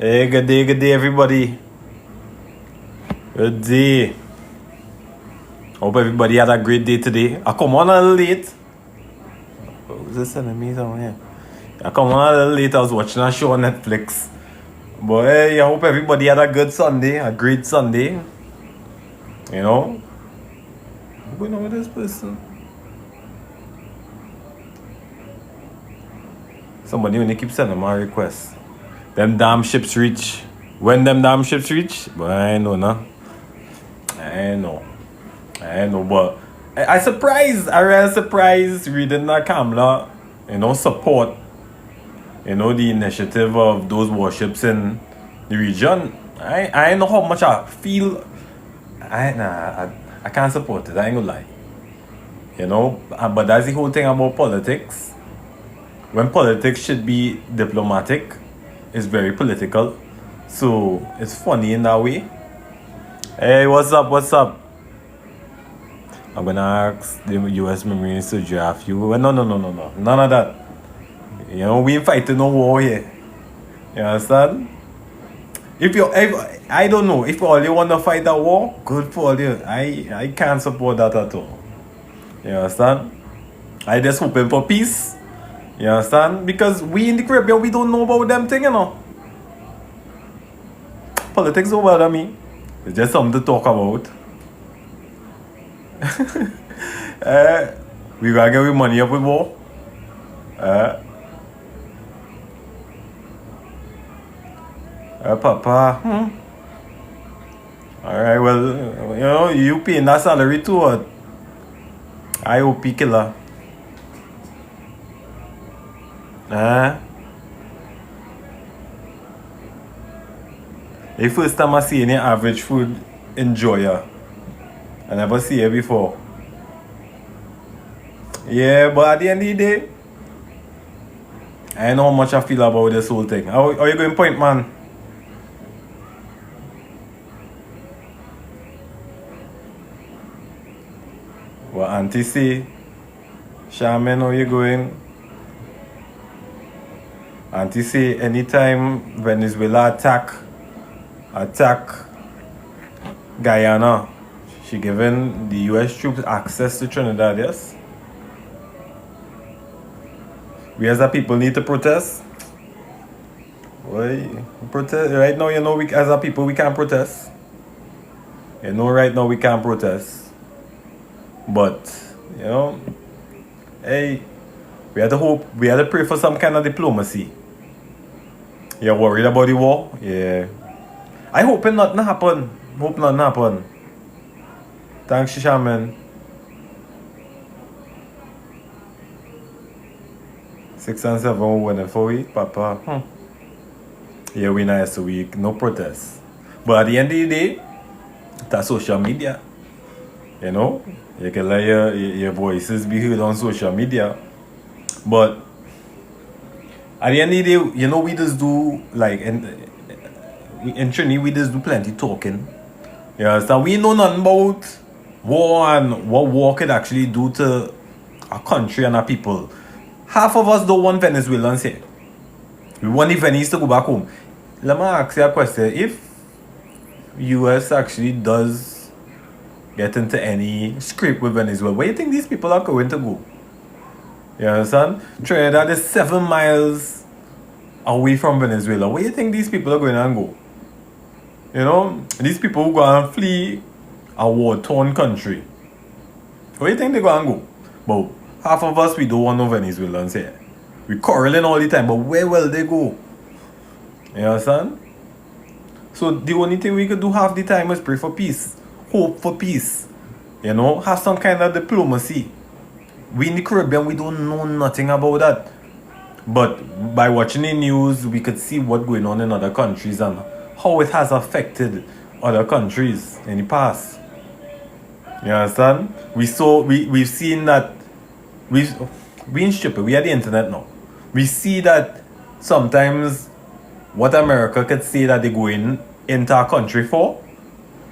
Hey, good day, everybody. Good day. Hope everybody had a great day today. I come on a little late. What was this sending me somewhere here? I come on a little late. I was watching a show on Netflix. But hey, I hope everybody had a good Sunday, a great Sunday. You know? What's going on with this person? Somebody only keeps sending my requests. Them damn ships reach. When them damn ships reach? But I ain't know, nah. I know, but I surprised. I really surprised reading that Kamala, support, the initiative of those warships in the region. I know how much I feel. I can't support it. I ain't gonna lie. But that's the whole thing about politics. When politics should be diplomatic, it's very political. So it's funny in that way. Hey, what's up? I'm gonna ask the US Marines to draft you. Well, no. None of that. We ain't fighting no war here. You understand? If I don't know, if all you wanna fight a war, good for you. I can't support that at all. You understand? I just hoping for peace. You understand? Because we in the Caribbean, we don't know about them thing, Politics don't bother me. It's just something to talk about. We gotta get money up with war. Papa. Alright, well, you paying that salary too, or IOP killer. The first time I see any average food enjoyer. I never see it before. Yeah, but at the end of the day, I know how much I feel about this whole thing. How you going point, man? What auntie say? Charmaine, how you going? Auntie say anytime Venezuela attack Guyana, she giving the US troops access to Trinidad, yes? We as a people need to protest. Why? Protest right now, we as a people we can't protest. Right now we can't protest. But, hey, we had to hope, we had to pray for some kind of diplomacy. You're worried about the war? Yeah. I hope nothing happen. Hope nothing happen. Thanks, Shishaman. 6 and 7 winning for we, Papa. Yeah, we nice week. No protest. But at the end of the day, that's social media. You can let your voices be heard on social media. But at the end of the day, we just do, like, in Trinity, we just do plenty talking. You understand? We know nothing about war and what war could actually do to a country and a people. Half of us don't want Venezuelans here. We want the Venice to go back home. Let me ask you a question. If US actually does get into any scrape with Venezuela, where do you think these people are going to go? You understand? Trinidad is 7 miles away from Venezuela. Where do you think these people are going to go? These people who go and flee a war-torn country. Where do you think they're going to go? But half of us, we don't want no Venezuelans here. We quarreling all the time, but where will they go? You understand? So the only thing we could do half the time is pray for peace. Hope for peace. Have some kind of diplomacy. We in the Caribbean, we don't know nothing about that. But by watching the news, we could see what's going on in other countries and how it has affected other countries in the past. You understand? We've seen that we ain't stupid. We have the internet now. We see that sometimes what America could say that they're going into our country for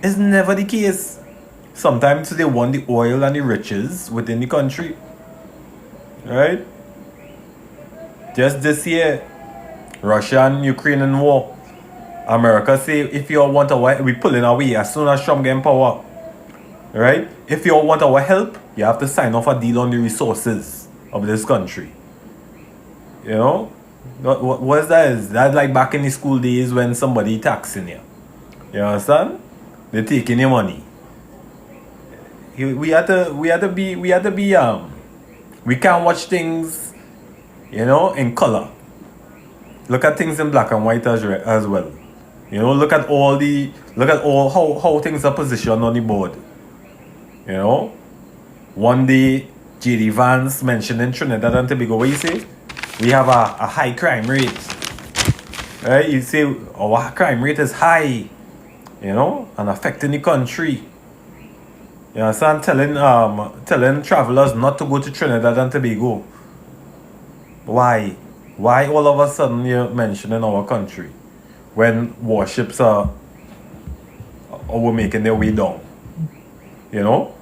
is never the case. Sometimes they want the oil and the riches within the country. Right? Just this year, Russia and Ukrainian war. America say if you want our, we pulling away as soon as Trump get in power. Right? If you want our help, you have to sign off a deal on the resources of this country. You know? What is that? Is that like back in the school days when somebody taxing you? You understand? They're taking your money. We had to be we can't watch things, you know, in color. Look at things in black and white as well. You know, look at all how things are positioned on the board. You know? One day J.D. Vance mentioning Trinidad and Tobago, what you say? We have a high crime rate. Right? You say our crime rate is high, you know, and affecting the country. You understand? Telling travelers not to go to Trinidad and Tobago. Why? Why all of a sudden you're mentioning our country when warships are making their way down? You know?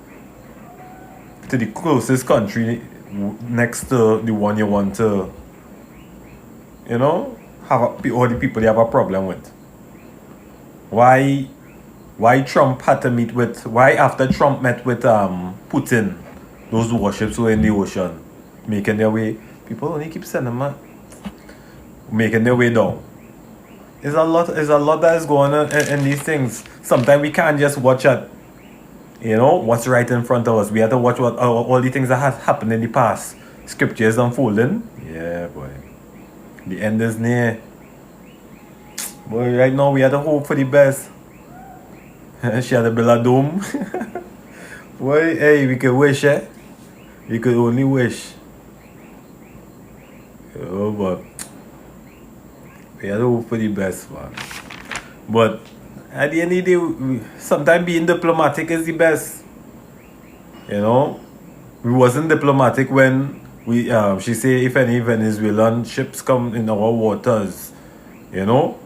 To the closest country next to the one you want to, you know, have all the people they have a problem with. Why Trump had to meet with, why after Trump met with Putin, those warships were in the ocean making their way, people only keep sending them making their way down. There's a lot that is going on in these things. Sometimes we can't just watch at, you know, what's right in front of us. We have to watch what all the things that have happened in the past. Scripture is unfolding. Yeah, boy. The end is near. Boy, right now we have to hope for the best. She had to build a dome. Boy, hey, we could wish, eh? We could only wish. Oh, but we have to hope for the best, man. But at the end of the day, sometimes being diplomatic is the best. You know? We wasn't diplomatic when she say if any Venezuelan ships come in our waters, you know,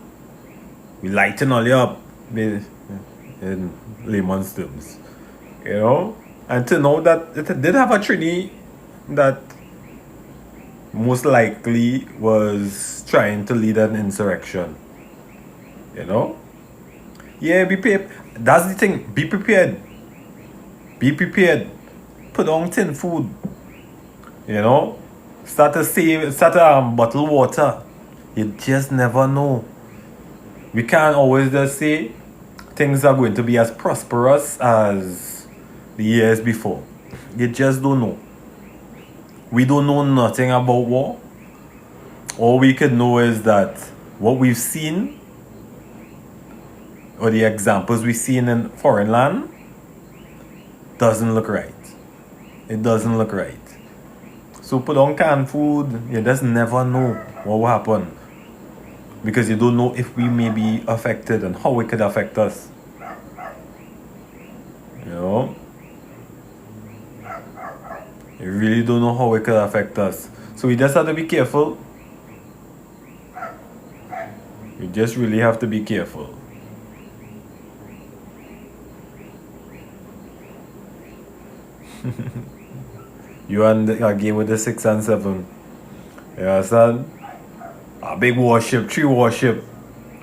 we lighten all you up in layman's terms. You know? And to know that it did have a treaty that most likely was trying to lead an insurrection. You know? Yeah, be prepared. That's the thing. Be prepared. Be prepared. Put on tin food. You know? Start to bottle water. You just never know. We can't always just say things are going to be as prosperous as the years before. You just don't know. We don't know nothing about war. All we can know is that what we've seen, or the examples we've seen in foreign land, doesn't look right. It doesn't look right. So put on canned food. You just never know what will happen, because you don't know if we may be affected and how it could affect us. You know? You really don't know how it could affect us. So we just have to be careful. We just really have to be careful. You and a game with the 6 and 7. You understand? A big warship, 3 warship,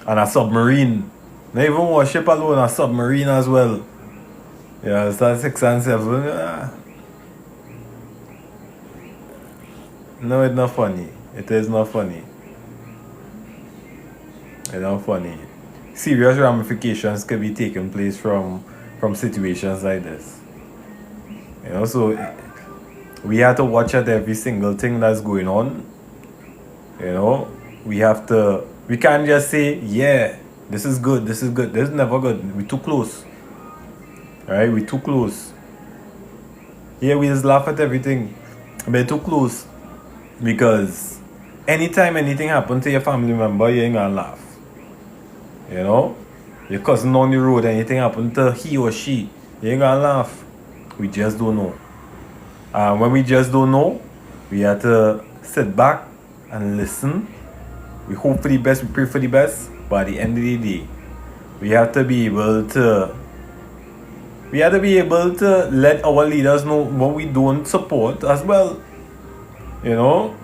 and a submarine. Not even warship alone, a submarine as well. You understand? 6 and 7. No, it's not funny. It is not funny. It's not funny. Serious ramifications can be taking place from situations like this. You know, so we have to watch at every single thing that's going on. You know, we can't just say, yeah, this is good, this is good. This is never good. We're too close. Right? We're too close. Yeah, we just laugh at everything. We're too close. Because anytime anything happens to your family member, you ain't gonna laugh. You know? Your cousin on the road, anything happen to he or she, you ain't gonna laugh. We just don't know. And when we just don't know, we have to sit back and listen. We hope for the best, we pray for the best. But at the end of the day, we have to be able to let our leaders know what we don't support as well. You know?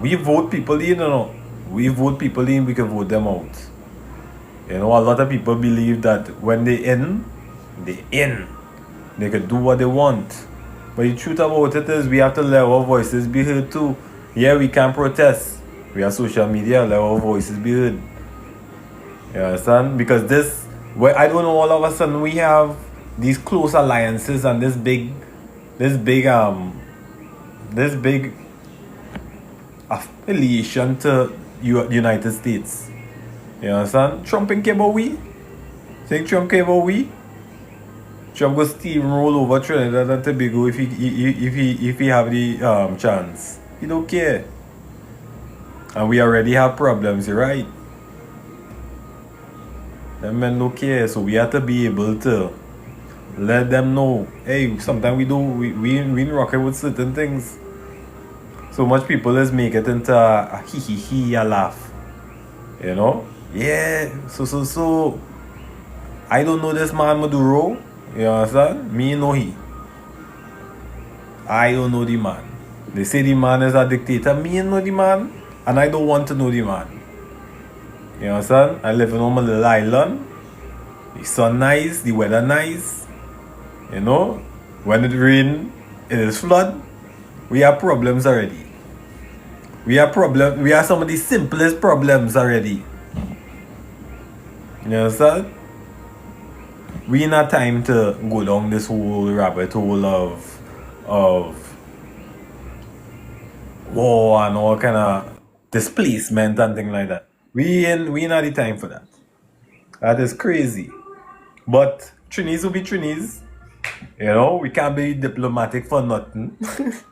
We vote people in, you know. we vote people in, we can vote them out. You know, a lot of people believe that when they in. They can do what they want. But the truth about it is we have to let our voices be heard too. Yeah, we can protest. We have social media, let our voices be heard. You understand? Because I don't know, all of a sudden we have these close alliances and this big affiliation to United States. You understand? Trump ain't care about we. Think Trump care about we? Trump go steamroll over Trinidad and Tobago if he have the chance. He don't care. And we already have problems, you're right? Them men don't care, so we have to be able to let them know, hey, sometimes we in rocket with certain things. So much people just make it into a hee a laugh. You know? Yeah, so I don't know this man Maduro. You understand? Me know he. I don't know the man. They say the man is a dictator. Me know the man. And I don't want to know the man. You understand? I live on my little island. The sun nice, the weather nice. You know? When it rain, it is flood. We have problems already. We have some of the simplest problems already. You understand? We ain't have time to go down this whole rabbit hole of war and all kind of displacement and things like that. We ain't have the time for that. That is crazy. But Trinis will be Trinis. You know, we can't be diplomatic for nothing.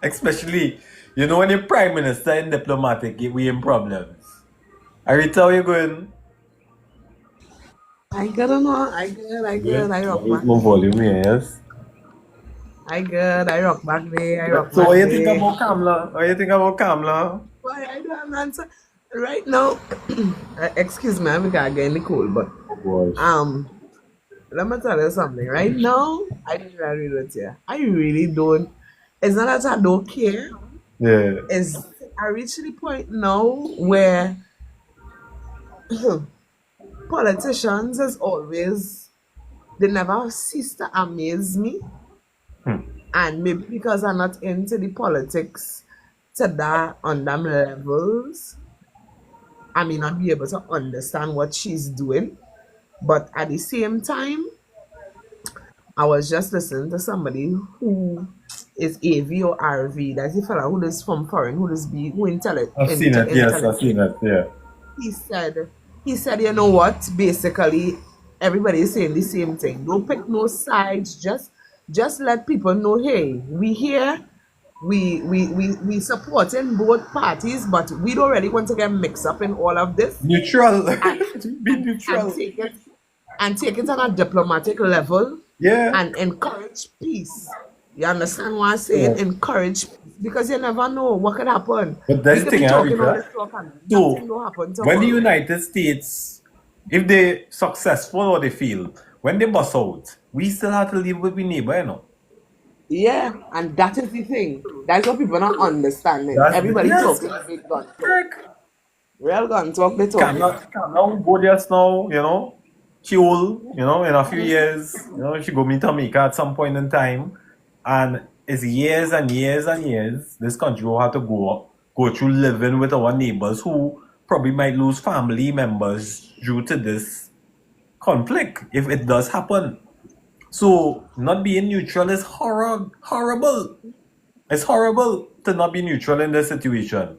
Especially, you know, when you're prime minister and diplomatic, we in problems. Arita, how you going? I good or not? I good, I good, I rock There's back no there. volume here, yes? I good, I rock back there, I rock So back what you think there. about Kamla? What you think about Kamla? Why I don't answer right now. Excuse me, I'm getting the cold, but Oh gosh. um, let me tell you something. Right now, I didn't really with you. I really don't. It's not that I don't care. Yeah. It's I reach the point now where politicians is always they never cease to amaze me. Hmm. And maybe because I'm not into the politics to that on them levels, I may not be able to understand what she's doing. But at the same time, I was just listening to somebody who is AV or RV. That's the fella who is from foreign, who is be who I've seen it, yes, I've seen it, yeah. he said he said, you know what? Basically, everybody is saying the same thing. Don't pick no sides. Just let people know, hey, we here, we supporting both parties, but we don't really want to get mixed up in all of this Neutral. and Be and neutral. take it on a diplomatic level Yeah. and encourage peace. You understand what I'm Yeah. saying? Encourage peace because you never know what could happen. But We that's the could be thing, talking all Arita. this talk and So, nothing will happen when the tomorrow. United States, if they successful or they fail, when they bust out, we still have to live with we neighbor, you know. Yeah, and that is the thing. That's what people not understanding. Everybody Yes, talking big gun talk. correct. Real gun talk, they Calm talking. down, calm down, go just now, you know. She old, you know, in a few years, you know, she go meet Jamaica at some point in time. And it's years and years and years this country will have to go through living with our neighbors who probably might lose family members due to this conflict if it does happen. So not being neutral is horrible. It's horrible to not be neutral in this situation.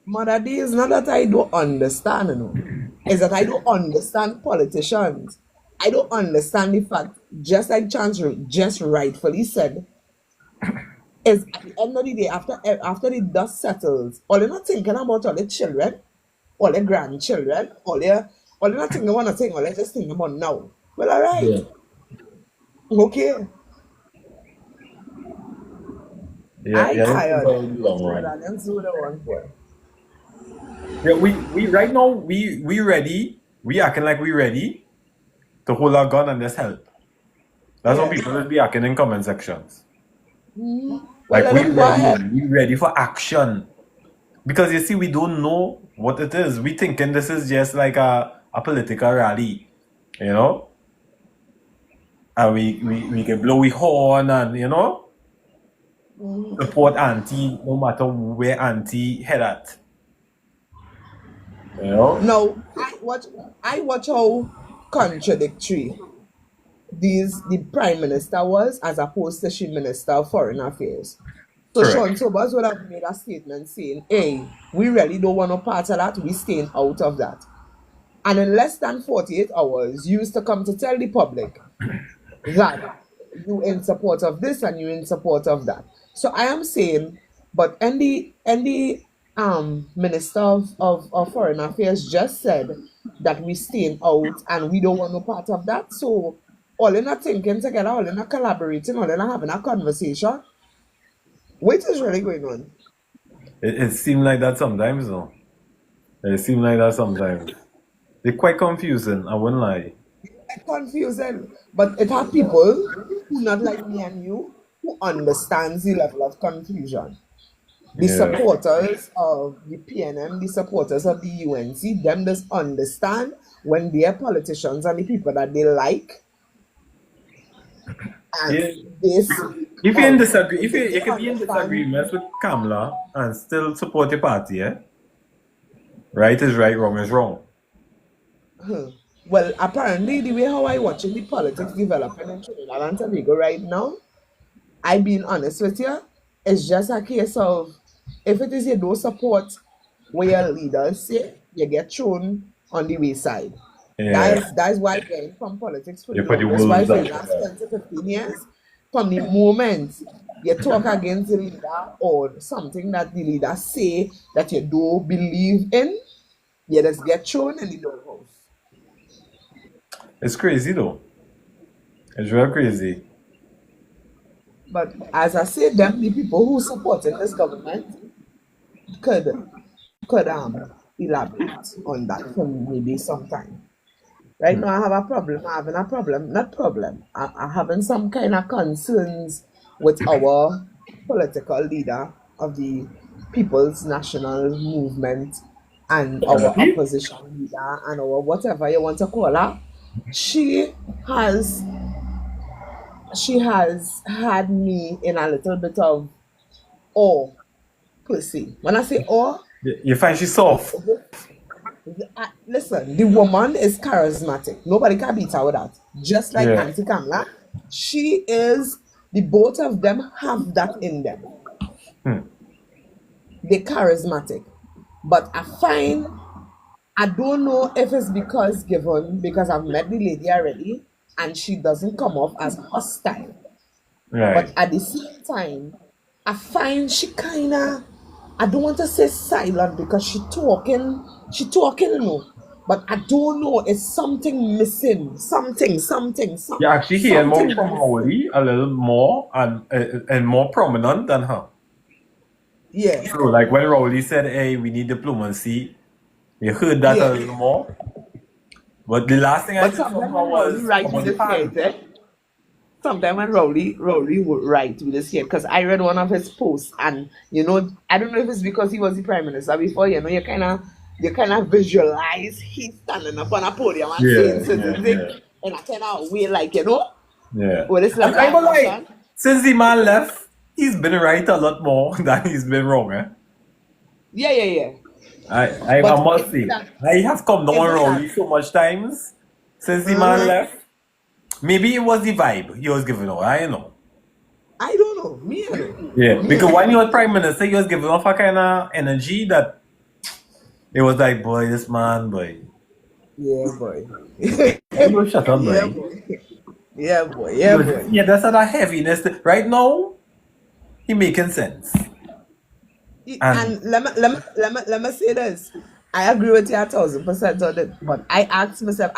Mother D is not that I don't understand, you know. It's that I don't understand politicians. I don't understand the fact, just like Chance just rightfully said, is at the end of the day, after the dust settles, all you're not thinking about all the children, all the grandchildren, all you're not thinking about nothing, all you're just thinking about now. Well, all right, Yeah. okay. Yeah, I yeah, this is tired. all in the long So run. that let's do the one for. Yeah, we right now we ready. We acting like we ready to hold our gun and just help. That's what Yeah. people will be acting in comment sections. Mhm. Well, Like let them go ahead. we ready for action. Because you see, we don't know what it is. We thinking this is just like a political rally, you know? And we can blow we horn and, you know, support auntie no matter where auntie head at. You know? Now, I watch how contradictory the prime minister was as opposed to she minister of foreign affairs. So Correct. Sean Sobers would have made a statement saying, hey, we really don't want no part of that, we staying out of that. And in less than 48 hours, you used to come to tell the public that you in support of this and you in support of that. So I am saying, but and the Minister of Foreign Affairs just said that we staying out and we don't want no part of that. So all in a thinking together, all in a collaborating, all in a having a conversation. What is really going on? It seemed like that sometimes, though. It seemed like that sometimes. They're quite confusing, I wouldn't lie. Confusing. But it have people who not like me and you who understands the level of confusion. The Yeah. supporters of the PNM, the supporters of the UNC, them just understand when their politicians and the people that they like and Yeah. they speak If you're in out. disagree, if They you could be in understand. disagreement with Kamala and still support your party, eh? Right is right, wrong is wrong. Well, apparently, the way how I watching the politics developing in Trinidad and Tobago right now, I being honest with you, it's just a case of if it is you don't support what your leaders say, you get thrown on the wayside. Yeah. That is why getting from politics for You the put the longest while wolves for up. the last 10 to 15 years. From the moment you talk against the leader or something that the leader say that you don't believe in, you just get thrown in the doghouse. It's crazy though. It's real crazy. But as I say, them the people who supporting this government could could elaborate on that for maybe sometime. Right now, I have a problem. I'm having a problem, not problem. I'm having some kind of concerns with our political leader of the People's National Movement and our Penalty? opposition leader and our whatever you want to call her. She has she has had me in a little bit of awe per se. When I say awe, You find she soft. listen, the woman is charismatic. Nobody can beat her with that. Just like Yeah. Auntie Kamla, she is. The both of them have that in them. Hmm. They're charismatic, but I don't know if it's because I've met the lady already, and she doesn't come off as hostile. Right. But at the same time, I find she kinda, I don't want to say silent because she talking, But I don't know, it's something missing. You actually hear more Something from missing. Howley, a little more and more prominent than her. Yeah, So like when Rowley said, "Hey, we need diplomacy," you heard that a yeah. little more. But the last thing I But heard from sometimes her when Rowley was write, we about the just hear pan. it, eh? Sometimes when Rowley would write, we just hear because I read one of his posts, and I don't know if it's because he was the prime minister before. You kind of visualize he standing up on a podium and saying Yeah, yeah, certain things yeah, in a kind of way, like yeah. with this And level I of go like, emotion. since the man left, he's been right a lot more than he's been wrong. Eh? Yeah, yeah, yeah. I But must if say, that, I have come down if on that, Rowley so much times since the man uh-huh. left. Maybe it was the vibe he was giving out. I don't know. I don't know. Me, I know. Yeah, Me, I because know. when he was prime minister, he was giving off a kind of energy that it was like, boy, this man, boy. Yeah, boy. You know, shut up, Yeah, boy. boy. Yeah, boy. He Yeah, was, boy. yeah, that's that heaviness. Right now, he making sense. And And let me say this. I agree with you 1,000% on it. But I asked myself,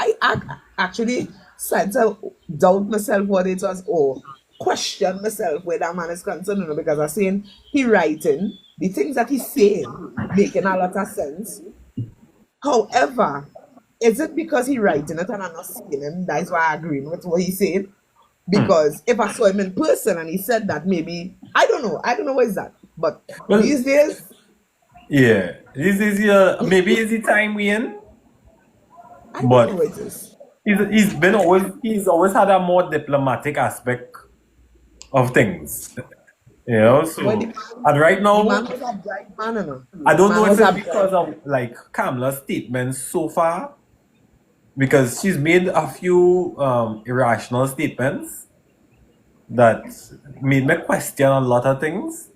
actually said to doubt myself what it was or question myself where that man is concerned, because I'm saying he writing, the things that he's saying making a lot of sense. However, is it because he writing it and I'm not seeing him? That's why I agree with what he's saying. hmm. Because if I saw him in person and he said that, maybe I don't know. I don't know what is that. But Well, these days, Yeah, this is your maybe it's the time we in, I don't but know what it is. he's always had a more diplomatic aspect of things, you know. But So and right the man now, was a bright man, you know. I The don't know man if was a it's bright because of man. like Kamala's statements so far, because she's made a few irrational statements that made me question a lot of things.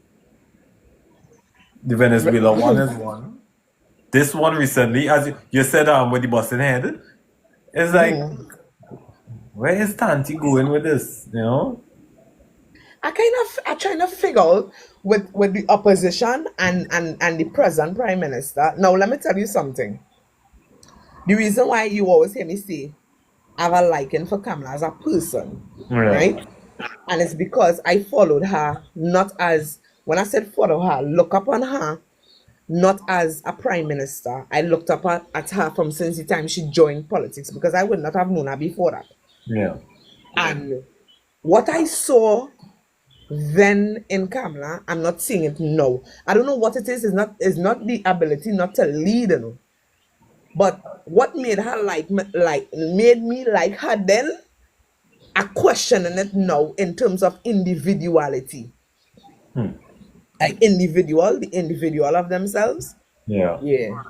The Venezuela one is one. This one recently, as you said, with the Boston head, it's like, Mhm. where is Tanti going with this? You know? I trying to figure out with the opposition and the present prime minister. Now let me tell you something. The reason why you always hear me say I have a liking for Kamala as a person, Yeah. right? And it's because I followed her not as when I said follow her, look up on her, not as a prime minister. I looked up at her from since the time she joined politics because I would not have known her before that. Yeah. And what I saw then in Kamala, I'm not seeing it now. I don't know what it is. It's not the ability not to lead, you know. But what made her made me like her then, I questioning it now in terms of individuality. Hmm. Like the individual of themselves. Yeah. Yeah.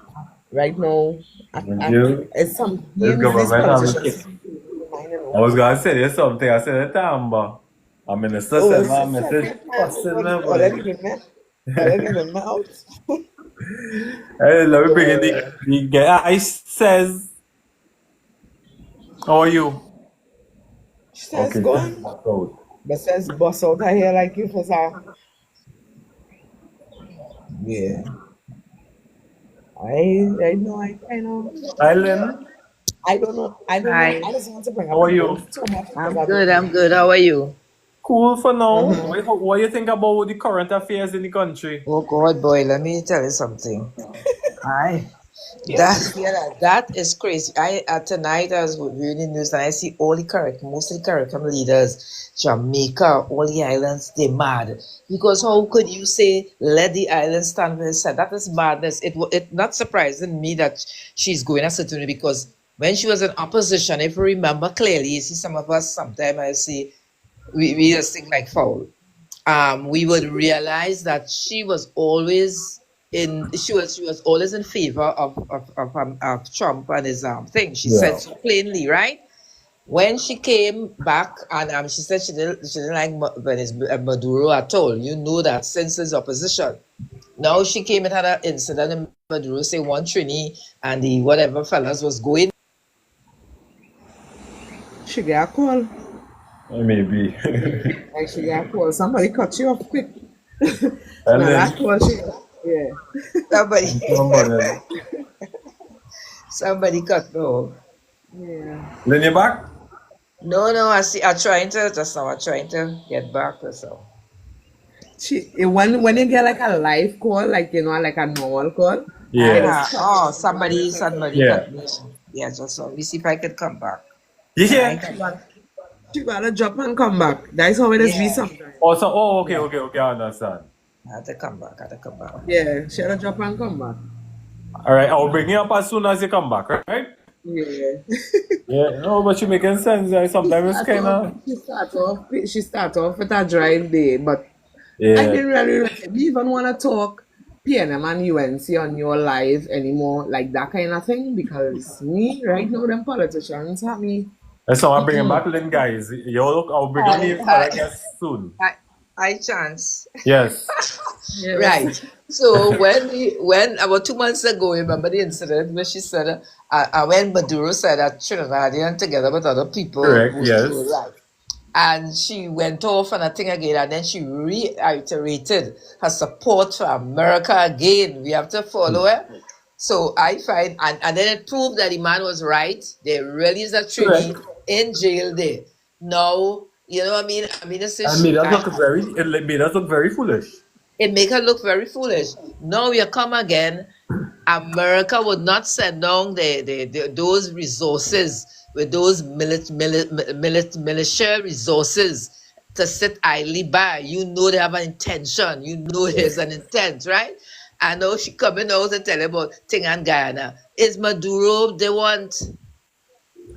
Right now, Until it's some this games these government having politicians kick. seem to be playing, you I know. was gonna say there's something. I said it, but a minister Oh, sent it's my the message second time it fussing was me, already boy. been met. Already been met out. Hey, let me bring in Yeah. the guy. I says, how are you? She says, Okay, go says on. back out. But says, boss out of here like you for sir. Yeah. I know, I know. Island, I don't know. I don't know. Hi, I just want to bring how up are you? people too much because I'm I good. don't I'm know. good. How are you? Cool for now. Mm-hmm. What do you think about the current affairs in the country? Oh God, boy, let me tell you something. I Yes, that you see that. that is crazy. I Tonight I was reading news and I see all the most of the Caribbean leaders, Jamaica, all the islands, they mad because how could you say let the island stand for itself? That is madness. It not surprising me that she's going a certain way because when she was in opposition, if you remember clearly, you see some of us sometimes I see we just think like foul. We would realize that she was always in favor of Trump and his thing. She said Yeah. so plainly, right? When she came back and she said she didn't like Maduro at all. You know that since his opposition. Now she came and had an incident in Maduro say one Trini and the whatever fellas was going. She get a call. Maybe. Like she get a call. Somebody cut you off quick. Now that Ellen, call she yeah. Somebody somebody. somebody cut me off. Yeah. Len, you back? No, I see. I'm trying to just now. I'm trying to get back or so. When you get like a live call, like you know, like a normal call, it Yeah. is cut you Oh, off for one second. somebody Yeah. cut me. Yeah, just so. Let me see if I can come back. You Can I hear? She come? got she gotta drop and come back. That's how it is be Yeah, sometimes. Also, okay, Yeah. okay, okay, I understand. I had to come back. I had to come back. Yeah, she gotta drop and come back. All right, I'll bring you up as soon as you come back, right? Yeah. Yeah, no, but you making sense. Sometimes it's kind of. She start off with a dry day, but I Yeah. didn't really we even want to talk PNM and UNC on your live anymore, like that kind of thing, because me right now them politicians have me. And so I'm bringing back Mm-mm. Lynn, guys. I'll bring on Hi, the hi, other guests soon. hi, hi, Chance. Yes. Yes. Right. So when about 2 months ago, remember the incident where she said, when Maduro said that Trinidadian together with other people Correct, was yes. right. And she went off on a thing again, and then she reiterated her support for America again. We have to follow her. So I find, and then it proved that the man was right. They released that Correct. Trini in jail there. Now, you know what I mean? I mean, it's And it made us look very foolish. it make her look very foolish. Now you come again. America would not send down those resources with those militia resources to sit idly by. You know they have an intention. You know Yeah. there's an intent, right? I know she coming out and tell about thing and Guyana. Is Maduro they want?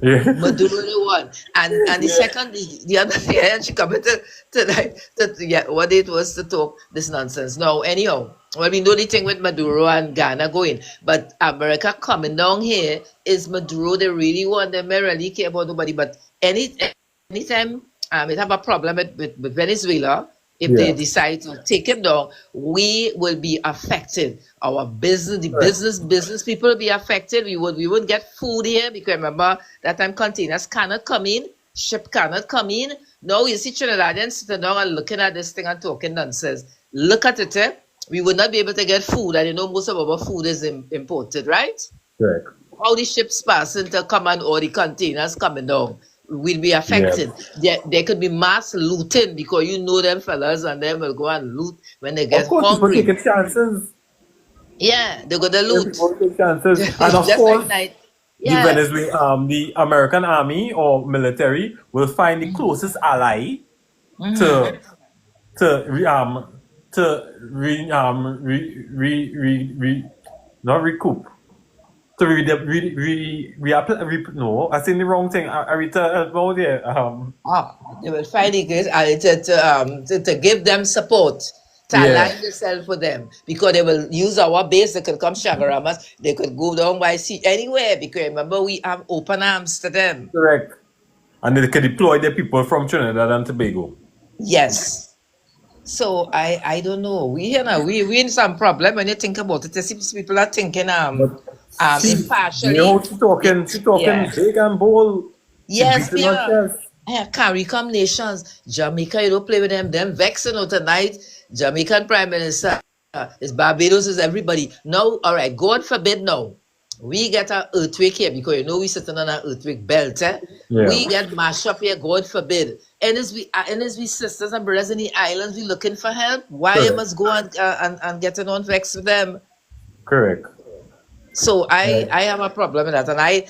Yeah. Maduro the one. And the Yeah. second the other day and she coming to like to yeah, what it was to talk this nonsense. No, anyhow. Well, we know the thing with Maduro and Ghana going, but America coming down here is Maduro. They really want them. They really care about nobody. But anytime it have a problem with Venezuela, if they Yeah. decide to take it down, we will be affected. Our business, the Correct. business people will be affected. We won't get food here because remember that time containers cannot come in, ship cannot come in. Now you see Trinidadians sitting down and looking at this thing and talking nonsense. Look at it, eh? We would not be able to get food, and you know most of our food is imported, right? Correct. How the ships passing to come and or the containers coming down will be Yeah. affected. There could be mass looting because you know them fellas and them will go and loot when they Of get course, people hungry. taking chances. Yeah, they go to Yeah, loot. people take chances. And of Just like course, night. the Yeah. Venezuela, the American army or military will find the closest ally Mm-hmm. to to re, um to re, not recoup to no, I said the wrong thing. I return about there. They will find it good to give them support, to Yeah, align themselves with them, because they will use our base. They could come Shagaramas, they could go down by sea anywhere, because remember we have open arms to them. correct. And they can deploy the people from Trinidad and Tobago. Yes. So I don't know. We you know we in some problem when you think about it. It seems people are thinking But you know, impartially. she talking Yeah. big and bold. She Yes, beating her Pia. chest. CARICOM nations. Jamaica, you don't play with them. Them vexing out tonight. Jamaican Prime Minister. It's Barbados, is everybody. No, all right, God forbid now. We get an earthquake here because you know we sitting on an earthquake belt. Eh? Yeah, We get mashed up here, God forbid. And as we sisters and brothers in the islands, we looking for help. Why you correct, must go and getting on vex with them? correct. So I Right. I have a problem with that. And I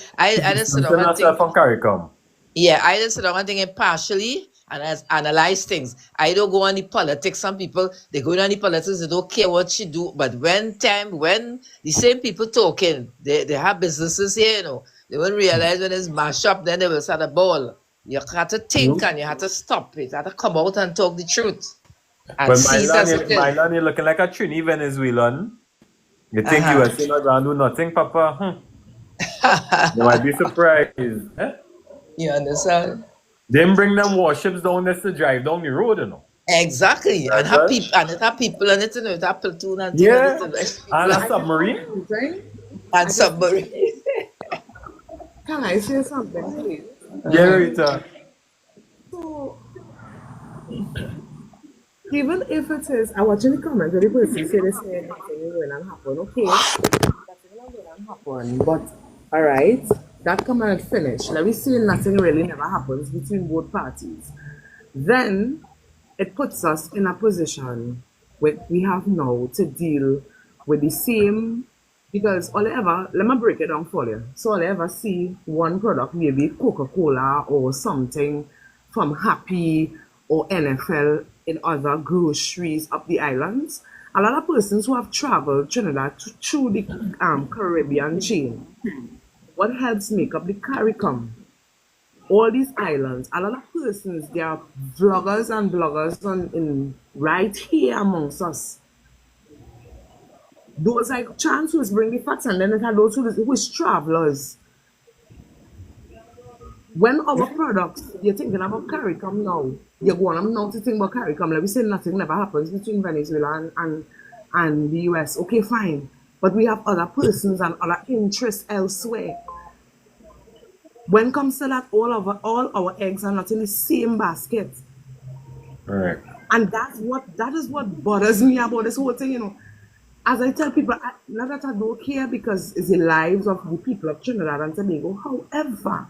just sit down Distancing and herself think. from CARICOM. Yeah, I just sit down and think impartially and analyze things. I don't go on the politics. Some people they go on the politics, they don't care what she do. But when the same people talking, they have businesses here, you know. They won't realize when it's mash up, then they will start a ball. You have to think True. and you have to stop it. You have to come out and talk the truth and But see it as it is. Mylan, you're looking like a Trini Venezuelan. You think Uh-huh. USA not gonna do nothing, Papa? You might be surprised. Eh? You understand? Them bring them warships down there to drive down the road, you know. Exactly. And That's have right. people and it have people in it, you know, it have platoon and thing in it, Yeah. you know, And people a I can say submarine. something. and I can, submarine. can I say something, please? Yeah, Uh-huh. Rita. So, even if it is, I watch in the comments where the person say they say nothing is going to happen. Okay, nothing is going to happen. But, alright, that comment finished. Let me see nothing really never happens between both parties. Then, it puts us in a position where we have now to deal with the same, because all I ever, let me break it down for you. So all I ever see one product, maybe Coca-Cola or something from Happy or NFL in other groceries up the islands. A lot of persons who have traveled Trinidad through the Caribbean chain, what helps make up the CARICOM, all these islands, a lot of persons, they are vloggers and bloggers right here amongst us. Those are chance who bring the facts, and then it are those who is travelers. When our products, you're thinking about CARICOM now, you're going now to think about CARICOM. Let me say nothing never happens between Venezuela and the US. Okay, fine. But we have other persons and other interests elsewhere. When it comes to that, all our eggs are not in the same basket. Correct. And that is what bothers me about this whole thing, you know. As I tell people, not that I don't care because it's the lives of the people of Trinidad and Tobago. However,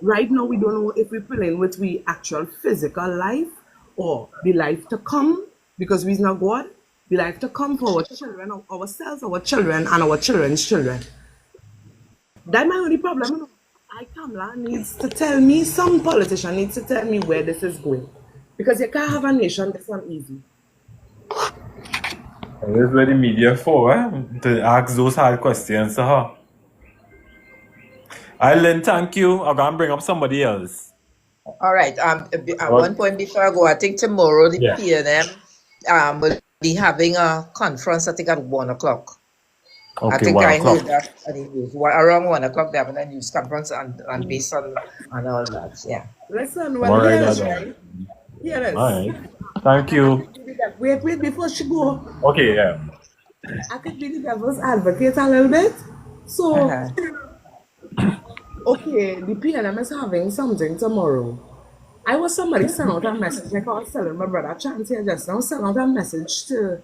right now we don't know if we're playing with the actual physical life or the life to come, because we're not God, the life to come for our children, ourselves, our children, and our children's children. That's my only problem. You know. Kamla needs to tell me, some politician needs to tell me where this is going. Because you can't have a nation that's not easy. And that's what the media for, to ask those hard questions to her. Eileen, thank you. I'm going to bring up somebody else. All right. At Well, one point before I go, I think tomorrow the yeah. PNM will be having a conference. I think at 1 o'clock. I Okay, think one I heard o'clock. that on the news. Around 1 o'clock, they're having a news conference and based on all that. Yeah. Listen, I'm well, going to write here that is down. right. Here All is. right. Thank And I you. could be the wait, before she go. Okay, yeah. I could be the devil's advocate a little bit. So, Uh-huh. okay, the PNM is having something tomorrow. I was somebody sent out a message, like I was telling my brother Chance here just now, sent out a message to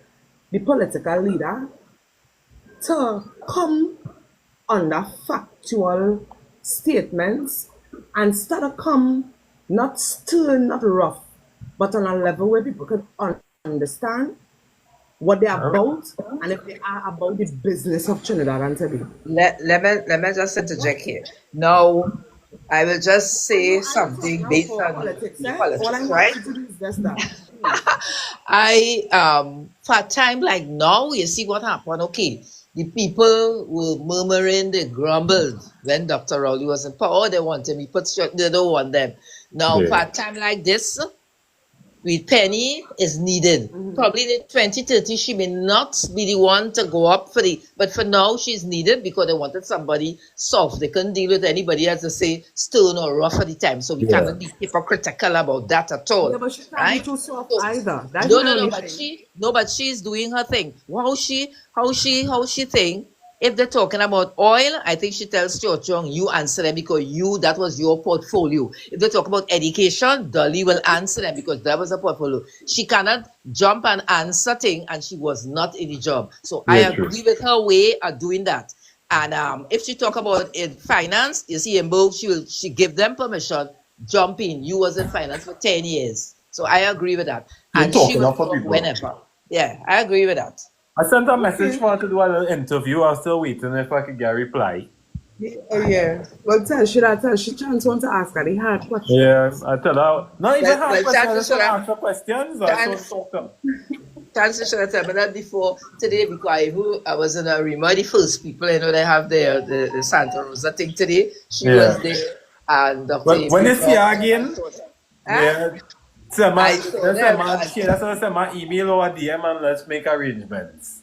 the political leader to come under factual statements and start to come not stern, not rough, but on a level where people can understand what they're All right. about and if they are about the business of Trinidad and Tobago. Let me just interject here. Now, I will just I know say I don't talk something now based for on politics, the eh? All I politics, want right? you to do is just that. Please. For a time like now, you see what happened. Okay, the people were murmuring, they grumbled when Dr. Rowley was in power. Oh, they want him. They don't want them. Now, for Yeah. a time like this, with Penny is needed. Probably in 2030, she may not be the one to go up for but for now, she's needed because they wanted somebody soft. They couldn't deal with anybody, as to say, stern or rough at the time. So we Yeah. cannot be hypocritical about that at Yeah, all, but she can't be right? too soft So, either. That's no, my no, no, only but thing. she's doing her thing. How she think? If they're talking about oil, I think she tells Stuart Young, you answer them because that was your portfolio. If they talk about education, Dolly will answer them because that was a portfolio. She cannot jump and answer thing, and she was not in the job. So I Yeah, true. agree with her way of doing that. And if she talk about in finance, you see, in both, she give them permission, jump in. You was in finance for 10 years. So I agree with that. You're And she talking will up for talk people. whenever. Yeah, I agree with that. I sent a message Okay. for her to do a little interview. I'm still waiting if I could get a reply. Yeah. Well, tell she chance want to ask her the hard question. Yeah, I tell her. Not even hard Well, questions. I chances just want to should ask her questions. I just want to chance talk to her. chances should have told me that before today because I was in a remind the first people, they have the Santa Rosa thing today. She was Yeah. there and Dr. When you April see her Brown. again, Huh? yeah, send I my, saw just send them. my, that's why send my email or a DM and let's make arrangements.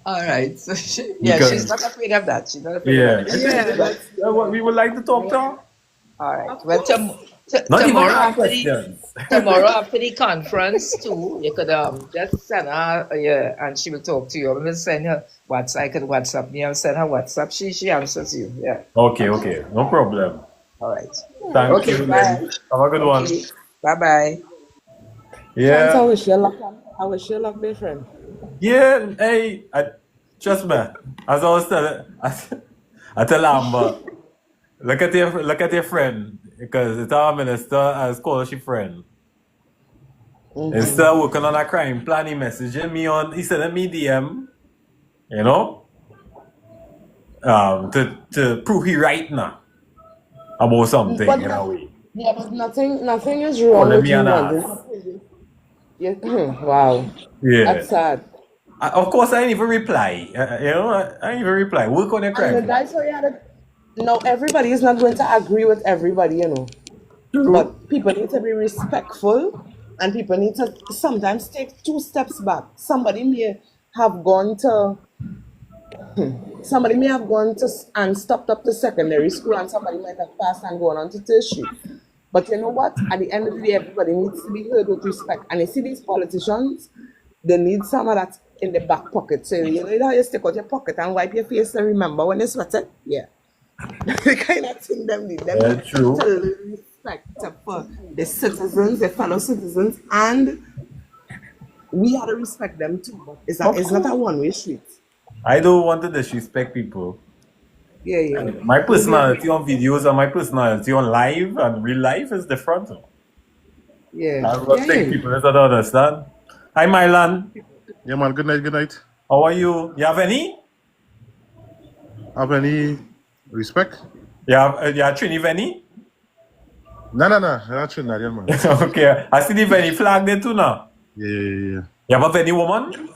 All right. So she's Because, not afraid of that. She's not afraid of yeah, that. Yeah, let's what we would like to talk to her. All right. of Well, course. Not even tomorrow hard after the questions. tomorrow after the conference too, you could just send her and she will talk to you. I'm gonna send her WhatsApp. I could WhatsApp me. I'll send her WhatsApp. She answers you. Yeah. Okay, okay, no problem. All right. Thank Okay. you, Lynn. Bye. Have a good one. Okay. Bye. Bye. Chance, I Yeah, wish you luck. I wish you luck, my friend. yeah, hey, trust me. As I was telling, I tell Amber, look at your friend, because it's our minister as scholarship friend. Instead of working on a crime plan, he messaging me he sent me DM, you know, to prove he right now about something But in a way. yeah, but nothing is wrong Calling with me you an wanting. ass. Yeah. Wow. Yeah. That's sad. Of course, I didn't even reply. I didn't even reply. Work on your crime And plan. that's why you had to. No, everybody is not going to agree with everybody, True. But people need to be respectful and people need to sometimes take 2 steps back. Have gone to somebody may have gone to and stopped up to secondary school and somebody might have passed and gone on to tertiary. But you know what? At the end of the day, everybody needs to be heard with respect. And you see these politicians, they need some of that in the back pocket. So you know how you stick out your pocket and wipe your face and remember when you sweated? Yeah. The kind of thing them need. Them Yeah, need true. to learn respect for the citizens, the fellow citizens, and we have to respect them too. But it's Of not a course. one-way street. I don't want to disrespect people. Yeah, yeah. My Don't be afraid. personality on videos and my personality on live and real life is different. Yeah. I don't Yeah, think yeah. people don't understand. Hi, Mylan. Yeah, man. Good night. Good night. How are you? You have any? Have any respect? You have Trini Venny? No. Not Trinidadian, man. Okay. I see the Venny flag there too now. Yeah. You have a Venny woman?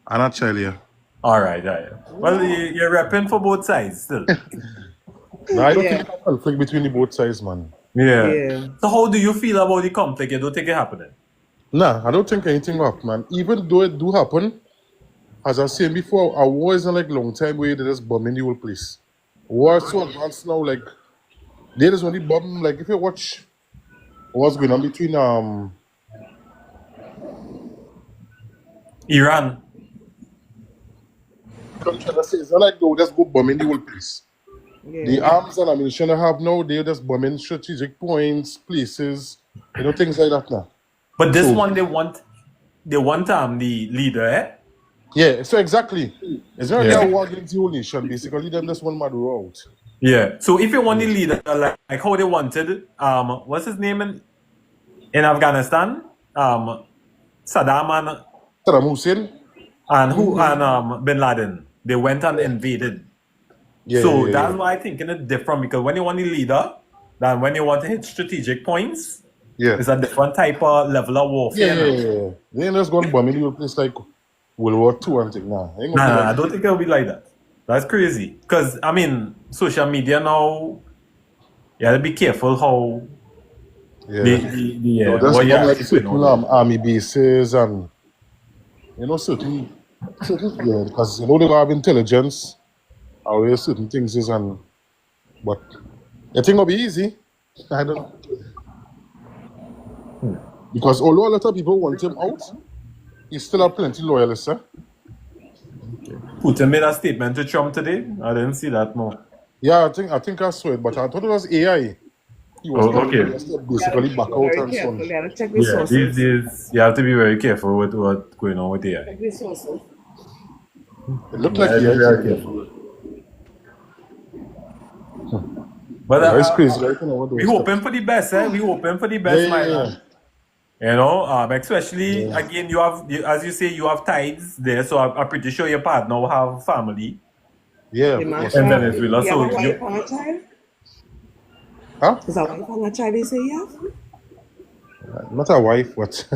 I'm not child here. All right. Well, you're repping for both sides still. No, I don't Yeah, think there's a conflict between the both sides, man. Yeah. yeah, So how do you feel about the conflict? You don't think it happening? Nah, I don't think anything will happen, man. Even though it do happen, as I was saying before, a war isn't like long time where they just bombing the whole place. War is so advanced now, like they just only bomb. Like if you watch what's going on between Iran. country, let's say it's not like they will just go bombing the whole place. The yeah. arms and ammunition they have now, they're just bombing strategic points, places, things like that now. But this So one they want the leader, eh? yeah, so exactly. It's not really a Yeah. war against the whole nation. Basically, them just one mad out. Yeah. So if you want the Yeah. leader, like how they wanted, what's his name in Afghanistan? Saddam Saddam Hussein. and Bin Laden. They went and invaded. Yeah, So yeah, that's yeah, why I think it's different because when you want the leader, then when you want to hit strategic points, yeah. it's a different type of level of Yeah, warfare yeah, now. yeah, yeah. They ain't just gonna bomb in the place like World War II and thing. Nah, ain't gonna be Nah, like I that. don't think it'll be like that. That's crazy. Because I mean, social media now, you have to be careful how Yeah. Just what you bomb like actually putting certain out there. army bases and certain yeah, because they have intelligence or where certain things is and but I think it'll be easy. I don't because although a lot of people want him out, he still have plenty loyalists, eh? Putin made a statement to Trump today. I didn't see that. No. Yeah, I think I saw it, but I thought it was AI. He was Oh, telling okay. them just to You gotta basically be back out very and so careful. on. You gotta check the Yeah, these sources. days you have to be very careful with what's going on with AI. Check the sources. It looked Yeah, like you have to AI be to very me. careful. But Yeah, it's crazy. Right? What we those hoping steps. for the best, eh? We hoping for the Yeah, best, yeah, my yeah. lad. You know, especially Yeah, again, as you say, you have ties there, so I'm pretty sure your partner will have family yeah, The of man course. in have, Venezuela. you have a So wife you, and a child? Huh? Is a wife and a child they say you have? Not a wife, but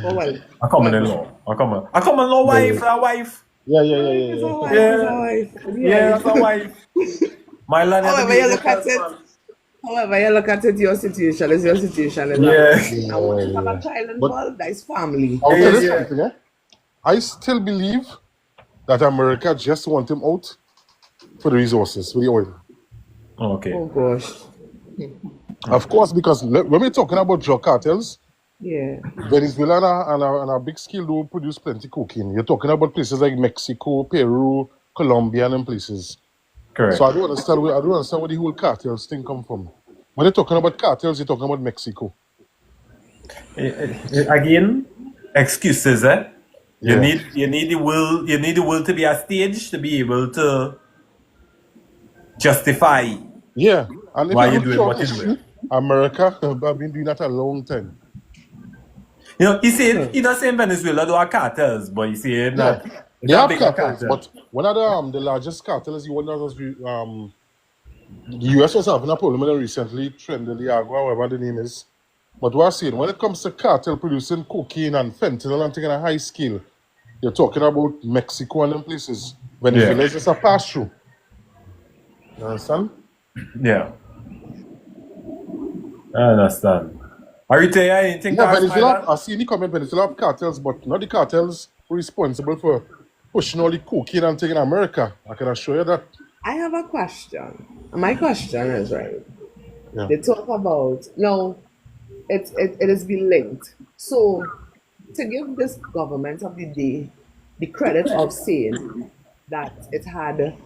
Oh well, a common well, in law, a common law yeah, wife, a wife. yeah, yeah, yeah, it's yeah, a yeah. wife, it's a Yeah, wife. yeah, Yeah. that's a wife. My land had to However you behave look at yourself, it, man. however you look at it, your situation is your situation, is that? Yeah, And once you Yeah, have yeah. a child But involved, that is family. I'll tell yeah, you Because yeah. something, eh? I still believe that America just want him out for the resources, for the oil. Okay. oh gosh. Of course, because when we're talking about drug cartels, Yeah. Venezuela and a big scale do produce plenty cocaine. You're talking about places like Mexico, Peru, Colombia, and them places. So Correct. I don't understand where the whole cartels thing come from. When they're talking about cartels, you're talking about Mexico. Again, excuses, eh? Yeah. You need the will to be a stage to be able to justify Yeah. And if why you you're look doing throughout what you're doing. history, America have been doing that a long time. You know, he said he not saying Venezuela do have cartels, but he said Yeah. that it's They a have bigger cartels, cartel. but one of the largest cartels is one that was the US was having a problem with them recently, Trendeliago, whatever the name is. But what I'm saying, when it comes to cartel producing cocaine and fentanyl and taking a high scale, you're talking about Mexico and them places. Venezuela Yeah, is just a pass through. You understand? yeah, I understand. Are you tell you anything to Yeah, ask my Venezuela, lad? I see in the comment, Venezuela have cartels, but not the cartels responsible for pushing all the cocaine and taking America. I can assure you that. I have a question. My question is right. Yeah. They talk about no, it is been linked. So to give this government of the day the credit of saying that it had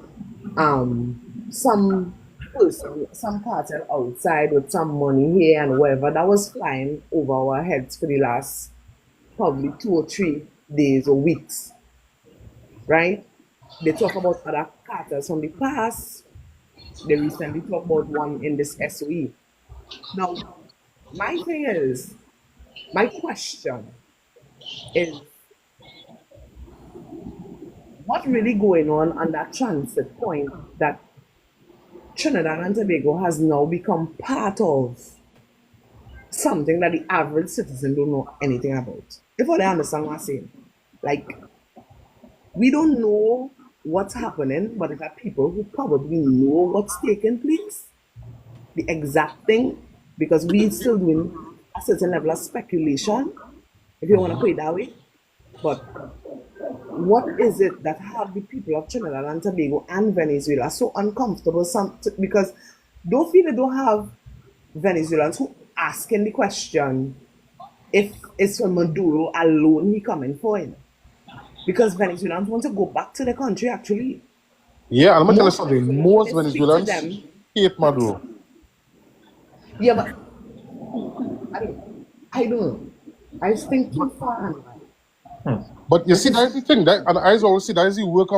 some person, some cartel outside with some money here and wherever that was flying over our heads for the last probably 2 or 3 days or weeks, right? They talk about other cartels from the past. They recently talked about one in this SOE. Now, my thing is, my question is, what really going on that transit point that Trinidad and Tobago has now become part of something that the average citizen don't know anything about? If I understand what I'm saying. Like, We don't know what's happening, but there are people who probably know what's taking place, the exact thing, because we still doing a certain level of speculation, if you want to put it that way. But what is it that have the people of Trinidad and Tobago and Venezuela so uncomfortable? Because don't feel they don't have Venezuelans who asking the question if it's for Maduro alone he coming for him. Because Venezuelans want to go back to the country actually. Yeah, and I'm gonna tell you Most something. Venezuelans, when Most they speak to Venezuelans them, hate Maduro. yeah, but I don't know. I think too far. But you This see, is that's the thing. That and I always say that is the work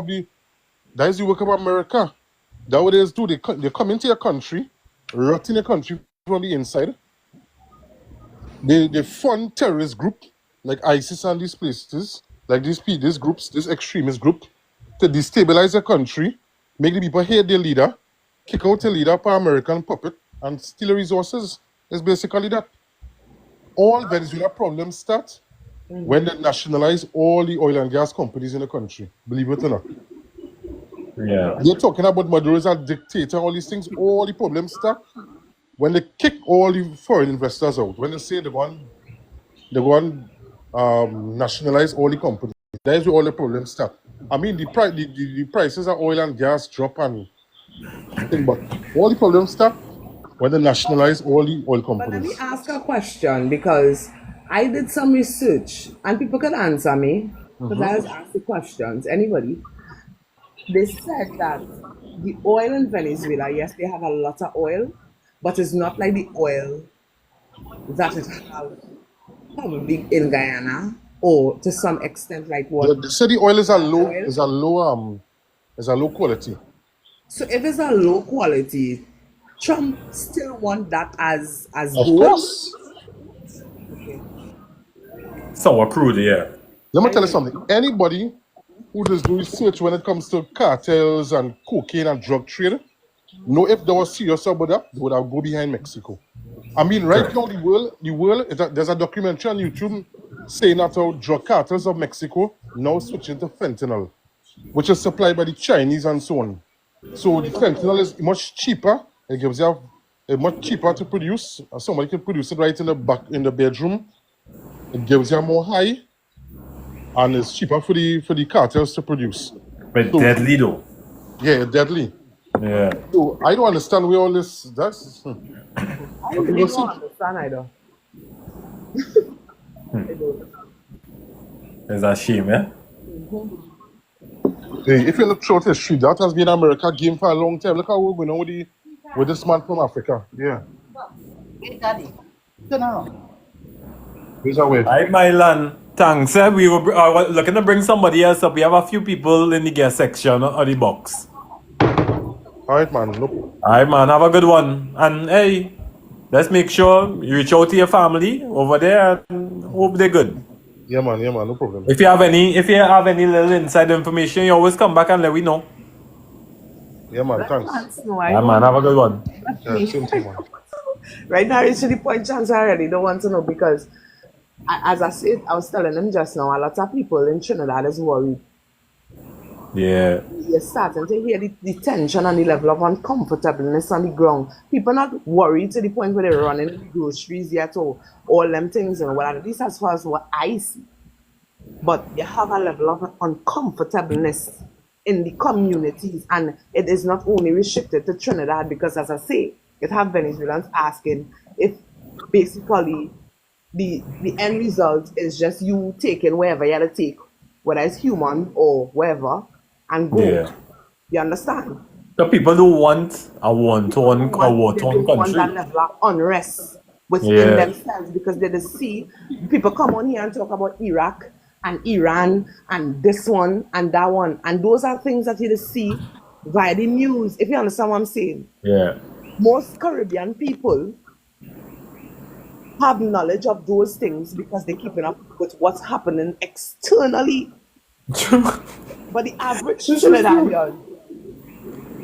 of America. That what they do. They come into your country, rotting your country from the inside. They fund terrorist group like ISIS and these places, like these groups, this extremist group, to destabilize the country, make the people hate their leader, kick out the leader for American puppet, and steal resources. It's basically that. All Venezuela problems start when they nationalize all the oil and gas companies in the country. Believe it or not. Yeah. They're talking about Maduro as a dictator, all these things, all the problems start when they kick all the foreign investors out. When they say they go and nationalize all the companies. That is where all the problems start. I mean, the prices of oil and gas drop and thing, but all the problems start when they nationalize all the oil But let me companies. ask a question because I did some research and people can answer me because I was asked the questions. Anybody? They said that the oil in Venezuela, yes, they have a lot of oil, but it's not like the oil that it have probably in Guyana or to some extent like what They say the oil is a that low, oil. is a low quality. So if it's a low quality, Trump still want that as Of good. course. Okay, Sour crude, yeah. Let me I tell you hear something. you. Anybody who does do research when it comes to cartels and cocaine and drug trade, know if they were serious about that, they would have go behind Mexico. I mean, right Correct. now there's a documentary on YouTube saying that how drug cartels of Mexico now switching to fentanyl, which is supplied by the Chinese and so on. So the fentanyl is much cheaper. It gives you much cheaper to produce. Somebody can produce it right in the back in the bedroom. It gives you more high, and it's cheaper for the cartels to produce. But So deadly though. yeah, deadly. Yeah. So I don't understand where all this. I But we really will see. don't understand either. I don't. It's a shame, yeah? Hey, if you look throughout history, that has been America game for a long time. Look how we're going on with this man from Africa. Yeah, Hey, Daddy, turn around. he's away. Alright, Mylan. Thanks. We were looking to bring somebody else up. We have a few people in the guest section of the box. All right, man. Look, Alright, man. Have a good one. And hey, let's make sure you reach out to your family over there and hope they're good. yeah, man. No problem. If you have any little inside information, you always come back and let me know. Yeah, man. Let Thanks. Chance know. I Yeah, man. don't Have a good one. let Yeah, me. same thing, man. Right now, it's to the point, Chance, I really don't want to know because, as I said, I was telling them just now, a lot of people in Trinidad is worried. Yeah. You're starting to hear the tension and the level of uncomfortableness on the ground. People not worried to the point where they're running the groceries yet or all them things, and well, at least as far as what I see. But you have a level of uncomfortableness in the communities, and it is not only restricted to Trinidad because, as I say, it have Venezuelans asking if basically the end result is just you taking wherever you have to take, whether it's human or wherever, and go. Yeah. You understand? The people don't want a They war-torn don't want that country. level of unrest within Yeah. themselves because they just see people come on here and talk about Iraq and Iran and this one and that one. And those are things that you just see via the news, if you understand what I'm saying. Yeah. Most Caribbean people have knowledge of those things because they're keeping up with what's happening externally. But the average Trinidadian,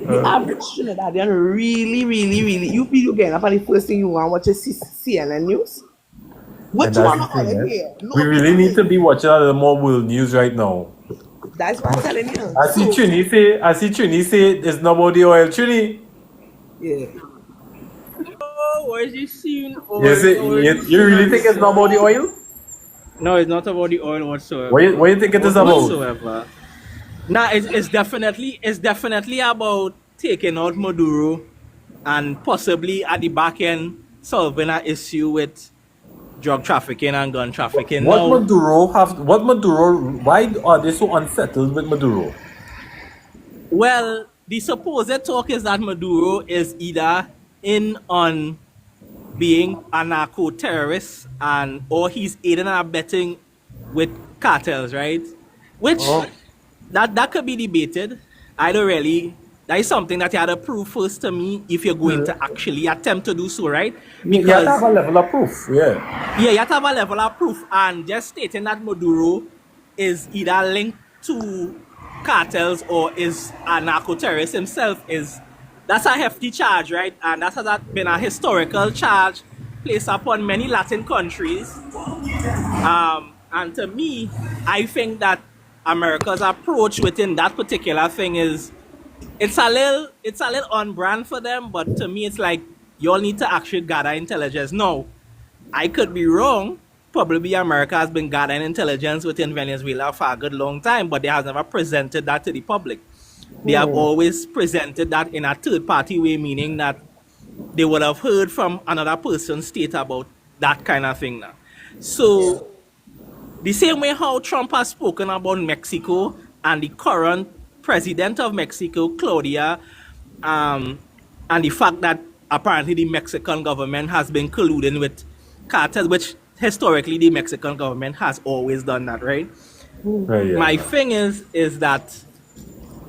the average Trinidadian really, really, really, you getting up and the first thing you want to watch is CNN news. And Which that's one the are thing, you eh? here? We No really people need to here. be watching a little more world news right now. That's what I'm telling you. So, I see Trini say it's not about the oil, Trini. yeah. Oh, or is it seen or is it You seen really on think it's not research? about the oil? No, it's not about the oil whatsoever. What you think it is about? Whatsoever. Nah, it's definitely about taking out Maduro and possibly at the back end solving an issue with drug trafficking and gun trafficking. Now, What Maduro, why are they so unsettled with Maduro? well, the supposed talk is that Maduro is either in on being a narco terrorist and or he's aiding and abetting with cartels, right? Which Oh. that could be debated. I don't really. That is something that you had to prove first to me if you're going to actually attempt to do so, right? You have to have Because a level of proof, yeah. yeah, you have to have a level of proof, and just stating that Maduro is either linked to cartels or is a narco terrorist himself is that's a hefty charge, right? And that has been a historical charge placed upon many Latin countries. And to me, I think that America's approach within that particular thing is it's a little on brand for them, but to me it's like you all need to actually gather intelligence. No, I could be wrong. Probably America has been gathering intelligence within Venezuela for a good long time, but they have never presented that to the public. They have always presented that in a third party way, meaning that they would have heard from another person's state about that kind of thing now. So the same way how Trump has spoken about Mexico and the current president of Mexico, Claudia, um, and the fact that apparently the Mexican government has been colluding with cartels, which historically the Mexican government has always done that, right? Right, yeah. My thing is that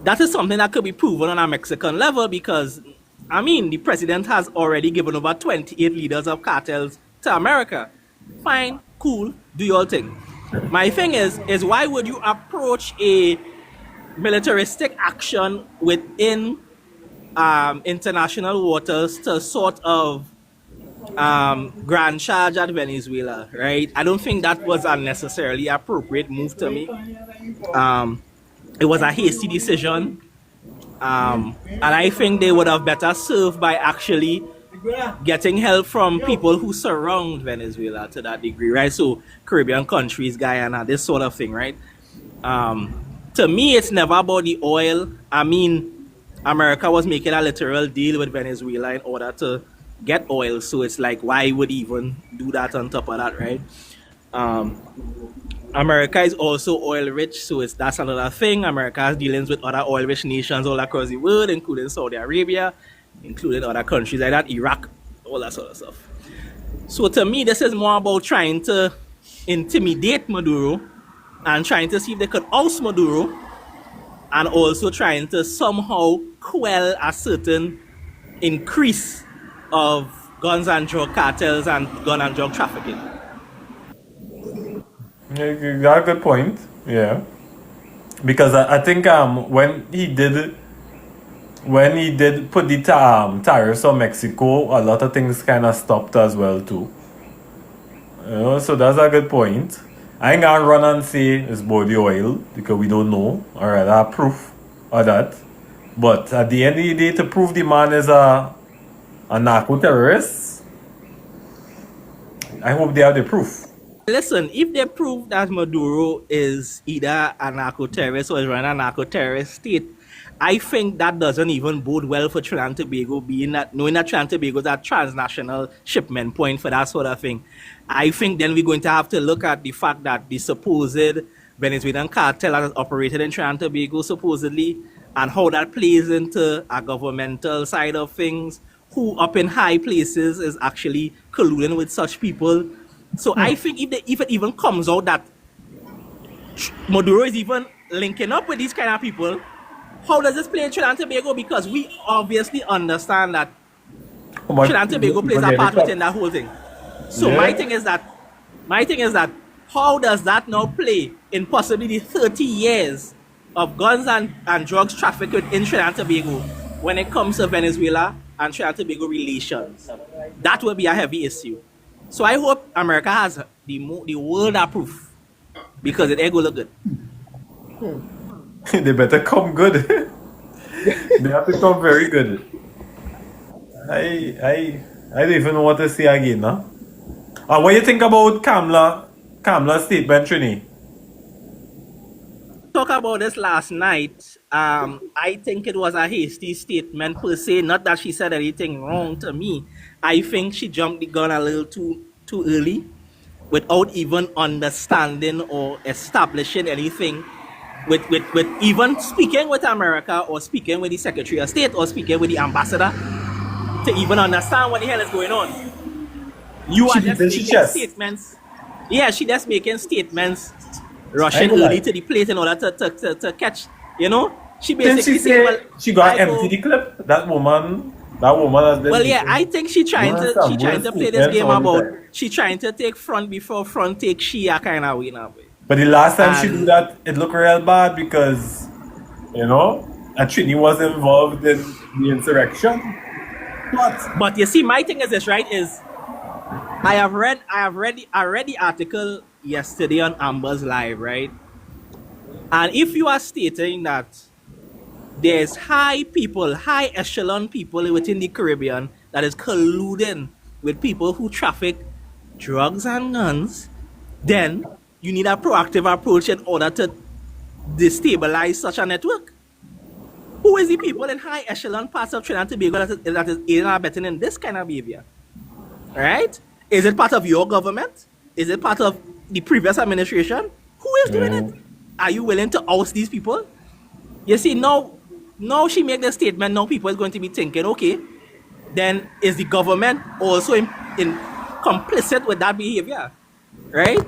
that is something that could be proven on a Mexican level because, I mean, the president has already given over 28 leaders of cartels to America. Fine, cool, do your thing. My thing is why would you approach a militaristic action within international waters to sort of grand charge at Venezuela, right? I don't think that was a necessarily appropriate move to me. Um, it was a hasty decision. And I think they would have better served by actually getting help from people who surround Venezuela to that degree, right? So Caribbean countries, Guyana, this sort of thing, right? To me, it's never about the oil. I mean, America was making a literal deal with Venezuela in order to get oil. So it's like, why would even do that on top of that, right? Um, America is also oil rich, so that's another thing. America has dealings with other oil rich nations all across the world, including Saudi Arabia, including other countries like that, Iraq, all that sort of stuff. So to me, this is more about trying to intimidate Maduro and trying to see if they could oust Maduro and also trying to somehow quell a certain increase of guns and drug cartels and gun and drug trafficking. You got a good point, yeah. Because I think when he did put the tariffs on Mexico, a lot of things kind of stopped as well too. You know, so that's a good point. I ain't gonna run and say it's body oil because we don't know. Alright, I have proof of that. But at the end of the day, to prove the man is a narco terrorist, I hope they have the proof. Listen, if they prove that Maduro is either a narco terrorist or is running a narco terrorist state, I think that doesn't even bode well for Trinidad and Tobago, being that knowing that Trinidad and Tobago is a transnational shipment point for that sort of thing. I think then we're going to have to look at the fact that the supposed Venezuelan cartel has operated in Trinidad and Tobago supposedly, and how that plays into a governmental side of things, who up in high places is actually colluding with such people. So I think if it even comes out that Maduro is even linking up with these kind of people, how does this play in Trinidad and Tobago? Because we obviously understand that Trinidad and Tobago plays a part within that whole thing. So my thing is that how does that now play in possibly the 30 years of guns and drugs trafficked in Trinidad and Tobago when it comes to Venezuela and Trinidad and Tobago relations? That will be a heavy issue. So I hope America has the world approof because it ain't gonna look good. They better come good. They have to come very good. I I I don't even know what to say again, huh? What you think about Kamla's statement, Trini? Talk about this last night. I think it was a hasty statement per se. Not that she said anything wrong to me. I think she jumped the gun a little too early, without even understanding or establishing anything. With even speaking with America or speaking with the Secretary of State or speaking with the ambassador to even understand what the hell is going on. You She are beat just his making chest. statements. Yeah, she just making statements, I ain't rushing gonna early lie. to the plate in order to catch, She Since she basically saying, well, say she got I empty go, the clip, that woman has been well, yeah, I making think she some trying worse to play this statements game all the about time. she trying to take front before front take she a kind of way now. But the last time she do And that, it looked real bad because and Trini was involved in the insurrection. But but you see, my thing is this, right? Is I read the article yesterday on Amber's Live, right? And if you are stating that there's high echelon people within the Caribbean that is colluding with people who traffic drugs and guns, then you need a proactive approach in order to destabilize such a network. Who is the people in high echelon parts of Trinidad and Tobago that is aiding and abetting in this kind of behavior? Right? Is it part of your government? Is it part of the previous administration? Who is doing it? mm, Are you willing to oust these people? You see, now she made the statement. Now people is going to be thinking, okay, then is the government also in complicit with that behavior, right?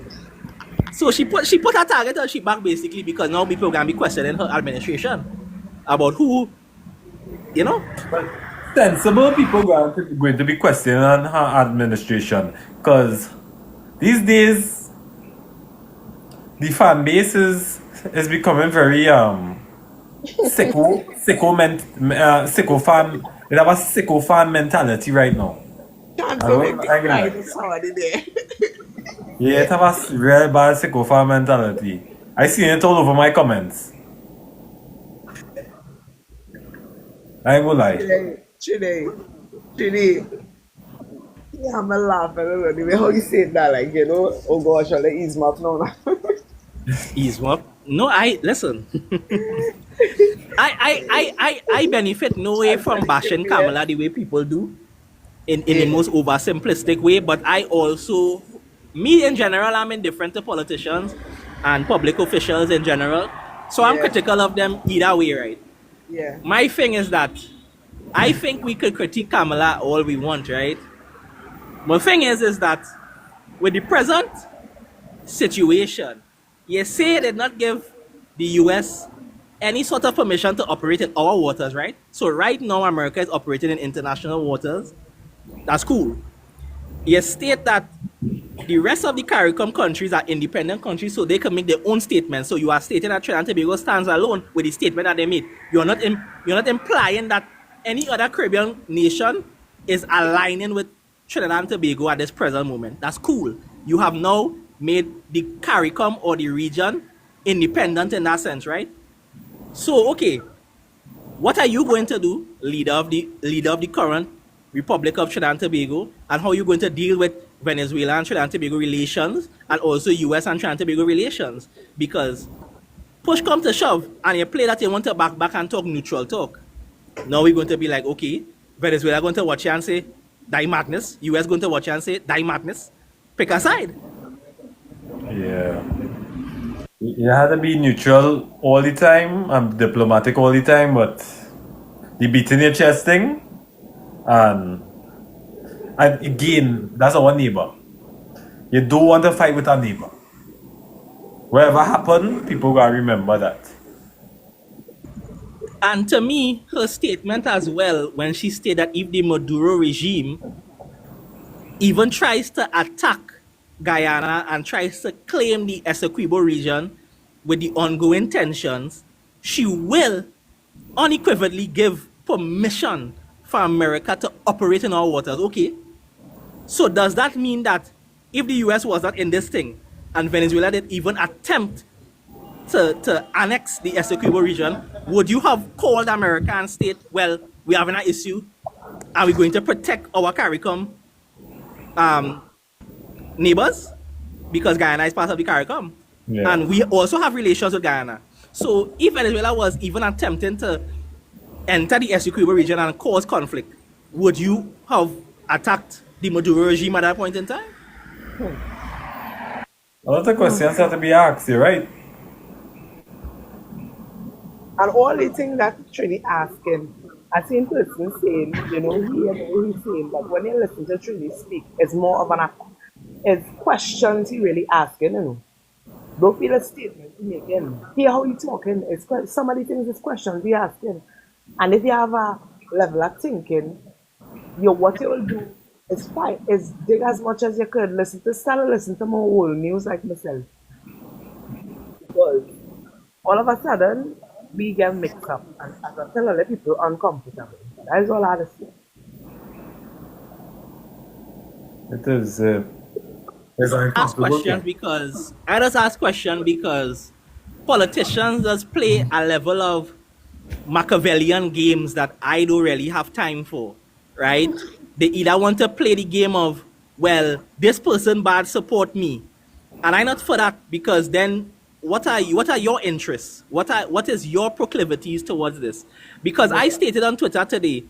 So she put her target on she back basically because now people are gonna be questioning her administration about who, you know. but sensible people going to be questioning her administration because these days the fan base is becoming very sicko fan. They have a sicko fan mentality right now. Can't I feel don't make me I cry like. this hard there. Yeah, it have a real bad sicko fan mentality. I seen it all over my comments. I ain't gonna lie. Chile, Chile. Yeah, I'm laughing a little. The way how you say that, like, oh gosh, I'll ease my up now. Ease up. No, I listen. I benefit no way I'm from telling bashing you, yeah. Kamala the way people do in the Yeah, most oversimplistic way, but I also, me in general, I'm indifferent to politicians and public officials in general. So I'm yeah, critical of them either way, right? yeah, My thing is that I think we could critique Kamala all we want, right? My thing is that with the present situation, you say they did not give the US any sort of permission to operate in our waters, right? So right now America is operating in international waters. That's cool. You state that the rest of the CARICOM countries are independent countries, so they can make their own statements. So you are stating that Trinidad and Tobago stands alone with the statement that they made. You're not implying that any other Caribbean nation is aligning with Trinidad and Tobago at this present moment. That's cool. You have now made the CARICOM or the region independent in that sense, right? So okay, what are you going to do, leader of the current Republic of Trinidad and Tobago, and how are you going to deal with Venezuela and Trinidad and Tobago relations, and also US and Trinidad and Tobago relations? Because push come to shove, and you play that you want to back and talk neutral talk. Now we're going to be like, okay, Venezuela going to watch you and say, die madness. US going to watch you and say, die madness. Pick a side. Yeah. You had to be neutral all the time and diplomatic all the time, but the beating your chest thing, and again, that's our neighbor. You don't want to fight with a neighbor. Whatever happened, people gotta remember that. And to me, her statement as well, when she stated that if the Maduro regime even tries to attack Guyana and tries to claim the Essequibo region with the ongoing tensions, she will unequivocally give permission for America to operate in our waters. Okay. So does that mean that if the US was not in this thing and Venezuela did even attempt to annex the Essequibo region, would you have called America and state, well, we having an issue, are we going to protect our CARICOM neighbors? Because Guyana is part of the CARICOM. Yeah. And we also have relations with Guyana. So if Venezuela was even attempting to enter the Essequibo region and cause conflict, would you have attacked the Maduro regime at that point in time? A lot of questions have to be asked, you're right. And all the things that Trini asking, I seen person saying, you know, he's saying, but when you listen to Trini speak, it's more of it's questions he really asking, you know. Don't feel a statement he making. Hear how he talking. Some of the things is questions he asking. And if you have a level of thinking, what you will do is fight, is dig as much as you could. Listen to more whole news like myself. Because all of a sudden, we get mixed up. And as I tell a lot of people, uncomfortable. That is all I have to say. It is. It's Ask uncomfortable. questions because I just ask questions because politicians just play a level of Machiavellian games that I don't really have time for, right? They either want to play the game of, well, this person bad, support me, and I'm not for that, because then what are your interests? What is your proclivities towards this? Because I stated on Twitter today,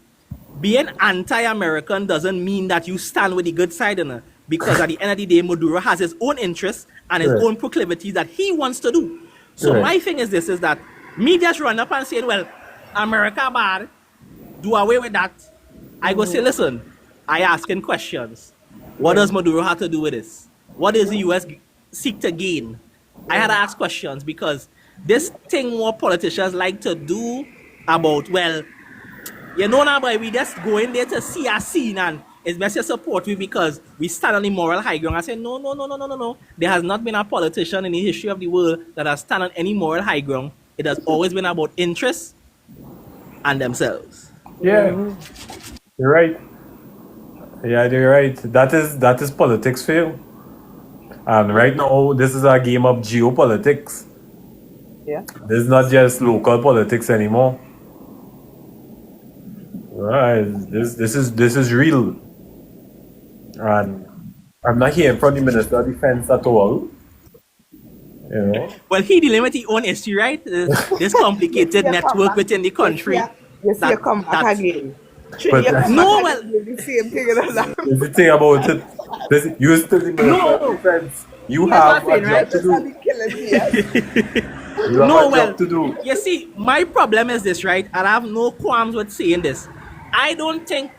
being anti-American doesn't mean that you stand with the good side in it. Because at the end of the day, Maduro has his own interests and his own proclivities that he wants to do. So my thing is this, is that me just run up and saying, well, America bad, do away with that. I go say, listen, I asking questions. What does Maduro have to do with this? What does the US seek to gain? I had to ask questions because this thing more politicians like to do about, well, you know now, boy, we just go in there to see a scene and it's best to support we because we stand on the moral high ground. I say, no. There has not been a politician in the history of the world that has stand on any moral high ground. It has always been about interests and themselves. Yeah, you're right. Yeah, you're right. That is politics for you. And right now, this is a game of geopolitics. Yeah. This is not just local politics anymore. Right. This is real. And I'm not hearing from the Minister of Defense at all. You know? Well, he dealing with his own issue, right? This complicated network within the country. Yes, you come back again. But The same thing. the thing about it, you still the Minister of Defense. You have a job to do. You have a job to do. You see, my problem is this, right? And I have no qualms with saying this. I don't think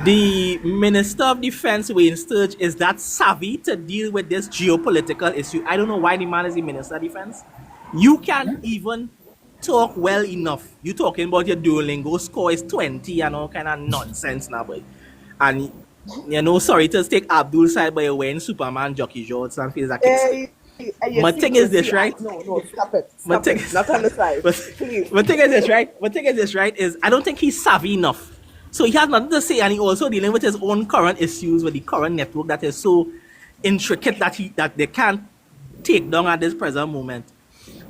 the Minister of Defense, Wayne Sturge, is that savvy to deal with this geopolitical issue. I don't know why the man is the Minister of Defense. You can't even talk well enough. You talking about your Duolingo score is 20 and all kind of nonsense now, boy. And you know, sorry to take Abdul's side, but you're wearing Superman jockey shorts and feels like it's. My thing is this, right? No, stop it. Not on the side. Please. My thing is this, right? Is I don't think he's savvy enough. So he has nothing to say, and he also dealing with his own current issues with the current network that is so intricate that they can't take down at this present moment.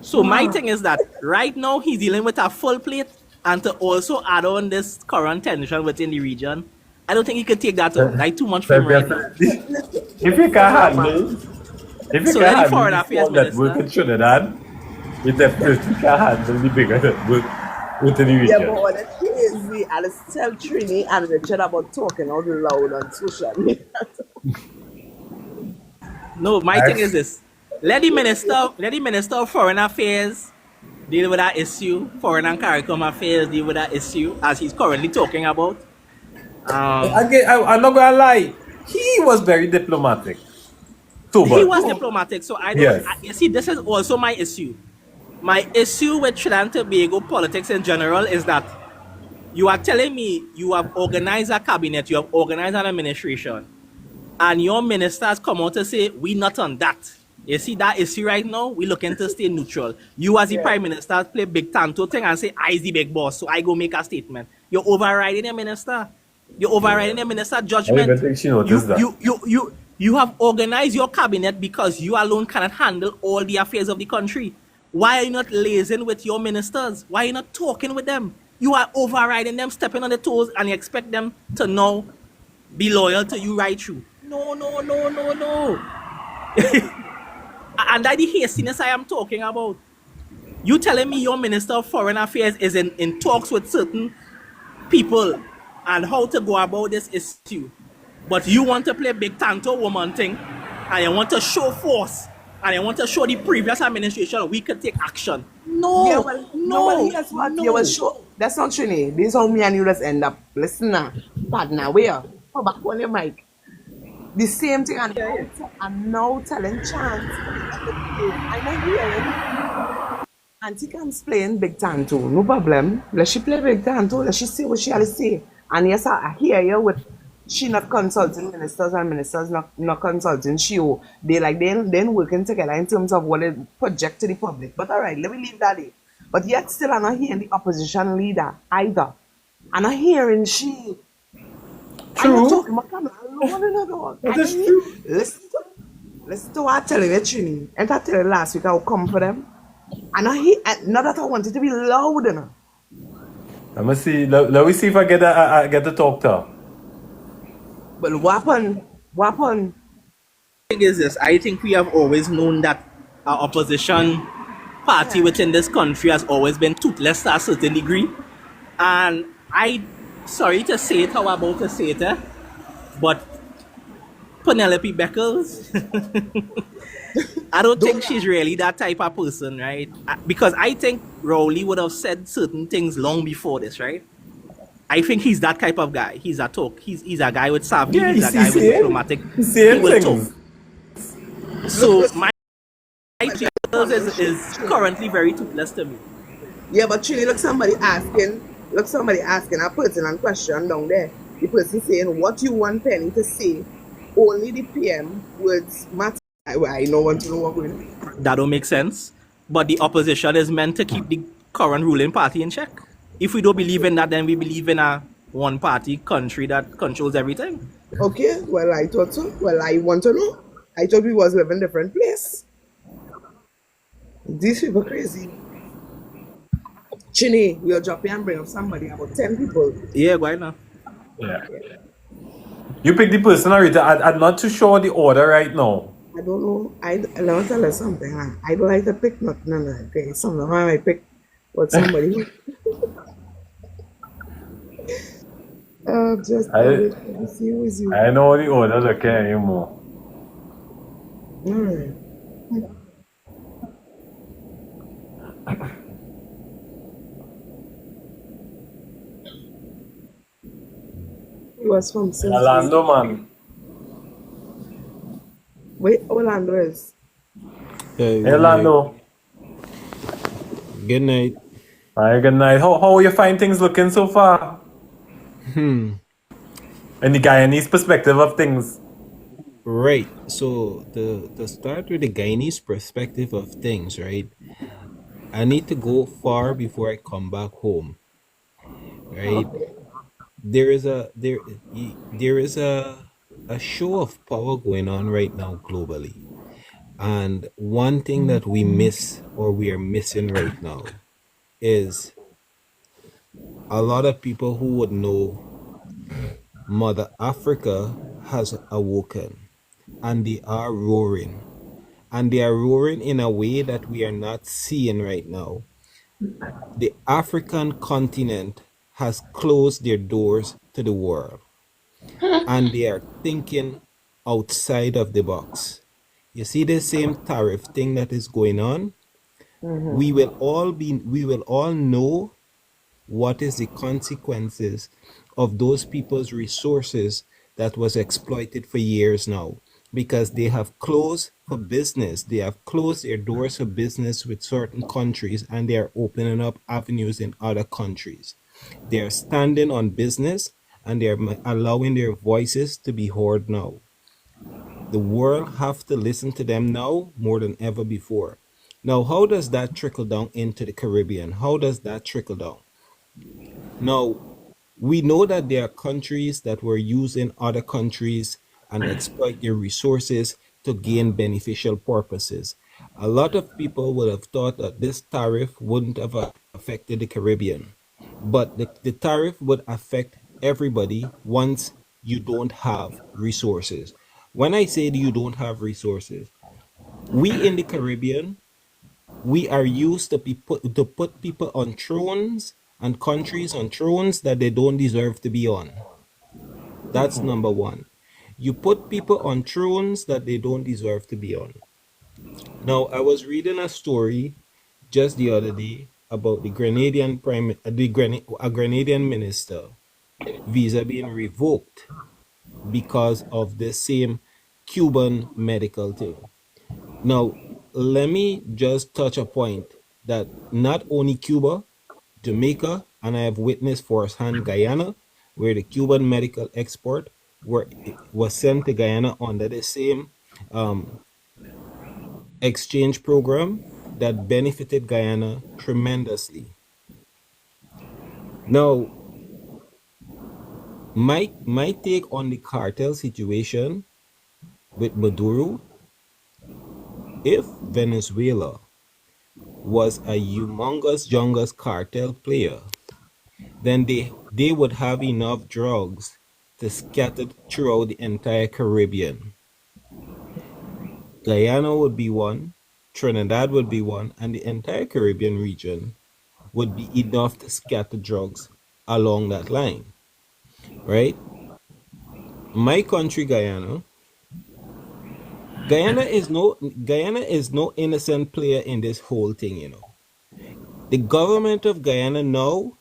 So my thing is that right now he's dealing with a full plate, and to also add on this current tension within the region, I don't think he could take that on. Like too much for him right now. If you can't handle, So let the foreign affairs network in Trinidad, you definitely can't handle the bigger network within the region. Yeah, but what it is, I just tell Trini and Richard about talking out loud on social media. No, my thing is this. Let the Minister of Foreign Affairs deal with that issue. Foreign and CARICOM Affairs deal with that issue as he's currently talking about. Again, I'm not gonna lie. He was very diplomatic. He was diplomatic, so I don't. Yes. You see, this is also my issue. My issue with Trinidad and Tobago politics in general is that you are telling me you have organized a cabinet, you have organized an administration, and your ministers come out to say, we not on that. You see that issue right now? We looking to stay neutral. You as the Prime Minister play big tanto thing and say, I is the big boss, so I go make a statement. You're overriding your minister. You're overriding your minister judgment. I even think she noticed that. You have organized your cabinet because you alone cannot handle all the affairs of the country. Why are you not liaising with your ministers? Why are you not talking with them? You are overriding them, stepping on the toes, and you expect them to now be loyal to you right through. No, no, no, no, no. And that the hastiness I am talking about. You telling me your Minister of Foreign Affairs is in talks with certain people and how to go about this issue. But you want to play big tanto woman thing, and you want to show force, and you want to show the previous administration we could take action. Yeah, No, well, no, well, no, here's what you were no. sure. That's not Trini. This is how me and you just end up. Listen now, partner, where? Go back on your mic. The same thing, and I'm now telling Chance at the place. I'm not hearing. Auntie comes playing Big Tanto, no problem. Let she play Big Tanto, let she see what she has to say. And yes, I hear you with she not consulting ministers and ministers not consulting she. They like then working together in terms of what they project to the public. But all right, let me leave that there. But yet still I'm not hearing the opposition leader either. I'm not hearing she. I'm not True. talking about camera alone in the dog. That I is hear true. listen to what I tell you, Trini. And I tell you last week I will come for them. And not that I want it to be loud enough. Let me see. Let me see if I get to talk to her. But weapon. Thing is this, I think we have always known that our opposition party Yeah. within this country has always been toothless to a certain degree. And I, sorry to say it how I'm about to say it, but Penelope Beckles, I don't think she's really that type of person, right? Because I think Rowley would have said certain things long before this, right? I think he's that type of guy. He's a talk. He's a guy with savvy. Yeah, He's a guy he's with saying, diplomatic. he's He saying will things. talk. Look, So this my Beckles is currently very toothless to me. yeah, but Trini, look somebody asking a pertinent question down there. The person saying what you want Penny to say, only the PM words matter. I don't want to know what going on. That don't make sense. But the opposition is meant to keep the current ruling party in check. If we don't believe in that, then we believe in a one party country that controls everything. Okay, well I thought so. Well, I want to know. I thought we was living in different place. These people crazy. Chini, we'll drop you and bring up somebody, about 10 people. Yeah, why not? Yeah. You pick the person already. I'm not too sure the order right now. I don't know. Let me tell you something. I don't like to pick nothing. Okay, sometimes I pick what somebody. Just I see who is you. I know the order looking anymore. Alright. He was from since. Orlando, man. Wait, Orlando is. Hey, Hey, Orlando. good night. Hi, good night. How you find things looking so far? And the Guyanese perspective of things. Right. So to start with the Guyanese perspective of things, right? I need to go far before I come back home. Right? There is a show of power going on right now globally. And one thing that we miss or we are missing right now is a lot of people who would know Mother Africa has awoken and they are roaring. And they are roaring in a way that we are not seeing right now. The African continent has closed their doors to the world and they are thinking outside of the box. You see the same tariff thing that is going on? We will all know what is the consequences of those people's resources that was exploited for years now because they have closed for business, they have closed their doors for business with certain countries and they are opening up avenues in other countries. They are standing on business and they are allowing their voices to be heard now. The world have to listen to them now more than ever before. Now, how does that trickle down into the Caribbean? How does that trickle down? Now, we know that there are countries that were using other countries and exploit their resources to gain beneficial purposes. a lot of people would have thought that this tariff wouldn't have affected the Caribbean. But the tariff would affect everybody once you don't have resources. When I say you don't have resources, we in the Caribbean, we are used to put people on thrones and countries on thrones that they don't deserve to be on. That's number one. You put people on thrones that they don't deserve to be on. Now, I was reading a story just the other day about the a Grenadian minister visa being revoked because of the same Cuban medical thing. Now, let me just touch a point that not only Cuba, Jamaica, and I have witnessed firsthand Guyana, where the Cuban medical export was sent to Guyana under the same um, exchange program that benefited Guyana tremendously. Now, my take on the cartel situation with Maduro, if Venezuela was a humongous jungus cartel player, then they would have enough drugs to scatter throughout the entire Caribbean. Guyana would be one, Trinidad would be one, and the entire Caribbean region would be enough to scatter drugs along that line, right? My country, Guyana is no innocent player in this whole thing, you know. The government of Guyana now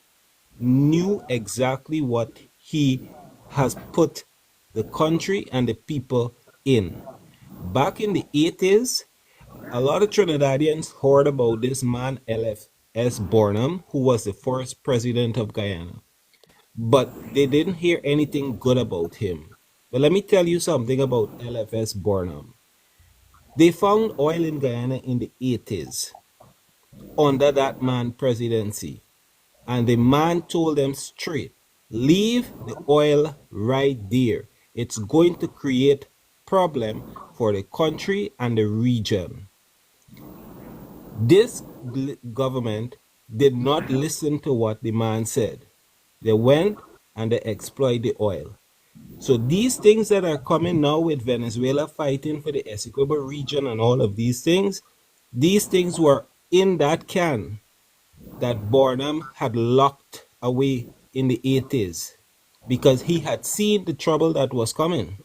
knew exactly what he has put the country and the people in. Back in the 80s, a lot of Trinidadians heard about this man, LFS Bornham, who was the first president of Guyana, but they didn't hear anything good about him. But let me tell you something about LFS Bornham. They found oil in Guyana in the 80s under that man presidency. And the man told them straight, leave the oil right there. It's going to create problem for the country and the region. This government did not listen to what the man said. They went and they exploit the oil. So these things that are coming now with Venezuela fighting for the Essequibo region and all of these things were in that can that Bornham had locked away in the 80s because he had seen the trouble that was coming,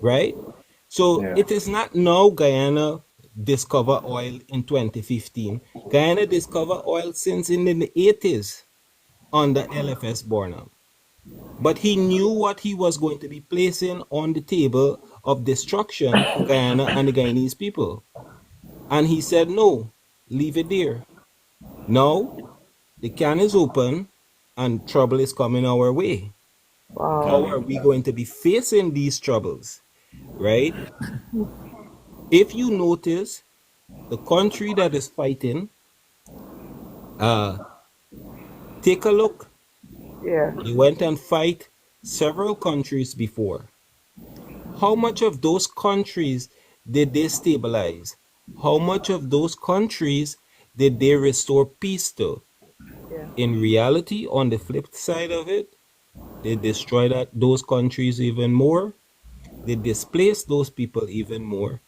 right? So Yeah. it is not now Guyana discover oil in 2015. Guyana discover oil since in the 80s under LFS Bornham. But he knew what he was going to be placing on the table of destruction for Guyana and the Guyanese people. And he said, no, leave it there. Now, the can is open and trouble is coming our way. How Wow. are we going to be facing these troubles, right? If you notice, the country that is fighting, uh, take a look. Yeah. They went and fight several countries before. How much of those countries did they stabilize? How much of those countries did they restore peace to? Yeah. In reality, on the flip side of it, they destroy those countries even more. They displace those people even more.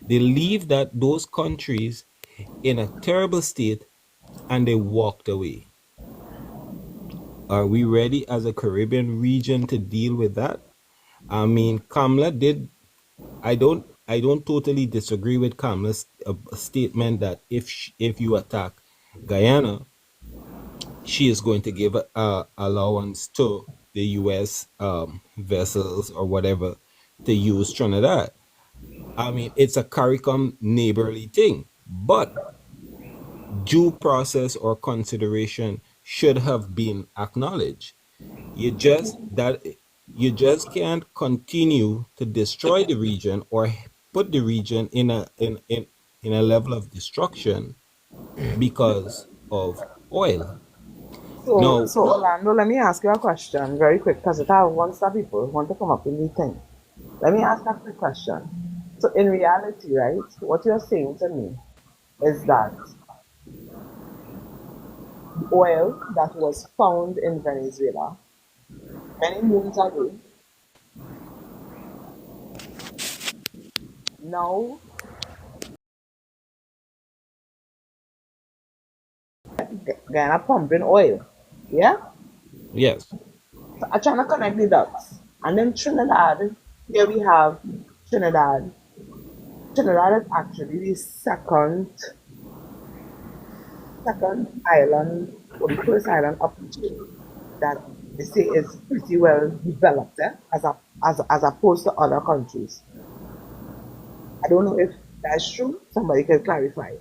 They leave those countries in a terrible state and they walked away. Are we ready as a Caribbean region to deal with that? I mean, Kamla did. I don't totally disagree with Kamla's statement that if you attack Guyana, she is going to give allowance to the U.S. Vessels or whatever to use Trinidad. I mean, it's a CARICOM neighborly thing, but due process or consideration should have been acknowledged. You just that you just can't continue to destroy the region or put the region in a level of destruction because of oil. So, Now, so Orlando, let me ask you a question very quick because I have one star people who want to come up with me thing. Let me ask a quick question. So in reality, right, what you're saying to me is that the oil that was found in Venezuela many moons ago now Guyana pumping oil. Yeah? Yes. So I'm trying to connect the dots. And then Trinidad, here we have Trinidad. Trinidad is actually the second island or the first island up the chain that they say is pretty well developed as opposed to other countries. I don't know if that's true. Somebody can clarify.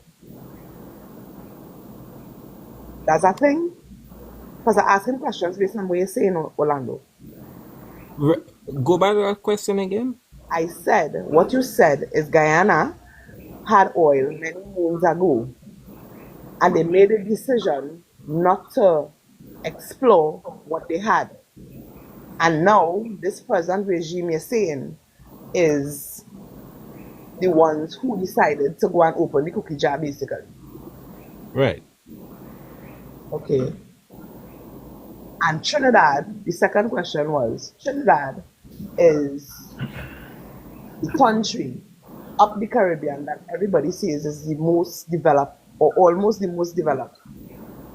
That's a thing? Because I'm asking questions based on what you're saying, Orlando. Re- Go back to that question again. I said, what you said is Guyana had oil many moons ago, and they made a decision not to explore what they had. And now, this present regime you're saying is the ones who decided to go and open the cookie jar, basically. Right. Okay. And Trinidad, the second question was Trinidad is the country up the Caribbean that everybody says is the most developed or almost the most developed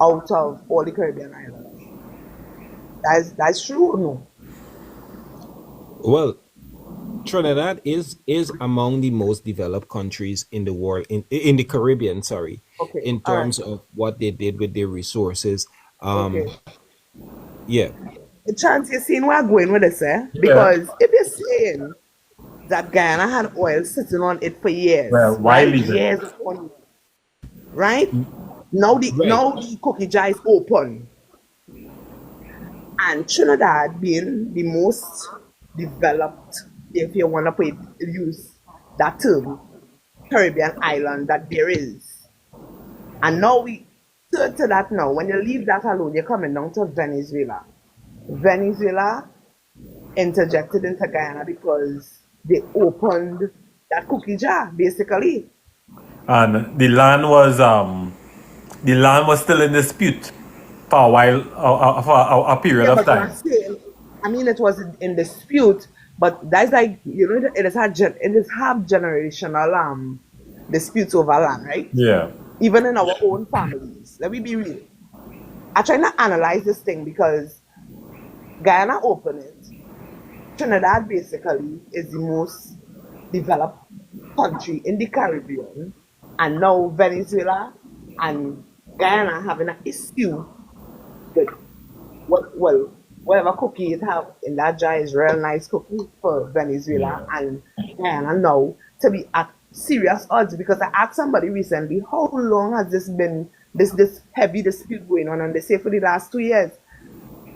out of all the Caribbean islands. That's true or no? Well, Trinidad is among the most developed countries in the world in the Caribbean, sorry, Okay, in all right, terms of what they did with their resources. okay. Yeah, The chance you're seeing where I'm going with this, eh? Yeah. Because if you're saying that Guyana had oil sitting on it for Well, years, why right? leave it? Years upon years, right? Now the right. now the cookie jar is open. And Trinidad being the most developed, if you want to use that term, Caribbean island that there is. And now we turn to that now. When you leave that alone, you're coming down to Venezuela. Venezuela interjected into Guyana because they opened that cookie jar, basically. And the land was still in dispute for a while, for a period Yeah, of but you're time. saying, I mean, it was in dispute, but that's like, it is it is have generational disputes over land, right? Yeah. Even in our own families. Let me be real. I try to analyze this thing because Guyana opened it. Trinidad basically is the most developed country in the Caribbean, and now Venezuela and Guyana having an issue with whatever cookie it have in that jar is real nice cookie for Venezuela Yeah. and Guyana now to be at serious odds because I asked somebody recently how long has this been this heavy dispute going on and they say for the last 2 years.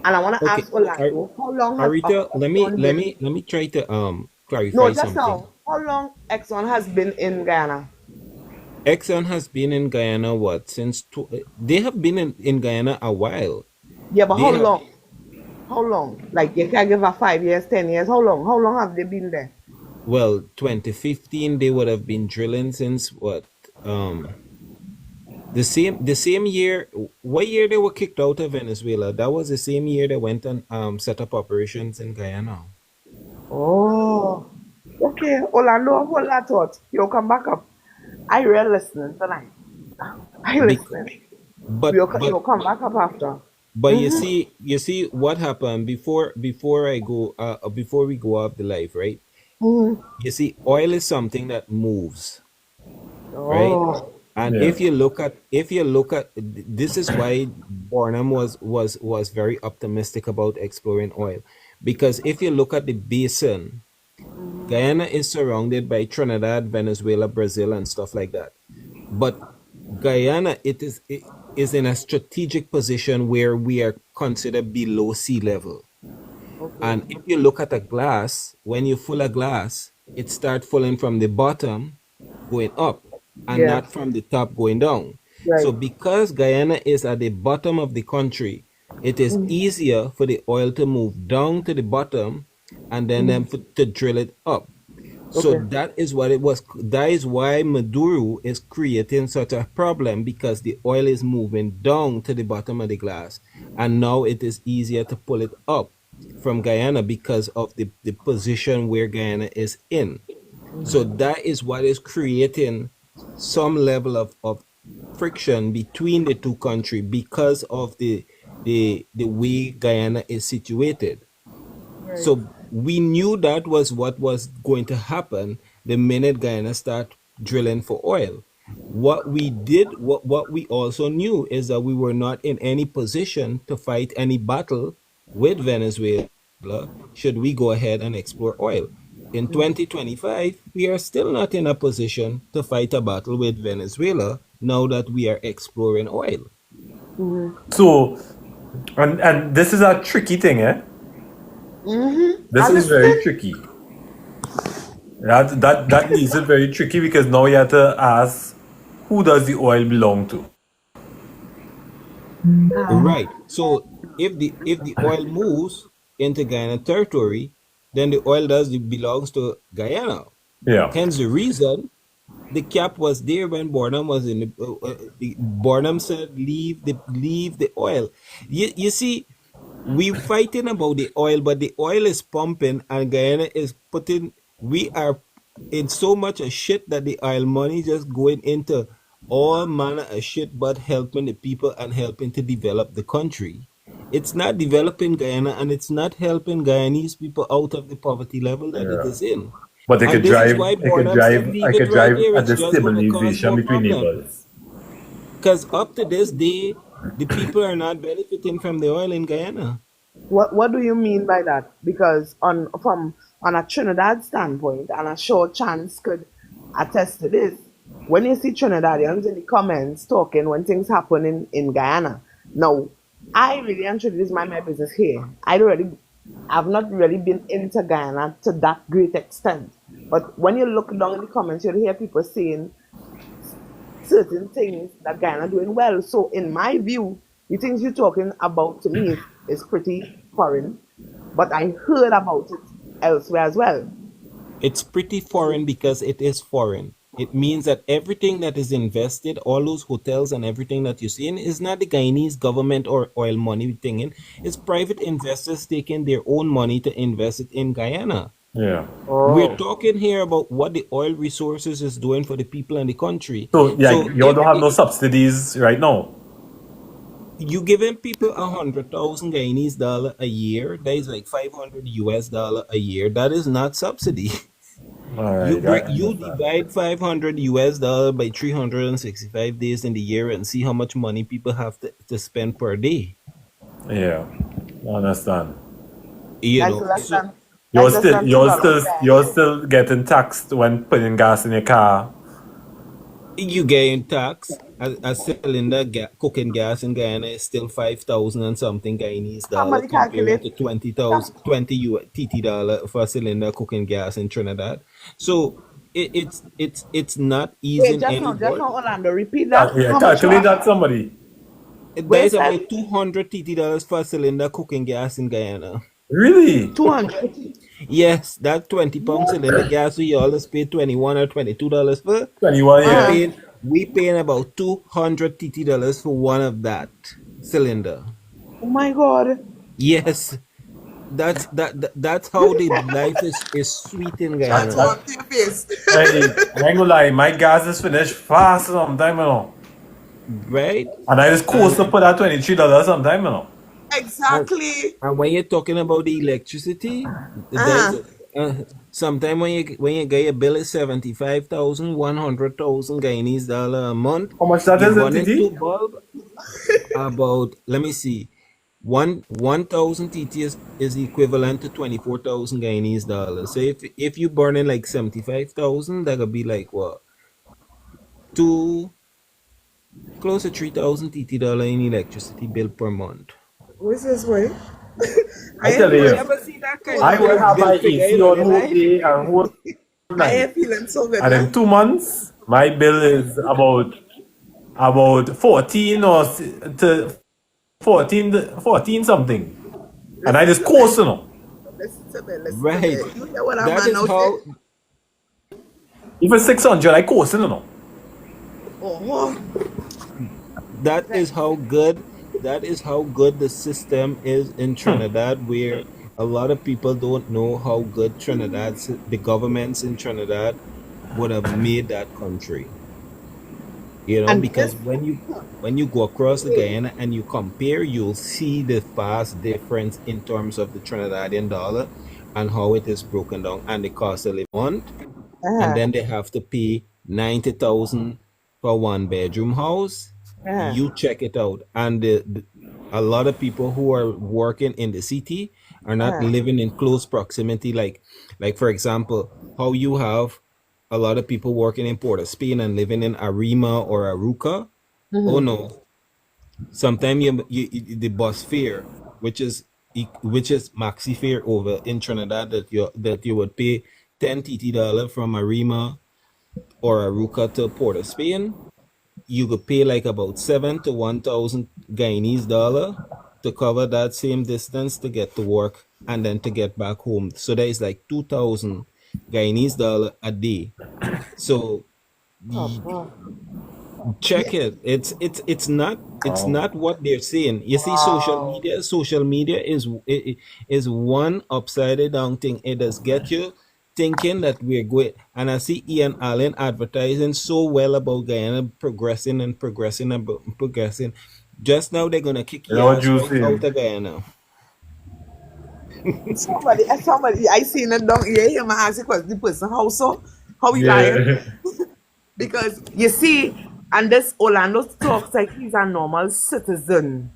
And I want to Okay, ask Orlando, how long has Arita, Exxon been? let me try to No, clarify just something. now. How long Exxon has been in Guyana? Exxon has been in Guyana what since they have been in Guyana a while. Yeah, but They how have long? How long? Like you can give her 5 years, 10 years. How long? How long have they been there? well 2015 they would have been drilling since what um the same year. What year they were kicked out of Venezuela? That was the same year they went and set up operations in Guyana. Oh, okay. Orlando, hold that thought. You'll come back up. I real listening tonight. I Bec- listening. but You'll come back up after. Mm-hmm. you see what happened before I go before we go off the live, right? Mm-hmm. You see, oil is something that moves, right? Oh, And Yeah. if you look at this is why Barnum was very optimistic about exploring oil, because if you look at the basin, mm-hmm. Guyana is surrounded by Trinidad, Venezuela, Brazil, and stuff like that. But Guyana, it is in a strategic position where we are considered below sea level. Okay. And if you look at a glass, when you full a glass, it start falling from the bottom going up and Yeah. not from the top going down. So Right. because Guyana is at the bottom of the country, it is easier for the oil to move down to the bottom and then to drill it up. So Okay. that is what it was. That is why Maduro is creating such a problem, because the oil is moving down to the bottom of the glass. And now it is easier to pull it up from Guyana because of the position where Guyana is in. So that is what is creating some level of friction between the two countries because of the way Guyana is situated. Right. So we knew that was what was going to happen the minute Guyana start drilling for oil. What we also knew is that we were not in any position to fight any battle with Venezuela should we go ahead and explore oil. In 2025, we are still not in a position to fight a battle with Venezuela now that we are exploring oil. So, and this is a tricky thing, eh? This I'm is very listening. tricky. That leaves it very tricky because now you have to ask, who does the oil belong to? Right. So if the oil moves into Guyana territory, then the oil does belongs to Guyana. Yeah. Hence the reason the cap was there when Burnham was in Burnham said leave the oil. You see, we fighting about the oil, but the oil is pumping and Guyana is putting, we are in so much of shit that the oil money just going into all manner of shit but helping the people and helping to develop the country. It's not developing Guyana and it's not helping Guyanese people out of the poverty level that it Yeah. is in. But And this is why Burnham said leave I it could right drive there. a It's just going to cause destabilization more between problem. neighbors. Because up to this day, the people are not benefiting from the oil in Guyana. What do you mean by that? Because on a Trinidad standpoint, and a sure chance could attest to this, when you see Trinidadians in the comments talking when things happen in Guyana. Now, I really and truly, this is my business here. I've not really been into Guyana to that great extent. But when you look down in the comments, you'll hear people saying certain things that Guyana doing well. So in my view, the things you're talking about to me is pretty foreign, but I heard about it elsewhere as well. It's pretty foreign because it is foreign. It means that everything that is invested, all those hotels and everything that you see in, is not the Guyanese government or oil money thing in. It's private investors taking their own money to invest it in Guyana. Yeah. We're Oh, talking here about what the oil resources is doing for the people in the country. So, yeah, So you if don't have no subsidies right now. you giving people 100,000 Guyanese dollar a year, that is like 500 US dollar a year. That is not subsidy. All You right, I break, you understand. divide 500 US dollar by 365 days in the year and see how much money people have to spend per day. Yeah, I understand. like less So than like less than $2 You're there. still getting taxed when putting gas in your car. you getting tax a cylinder cooking gas in Guyana is still 5,000 and something Guyanese dollar Somebody comparing calculate to 20,000 that. 20 TT dollar for a cylinder cooking gas in Trinidad. So it's not Wait, easing any just work. now, Orlando, repeat that. Yeah, How much you calculate are? that, somebody. There Wait, is said about 200 TT dollars for a cylinder cooking gas in Guyana. Really? 200. Yes, that 20 pound cylinder gas we always pay 21 or $22 for. 21, We yeah. paying we paying about 200 TT dollars for one of that cylinder. Oh my God. Yes, that's how the life is sweet in Shots Guyana, on That, to your face. hey, I ain't gonna lie, my gas is finished fast sometime, you know. right? And I just coast And to put that $23 sometime, you know. and Exactly. and when you're talking about the electricity, there's Uh-huh. sometime when you get a bill is 75,000, 100,000 Guyanese dollar a month, How much that you're is in running two TT? bulb about, let me see, 1,000 TT is equivalent to 24,000 Guyanese dollars. So if you burning like 75,000, that could be like what, two close to 3,000 TT dollar in electricity bill per month. What's this way? I I ain't tell You you, feeling never see that so kind I of will good. have bill my figure AC in all on your whole life. day and whole I night. ain't feeling so good, And yeah? in 2 months, my bill is about 14 or to 14 something. And I Listen just to me. coast, you know. Listen to me. Listen to me. Right. You hear what a That man is now say? how. Even 600, I course, you know. Oh, That is how good the system is in Trinidad, where a lot of people don't know how good the governments in Trinidad would have made that country. and Because this, when you go across the Guyana and you compare, you'll see the vast difference in terms of the Trinidadian dollar and how it is broken down and the cost of living month, and uh, then they have to pay 90,000 for one bedroom house. uh, You check it out, and a lot of people who are working in the city are not uh, living in close proximity. Like for example, how you have a lot of people working in Port of Spain and living in Arima or Aruca. Oh mm-hmm. no, sometimes the bus fare, which is maxi fare over in Trinidad, that you would pay 10 TT dollar from Arima or Aruca to Port of Spain. You could pay like about 7 to 1,000 Guyanese dollar to cover that same distance to get to work and then to get back home. So that is like 2,000 Guyanese dollar a day. So Papa. check Yeah. it. It's not Wow. what they're saying. You see, Wow. social media is one upside down thing. It does get you thinking that we're good. And I see Ian Allen advertising so well about Guyana progressing and progressing and progressing. Just now they're gonna kick You know your what ass you right out saying? of Guyana. Somebody, I seen it down here. Him ask the question, the person, how so? How he lying? Yeah. Because you see, and this Orlando talks like he's a normal citizen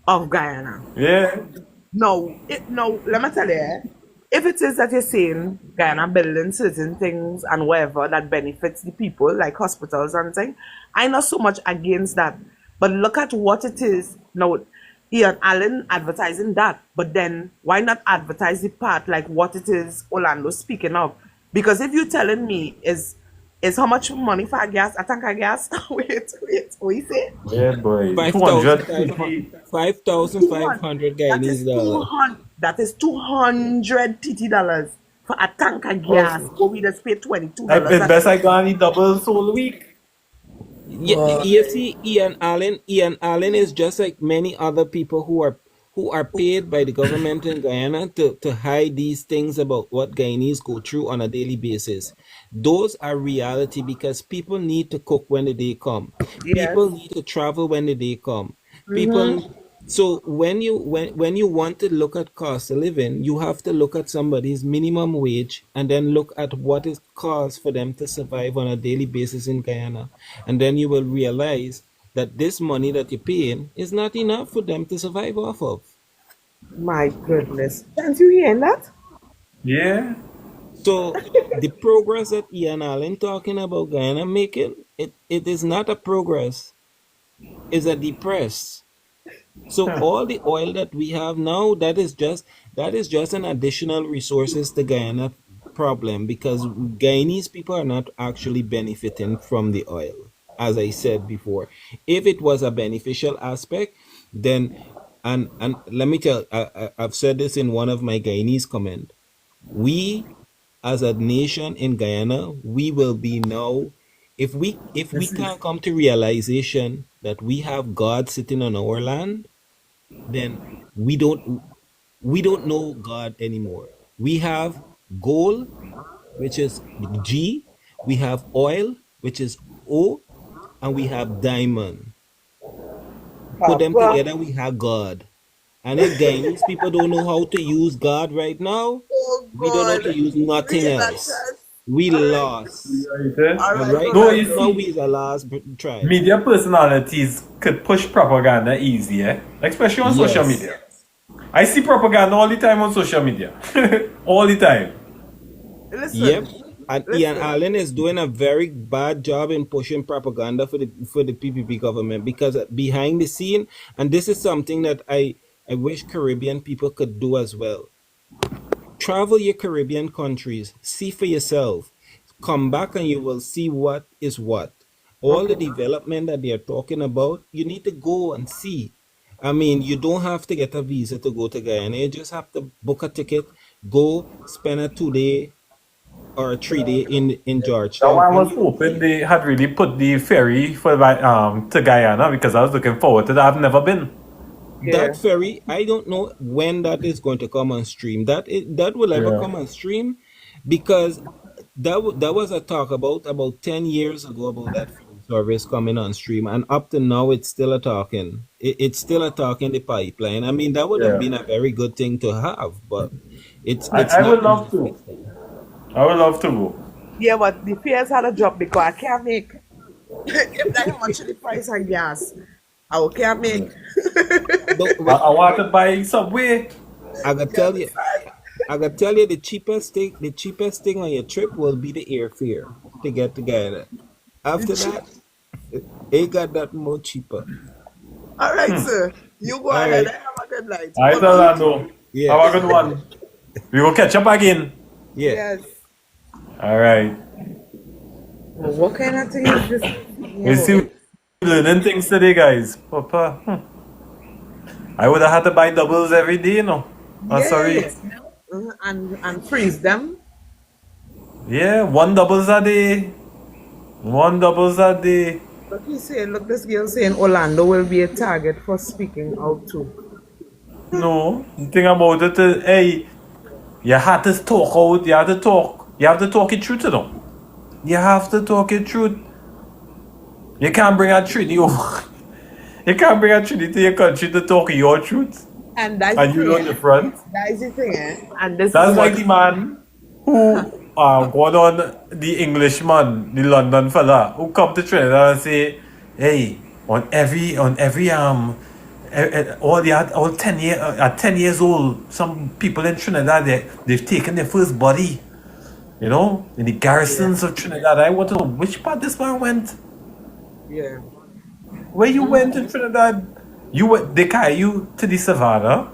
of Guyana. Yeah. No, no, let me tell you, if it is that you're saying Guyana building certain things and whatever that benefits the people, like hospitals and things, I'm not so much against that. But look at what it is. Now, Ian Allen advertising that, but then why not advertise the part like what it is Orlando speaking of? Because if you're telling me is how much money for a gas, a tank of gas? Wait, what you say? Yeah, boy. 5,500 250. 200. That is Guyanese dollar. 200. That is 200 TT dollars for a tank of gas. Oh, Go we just pay $22. it's That best I got any double soul a week. Yeah, you see, Ian Allen is just like many other people who are paid by the government in Guyana to hide these things about what Guyanese go through on a daily basis. Those are reality because people need to cook when the day come. yes. People need to travel when the day come. Mm-hmm. People so when you want to look at cost of living, you have to look at somebody's minimum wage and then look at what it costs for them to survive on a daily basis in Guyana. And then you will realize that this money that you're paying is not enough for them to survive off of. My goodness. Can't you hear that? Yeah. So the progress that Ian Allen talking about Guyana making, it is not a progress, it's a depress. So all the oil that we have now, that is just an additional resources to Guyana problem because Guyanese people are not actually benefiting from the oil. As I said before, if it was a beneficial aspect, then and let me tell, I've said this in one of my Guyanese comment. We as a nation in Guyana, we will be now if we This is. can come to realization that we have God sitting on our land, then we don't we don't know God anymore. We have gold, which is G, we have oil, which is O, and we have diamond. Put them Papa. together, we have God. And if Guyanese people don't know how to use God right now, Oh we don't know God. to use We nothing in that else. chance. We All right. lost. Right, eh? All And right, right No, right you now, see, we is a last tribe. media personalities could push propaganda easy, eh? Especially on social Yes. media. I see propaganda all the time on social media. All the time. Yep. Listen. And Ian Listen. Allen is doing a very bad job in pushing propaganda for the PPP government because behind the scene, and this is something that I wish Caribbean people could do as well. Travel your Caribbean countries, see for yourself. Come back and you will see what is what. All the Okay. development that they're talking about, you need to go and see. I mean, you don't have to get a visa to go to Guyana. You just have to book a ticket, go spend a 2 day, or a 3 day in That Georgetown. why I And was hoping they had really put the ferry for to Guyana because I was looking forward to that. I've never been. Yeah. that ferry, I don't know when that is going to come on stream. That will ever Yeah. come on stream, because that was a talk about 10 years ago about that ferry service coming on stream, and up to now it's still a talking. It's still a talk in the pipeline. I mean, that would have Yeah. been a very good thing to have, but it's I not would love to. manifesting. I would love to go. Yeah, but the fares had a drop because I can't make. If that how much the price of gas, I can't make. Don't, I want to buy Subway. I gotta You tell you, understand? the cheapest thing on your trip will be the airfare to get together. The After cheap. that, it got that more cheaper. All right, sir. You go All ahead. I right. have a good night. I But tell keep. Lando. Yeah. Have a good one. We will catch up again. Yeah. Yes. All right. Well, what kind of thing is this? We see learning things today, guys. Papa. I would have had to buy doubles every day, you know. I'm sorry. Yes. And freeze them. Yeah, one doubles a day. One doubles a day. Look, he's saying, look, this girl saying Orlando will be a target for speaking out too. No, the thing about it is, hey, you have to talk out. You have to talk. You have to talk it through to them. You have to talk it through. You can't bring a Trinity over. You can't bring a Trinity to your country to talk your truth. And that's the And you thing, know eh? the front. That is the thing, eh? And this is That's what. like the man who got on the Englishman, the London fella, who come to Trinidad and say, hey, all 10 year at 10 years old, some people in Trinidad they've taken their first body, in the Yeah, garrisons of Trinidad. I want to know which part this man went. yeah. Where you went in Trinidad? They carry you to the savannah,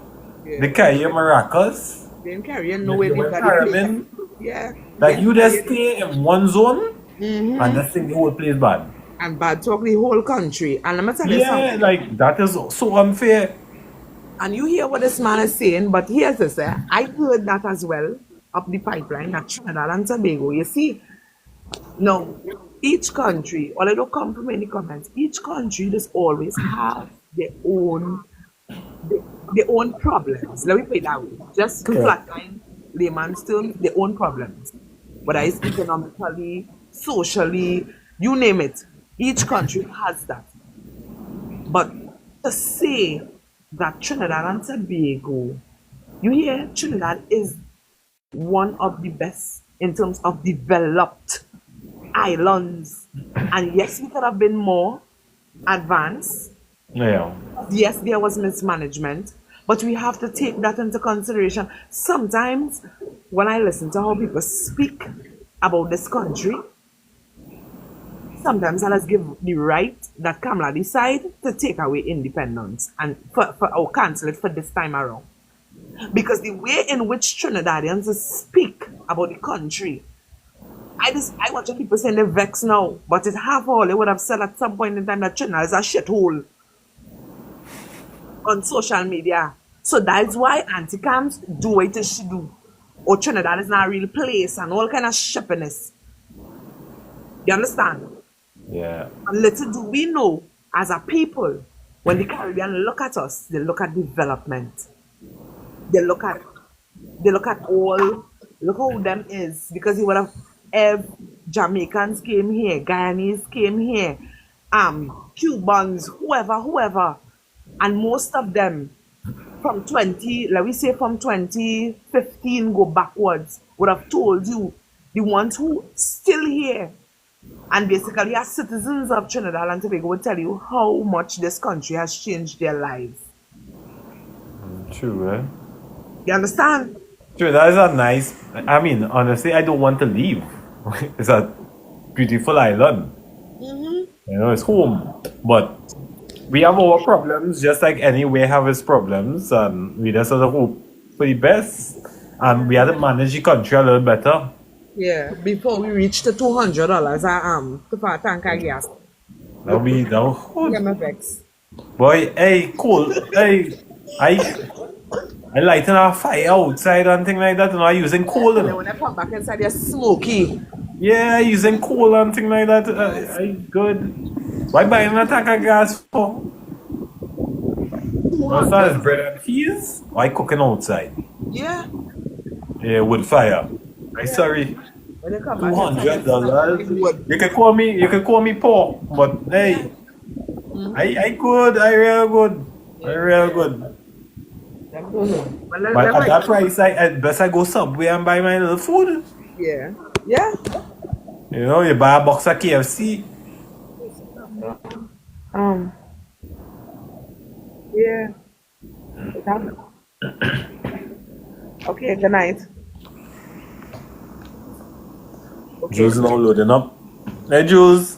they Yeah. carry you Maracas, They didn't carry you you nowhere went near the place. Caribbean. Yeah. They Like didn't you carry just you. stay in one zone and Mm-hmm. just think the whole place bad. And bad talk the whole country. And let me tell you Yeah, something. like that is so unfair. And you hear what this man is saying, but here's this, eh? I heard that as well up the pipeline at Trinidad and Tobago. You see, now each country, although I don't come from any comments, each country just always have their, their own problems. Let me put it that way. Just in Okay. flatline layman's terms, their own problems. Whether it's economically, socially, you name it. Each country has that. But to say that Trinidad and Tobago, you hear Trinidad is one of the best in terms of developed islands. And yes, we could have been more advanced. Yeah. Yes, there was mismanagement, but we have to take that into consideration. Sometimes when I listen to how people speak about this country, sometimes I just give the right that Kamala decide to take away independence and or cancel it for this time around. Because the way in which Trinidadians speak about the country, I watch people saying they're vexed now, but it half all they would have said at some point in time that Trinidad is a shithole on social media. So that's why anti-cams do what it should do. Or Trinidad is not a real place and all kind of shippiness. You understand? Yeah. And little do we know, as a people, when the Caribbean look at us, they look at development. They look at look how them is. Because you would have if Jamaicans came here, Guyanese came here, Cubans, whoever. And most of them from 2015 go backwards, would have told you the ones who still here and basically are citizens of Trinidad and Tobago will tell you how much this country has changed their lives. True, eh? You understand? True, that is a nice. I mean, honestly, I don't want to leave. It's a beautiful island. It's home. But we have our problems, just like anywhere have its problems, and we just sort of hope for the best. And we have to manage the country a little better. Yeah. Before we reach the $200, for a tank of gas. That'll be Yeah, my vex. boy. Hey, cool. Hey, I I lighting a fire outside and thing like that, and I using coal, you And then know. when I come back inside, you're smoky. Yeah, using coal and thing like that. I good. Why buying a tank of gas for? What's that? Is 200. bread and cheese? Why cooking outside? Yeah, Yeah, wood fire. I yeah. sorry. When you come Two back inside, hundred you're smelling dollars. like wood. You can call me poor, but Yeah. hey, I good. I real good. I Yeah. real good. Them don't know. But But let at like, that price, I best I go Subway and buy my little food. yeah. Yeah. You know, you buy a box of KFC. Um, yeah. Okay, good night. Okay. Jules now loading up. Hey, Jules.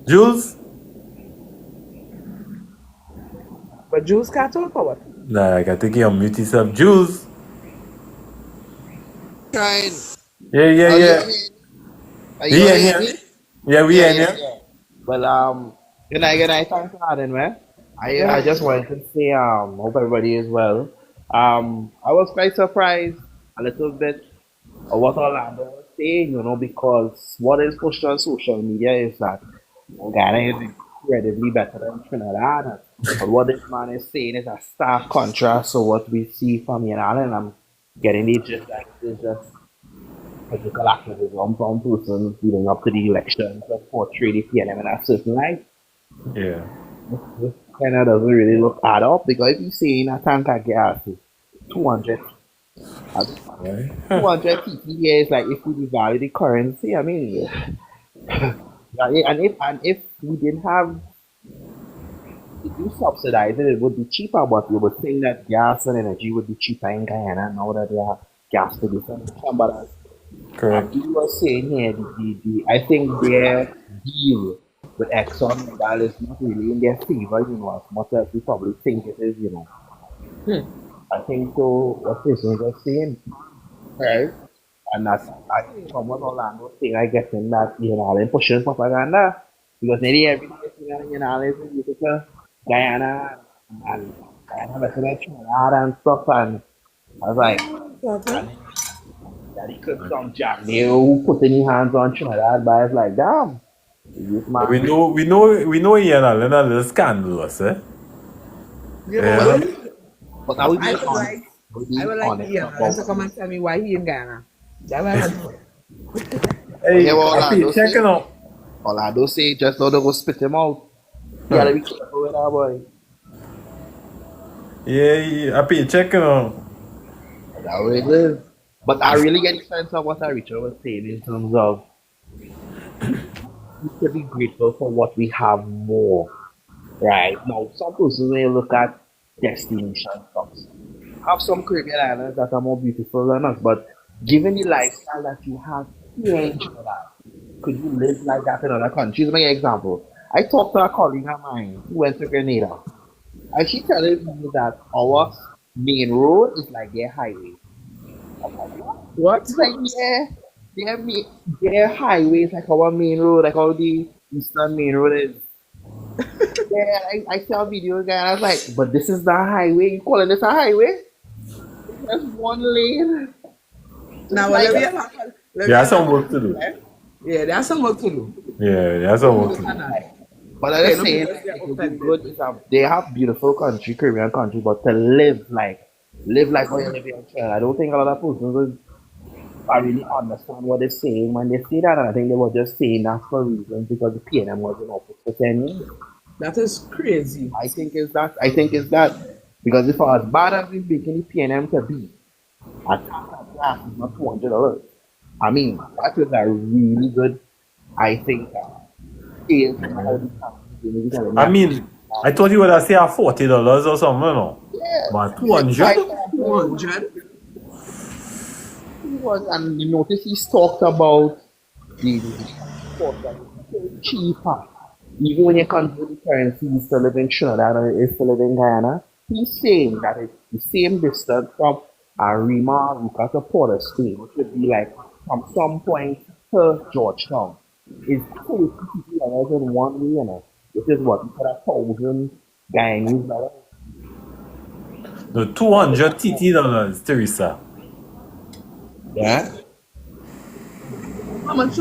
Jules. But Jules can't talk or what? Nah, I gotta get on mute yourself. Jules. Trying. Yeah, yeah, Are you yeah. hearing? Are you We in hearing here. me? Yeah, we Yeah, in yeah, here. yeah. Well, good night, thanks for adding, man. Good I night. just wanted to say, hope everybody is well. I was quite surprised a little bit of what Orlando was saying, because what is pushed on social media is that Ghana is incredibly better than Trinidad. But what this man is saying is a stark contrast to what we see from Iran, and I'm getting it just like it's just political activism from persons leading up to the elections that portray the PNM in a certain light. Yeah. This kind of doesn't really look add up because if you see in a tank of gas, 200, uh, Right. 200 TTS, like if we devalue the currency, I mean, yeah, and if we didn't have if you subsidize it, it would be cheaper, but you would think that gas and energy would be cheaper in Guyana now that they are gas production. But as Correct. you were saying here, I think their deal with ExxonMobil is not really in their favor, as much as we probably think it is. I think so. What person was saying, right? And that's I think from what Orlando was saying, I guess in that they're pushing propaganda because nearly every day is beautiful Guyana and Guyana resident Trinidad and stuff, and I was like, Daddy could some Jack Neil who put any hands on Trinidad, but it's like, damn, this But man. we know Ian Allen a little scandalous, eh? Yeah, but Yeah. But are we I being would honest? like, Are we I being would like honest Ian Allen to about come and tell me why he in Ghana. That's what I want to know. hear Hey, what I be Orlando say? checking out. Orlando say just know to go spit him out. You gotta be careful with that boy. Yeah, I be checking out. That way it is. But I really get the sense of what Richard was saying in terms of we should be grateful for what we have more. Right. Now, some persons when you look at destination stops. Have some Caribbean islands that are more beautiful than us, but given the lifestyle that you have here in Trinidad, could you live like that in other countries? My example. I talked to a colleague of mine who went to Grenada, and she telling me that our main road is like their highway. I'm like, what? What? It's like, yeah, their highway is like our main road, like how the Eastern main road is. Yeah, I saw a video guy, and I was like, but this is the highway. You calling this a highway? It's just one lane. It's Now, well, like, let me There's allow some work her to to do. play. Yeah, there's some work to do. Yeah, there's some work to And do. but I'm okay, just no saying, because like, they're it would be offended. good. They have beautiful country, Caribbean country, but to live like how you live in Australia. I don't think a lot of persons I really understand what they're saying when they say that, and I think they were just saying that for reasons because the PNM was in office for 10 years. That is crazy. I think it's that because if as bad as we making the PNM to be, a tank of gas is not $200. I mean, that is a really good, I think, scale for how the company is doing I it. mean, I thought you would have said $40 or something, you know. Yeah, But it's like 200? 200? and you notice he's talked about the transport that is so cheaper. Even when you convert the currency, you still live in Trinidad or you still live in Guyana. He's saying that it's the same distance from Arima, Ruka to Port of Spain, which would be like from some point to Georgetown. Is $40 in one way, which is what, you put Guyanese dollars. The $200 TT, Teresa. Yeah. How much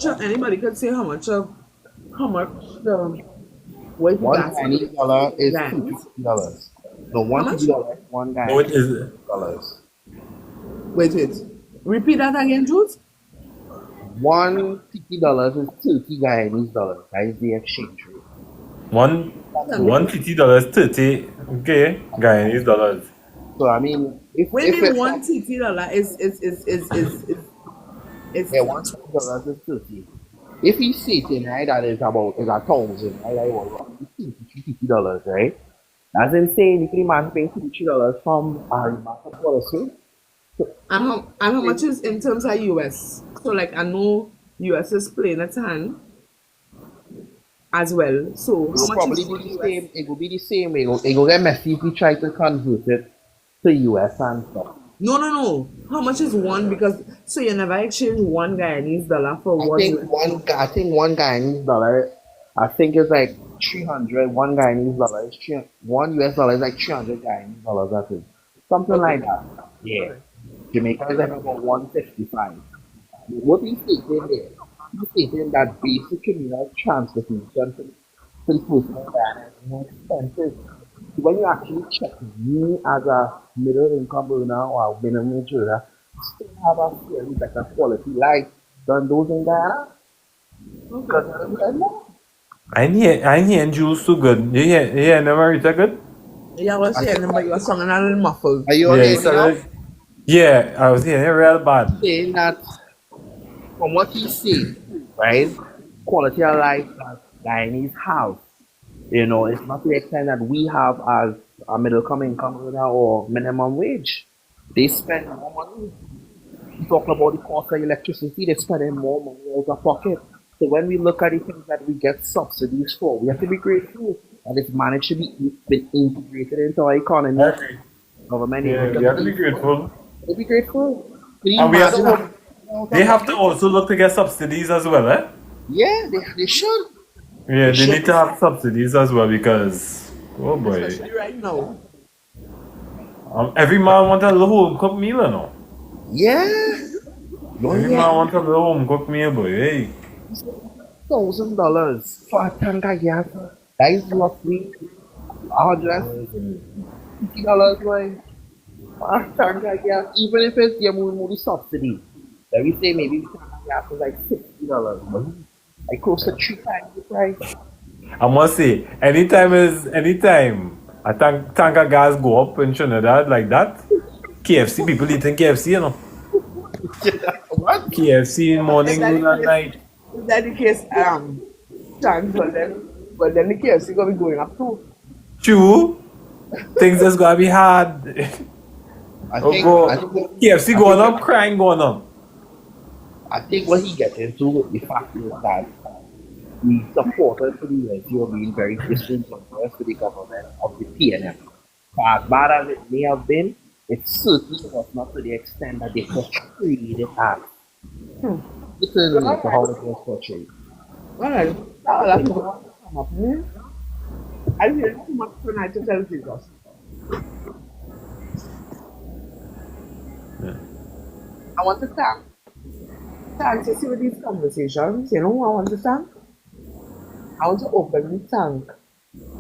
of anybody could say how much the where's the One gas Guyanese dollar is Guyanese? $2 TT. No, How one much? $2, one No, it Guyanese is. dollars. Wait. Repeat that again, Jules. One $50 is 30 Guyanese dollars. That is the exchange rate. One $30, 30, okay, Guyanese dollars. So I mean, When if in it's one TT dollar is yeah, one $20 is 30. If he's stating right that is about is 1,000, right? Like what $50, right? That's insane. You can imagine paying $50 from a market policy. and how much is in terms of US? So like I know US is playing its hand as well. So It how will much probably is for be the US? same. It will be the same. It will get messy if we try to convert it to US and stuff. No. How much is one? Because so you never exchange one Guyanese dollar for one US. I think one Guyanese dollar, I think it's like 300. One Guyanese dollar is one US dollar is like 300 Guyanese dollars. I think something like that. Yeah. Jamaica is like about 155. What he's stating there, he's stating that basic communal transportation to the personal environment is more expensive. So when you actually check me as a middle income earner or a minimum wage earner, still have a fairly better quality life than those in Guyana. Because I ain't hearing Jules too good. You hear Marita good? Yeah, I was saying, but you were sounding a little muffled. are you Yeah, okay it's now? yeah, I was hearing it real bad. Saying that from what he said, right, quality of life that Guyanese have, it's not to the extent that we have as a income earner or minimum wage. They spend more money. You talk about the cost of electricity, they're spending more money out of pocket. So when we look at the things that we get subsidies for, we have to be grateful that it's managed to be integrated into our economy. I agree. Government Yeah, able to we have to be pay. grateful. We be grateful. Can you And we have imagine to, they have to also look to get subsidies as well, eh? Yeah, they should. Yeah, they should. need to have subsidies as well because, oh boy, Especially right now. every man want a little home cooked meal, you know. Yeah. No, Every yeah. man want a little home cooked meal, boy. Hey, $1,000 for a tank of gas. That is roughly $150, boy. For a tank of gas. Even if it's the movie subsidy. Let me say maybe the tank of gas is like $60, boy. Like close to 3 times the price. I must say, anytime a tank of gas go up in Trinidad like that, KFC people eating KFC, you know. What? KFC in morning, noon, and night. Is that the case? Chance, but then the KFC gonna be going up too. True, things is gonna be hard. I Oh, think, go. I think, KFC going up, crime going up. I think what he gets into with the fact is that the supporters to the USC are being very disingenuous to the government of the PNM. As bad as it may have been, it certainly was not to the extent that they portrayed it as. Listen to how it was portrayed. Alright. That's what come up. I hear too much tonight to tell Jesus. I want to thank you see with these conversations. You know who I want to thank? I want to openly thank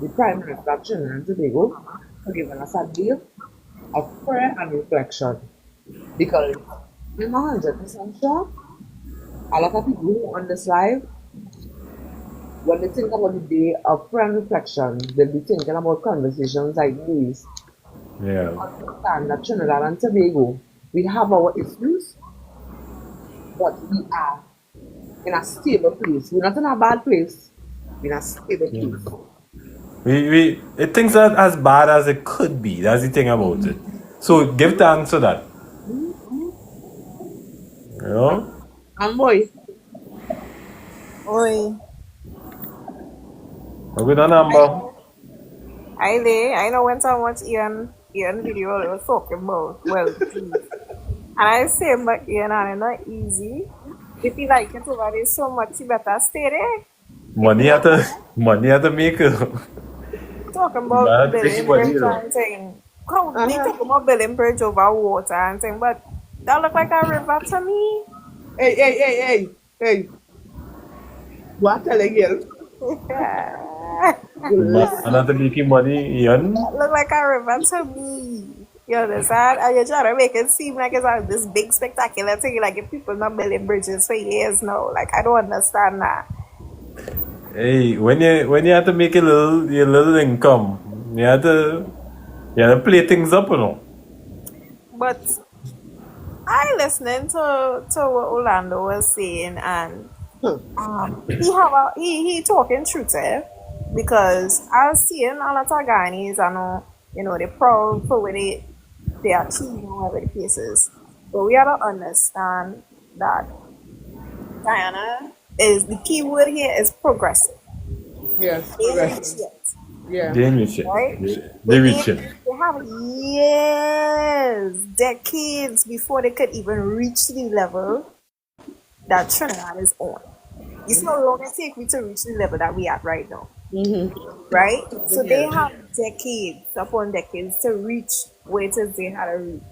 the Prime Minister of Trinidad and Tobago for giving us a day of prayer and reflection. Because I'm 100% sure a lot of people who on this live, when they think about the day of prayer and reflection, they'll be thinking about conversations like these. Yeah. Understand that Trinidad and Tobago, we have our issues, but we are in a stable place. We're not in a bad place. We're in a stable place. It things are as bad as it could be. That's the thing about it. So give thanks for that. You know? And boy, Oi, Are we done, Amber? I know when someone Ian video they was talking about well geez. And I say but Ian and it's not easy. If you like it over there so much you better stay there. Money at the maker. talking You about gotta make building money, bridge you know. and thing. How they Uh-huh. talking about building bridge over water and thing, but that look like a river to me. Hey. What telling you? Yeah. And after making money, Ian. Look like a river to me. You understand? And you're trying to make it seem like it's this big spectacular thing. Like if people not building bridges for years now. Like I don't understand that. Hey, when you have to make a little your little income, you have to play things up, you know. But I listening to what Orlando was saying, and Huh. he talking truth, because I was seeing a lot of Ghanis, I know, they're proud for what they achieve in whatever the case is. But we gotta understand that Guyana is the key word here is progressive. Yes, They ain't reached progressing. yet, Yeah. They ain't rich yet. right? They reaching. They have years, decades before they could even reach the level that Trinidad is on. It's not long it take me to reach the level that we at right now, right? So they Yeah. have decades upon decades to reach where it is they had to reach,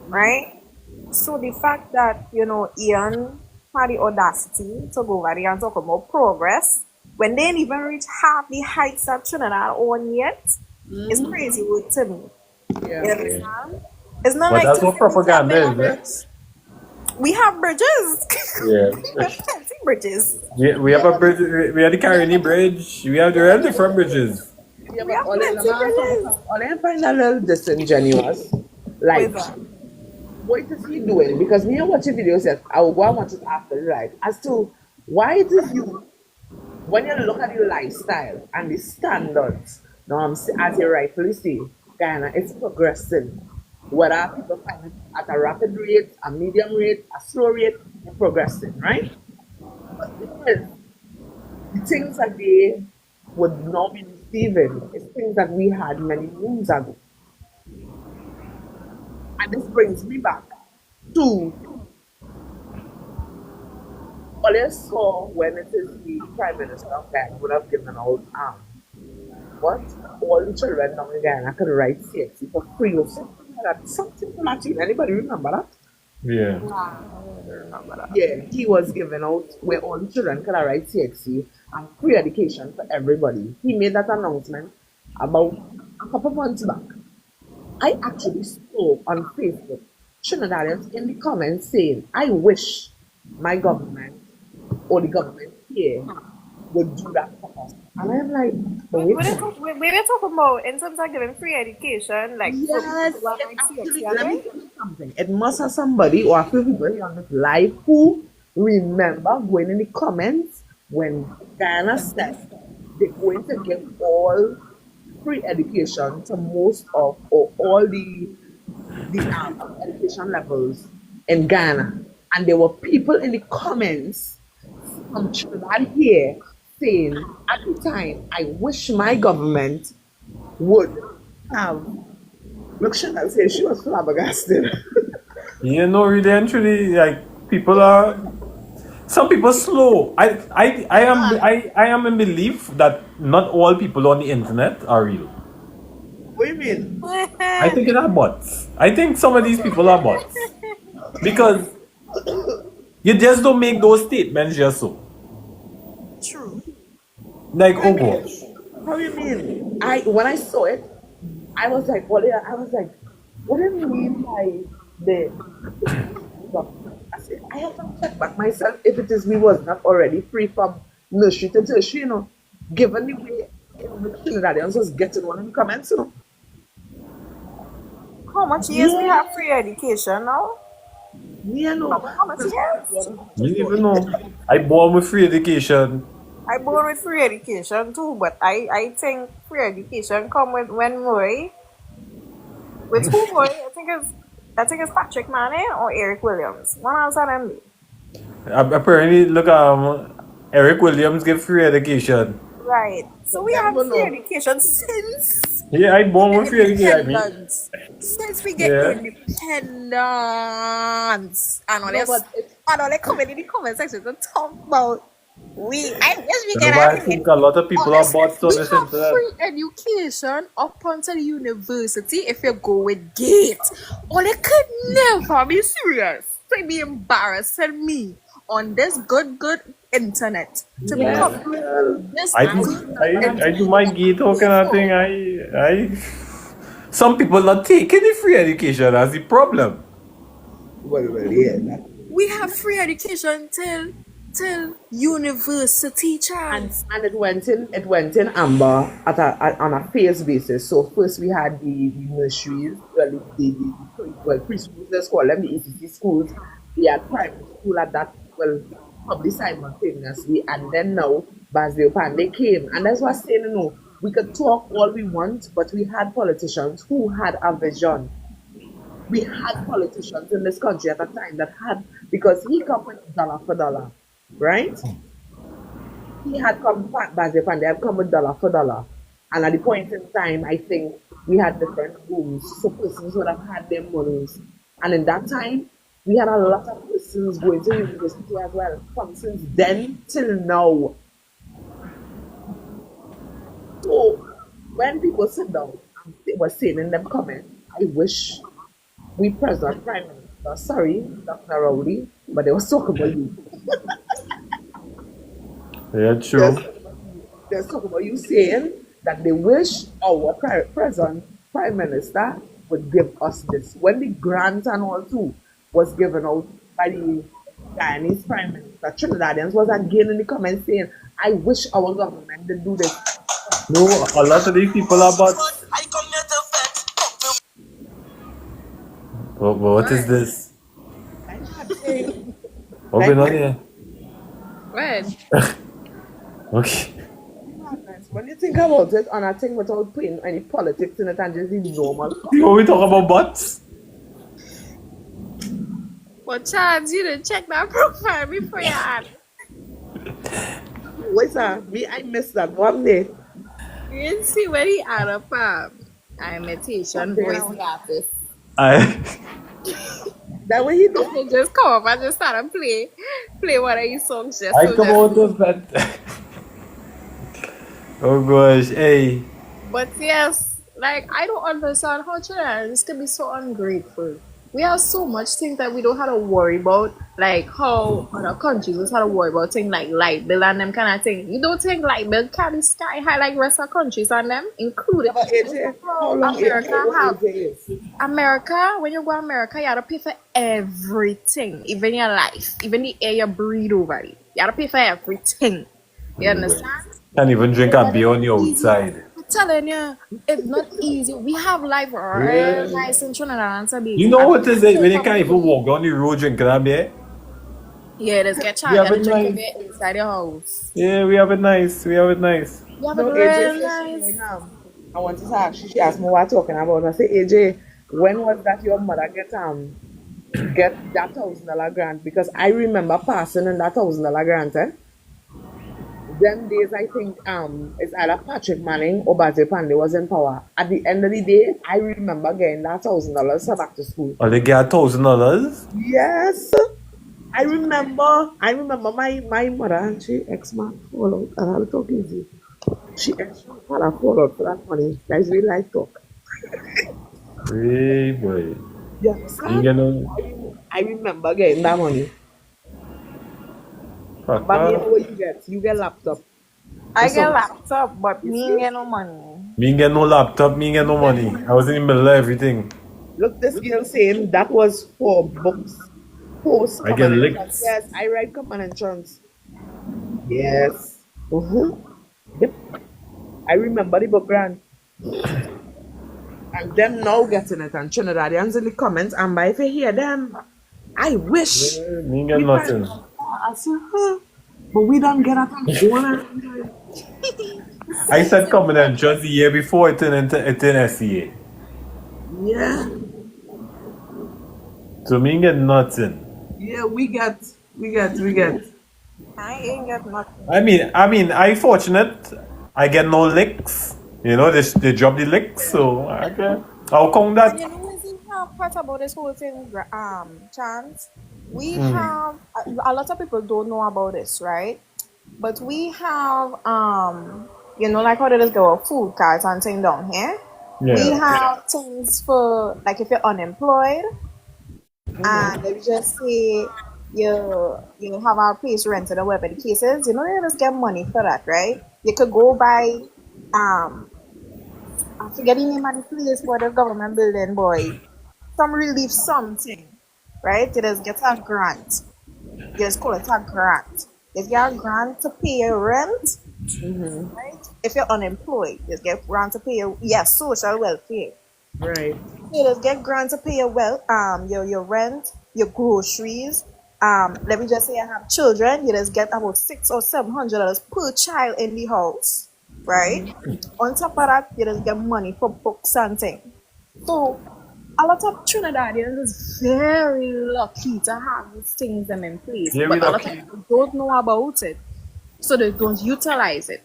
right? So the fact that, Ian had the audacity to go over there and talk about progress when they didn't even reach half the heights that Trinidad on yet is crazy word to me. You Yeah. Yeah. understand? It's not But like that's to what say we can't propaganda build a is, eh? bridge. We have bridges. Yeah. We have plenty bridges. We have a bridge. We have the Caroni Bridge. There are different bridges. Yeah, We but have all them plenty man talk bridges. about, all them find a little disingenuous. Like, With that. what is he doing? Because me and watching videos, yes, I will go and watch it after, right? As to why it is you, when you look at your lifestyle and the standards, now as you rightfully say, Guyana, it's progressing. Whether people find it at a rapid rate, a medium rate, a slow rate, it's progressing, right? But the thing is, the things that they would not be receiving is things that we had many moons ago. And this brings me back to all I saw when it is the Prime Minister of Ghana would have given out what all the children now in Ghana could write CXC for free or something like that. Something to that tune. Anybody remember that? Yeah. Nah, I don't remember that. Yeah, he was giving out where all the children could write CXC and free education for everybody. He made that announcement about a couple months back. I actually saw on Facebook Trinidadians in the comments saying, I wish my government or the government here would do that for us. And I'm like, but wait a minute. We were talking about in terms of giving free education, like for people Yes, to go it and see actually, it, let me right? tell you something. It must have somebody or a few people here on this live who remember going in the comments when Guyana said they're going to give all free education to most of or all the education levels in Ghana. And there were people in the comments from Trinidad here saying at the time, I wish my government would have. Look, Chanel said she was flabbergasted. Really and truly, like some people slow. I am in belief that not all people on the internet are real. What do you mean? I think it are bots. I think some of these people are bots because you just don't make those statements just so. True. Like, What do oh you mean? gosh. How do you mean? I when I saw it, I was like, what? I was like, what do you mean by the government? I said, I have to check back myself if it is we was not already free from nursery to tertiary, given the way in which Trinidadians was getting one in the comments. How much years we Yeah, have free education now? yeah, no. How much Because years? Me even know. I born with free education. I born with free education too, but I think free education come with when Murray with who Murray? I think it's Patrick Manning or Eric Williams. One of them. Apparently, look, Eric Williams give free education. Right. So we them have go free know. education since Yeah, I we born get with free education. independence. Since we get Yeah. independence. No, but it's And all they comment in the comment section to talk about. I wish we You can know, have I think a lot of people are honestly, bots on we this have internet. free education up until university if you go with gate. Or it could never be serious to be embarrassing me on this good internet to be Yes, coming well, this I I do, deep but I'm I into do saying, my what gate I pay kind of thing. for. Some people not taking the free education as the problem. yeah. We have free education till university chance. And it went in amber on a phase basis. So first we had the nurseries, well preschools, let's call them the ECC schools. We had primary school at that, well, probably simultaneously, and then now Basdeo Pandey came. And that's what I'm saying, we could talk all we want, but we had politicians who had a vision. We had politicians in this country at the time that had, because he come with dollar for dollar, right? He had come back and they had come with dollar for dollar. And at the point in time, I think we had different rooms. So persons would have had their monies. And in that time, we had a lot of persons going to university as well. From since then till now. So when people sit down and they were saying in them comments, I wish we present Prime Minister, sorry, Dr. Rowley, but they were talking about you. Yeah, There's, true. there's talk about you saying that they wish our present prime minister would give us this. When the grant and all too was given out by the Guyanese prime minister, Trinidadians was again in the comments saying, I wish our government did do this. No, a lot of these people are bots. What is Right. this? I'm not saying, What like, going on here? Right. Okay. madness. When you think about it, on a thing without putting any politics in it and just the normal See common what we talk sense. about bots? But chance, you didn't check that profile before you add. Wait, sir, me, I missed that one day. You didn't see where he add up imitation Something voice else. artist. I That way he did. And he just come up and just start and play one of his songs just I so come just out of that. Oh gosh, hey. but yes, like I don't understand how Trinidadians can be so ungrateful. We have so much things that we don't have to worry about, like how other countries just have to worry about things like light bill and them kind of thing. You don't think light bill can be sky high like rest of countries and them, including But look at AJ, how how long, America how old have. AJ is? America, when you go to America, you have to pay for everything, even your life, even the air you breathe over it. You have to pay for everything. You understand? Can't even drink a But it's beer on not the easy. outside. I'm telling you, it's not easy. We have life real Yeah. nice in Trinidad and You Tobago. know I what don't is it when take you for can't even granted. walk down the road drinking a beer? Yeah, just get We charged. You have have to it drink your nice. beer inside your house. Yeah, we have it nice. We have it nice. You have it No, AJ real says she nice. going I want to ask she asked me what talking about. I say, AJ, when was that your mother get that $1,000 grant? Because I remember passing in that $1,000 grant, eh? Them days I think it's either Patrick Manning or Baje Pandey was in power. At the end of the day, I remember getting that $1,000 for back to school. Oh, they get $1,000? Yes. I remember my mother and she ex-man fall out and I'll talk easy. She ex-man had a fall out for that money. Guys really like talk. Hey, boy. You You understand? get no... I remember getting that money. Fuck But me, off. what you get? You get laptop or I get something. laptop, but You me see? ain't get no money. Me ain't get no laptop, me ain't get You no get money. I was in the middle of everything. Look, this girl saying that was for books. Post I get common entrance. licked. Yes, I write common entrance. Yes. Yep. I remember the book grant. And them now getting it and Trinidadians in the comments and by if you hear them, I wish Me ain't get we prime nothing. minister. I said, huh? But we don't get it on one. I said common entrance the year before it turned into SCA. Yeah. So me ain't get nothing. Yeah, we get. I ain't get nothing. I fortunate. I get no licks. You know, they drop the licks, so I get. How come And that? you know what's the part about this whole thing, Chance? We have a lot of people don't know about this, right? But we have like how there is the food cards and thing down here. We Yeah. have things for like if you're unemployed and let me just say you have our place rented or whatever the case is, you just get money for that, right? You could go buy um I forget the name of the place for the government building, boy. Some relief something, right? You just get a grant. You just call it a grant. You get a grant to pay your rent, Mm-hmm. right? If you're unemployed, you get grant to pay your social welfare. Right. You just get grant to pay your rent, your groceries. Let me just say I have children, you just get about $600 or $700 per child in the house, right? On top of that, you just get money for books and things. So a lot of Trinidadians is very lucky to have these things them in place, Very but a lot of lucky. people don't know about it, so they don't utilize it,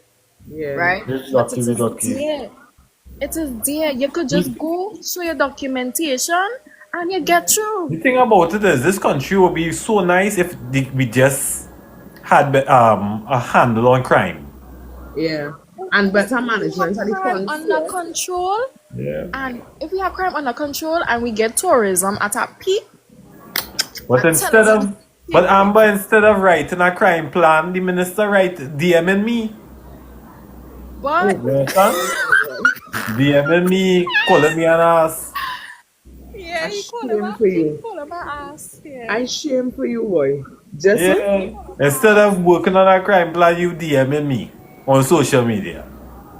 Yeah. right? Very But lucky, it very is lucky. there. It is there. You could just go show your documentation and you get through. The thing about it is, this country would be so nice if we just had a handle on crime. Yeah. And better If we have management of the crime funds under too. control, Yeah. and if we have crime under control and we get tourism at a peak, But I'm telling instead you, of, but Amber, instead of writing a crime plan, the minister write DMing me. Oh but You boy. understand? DMing me, calling me an ass. yeah, I shame for he you. call him my ass. Yeah, I shame for you, boy. Just so? Yeah. Instead of working on a crime plan, you DMing me on social media.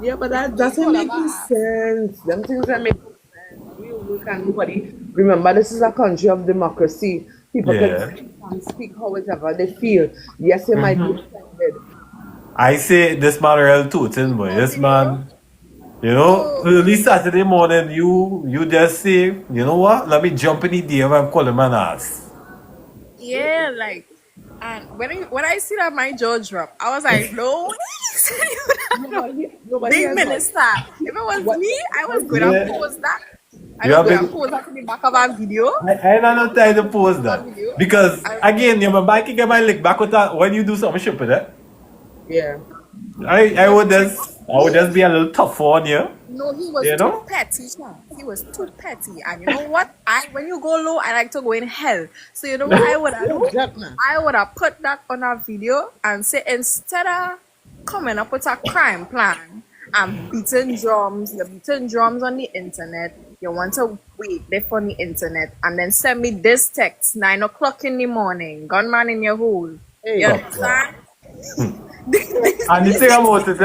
Yeah, but that he doesn't call him make no my ass. sense. Them things that make no sense. We work and nobody. Remember, this is a country of democracy. People can Yeah. sit and speak however they feel. Yes, you might be offended. I say this man real tooting, boy. One This video. man, early Saturday morning, you just say, you know what? Let me jump in the DM and call him an ass. Yeah, like, and when I see that my jaw drop, I was like, no, No, but big here's what. minister. If it was What? me, I was What? gonna Yeah. post that. I You was have gonna been. post that in the back of our video. I ain't no time to post that. One video. Because I again, you remember I can get my lick back with that when you do something stupid, eh? Yeah. I would just be a little tougher on you. No, he was You too know? petty, Sean. He was too petty. And you know what? When you go low, I like to go in hell. So you know what I would have Yo, do? Jack, man. I would have put that on a video and say instead of coming up with a crime plan and you're beating drums on the internet, you want to wait there on the internet and then send me this text 9 o'clock in the morning, gunman in your hole. Hey. You understand? And the These thing things about it,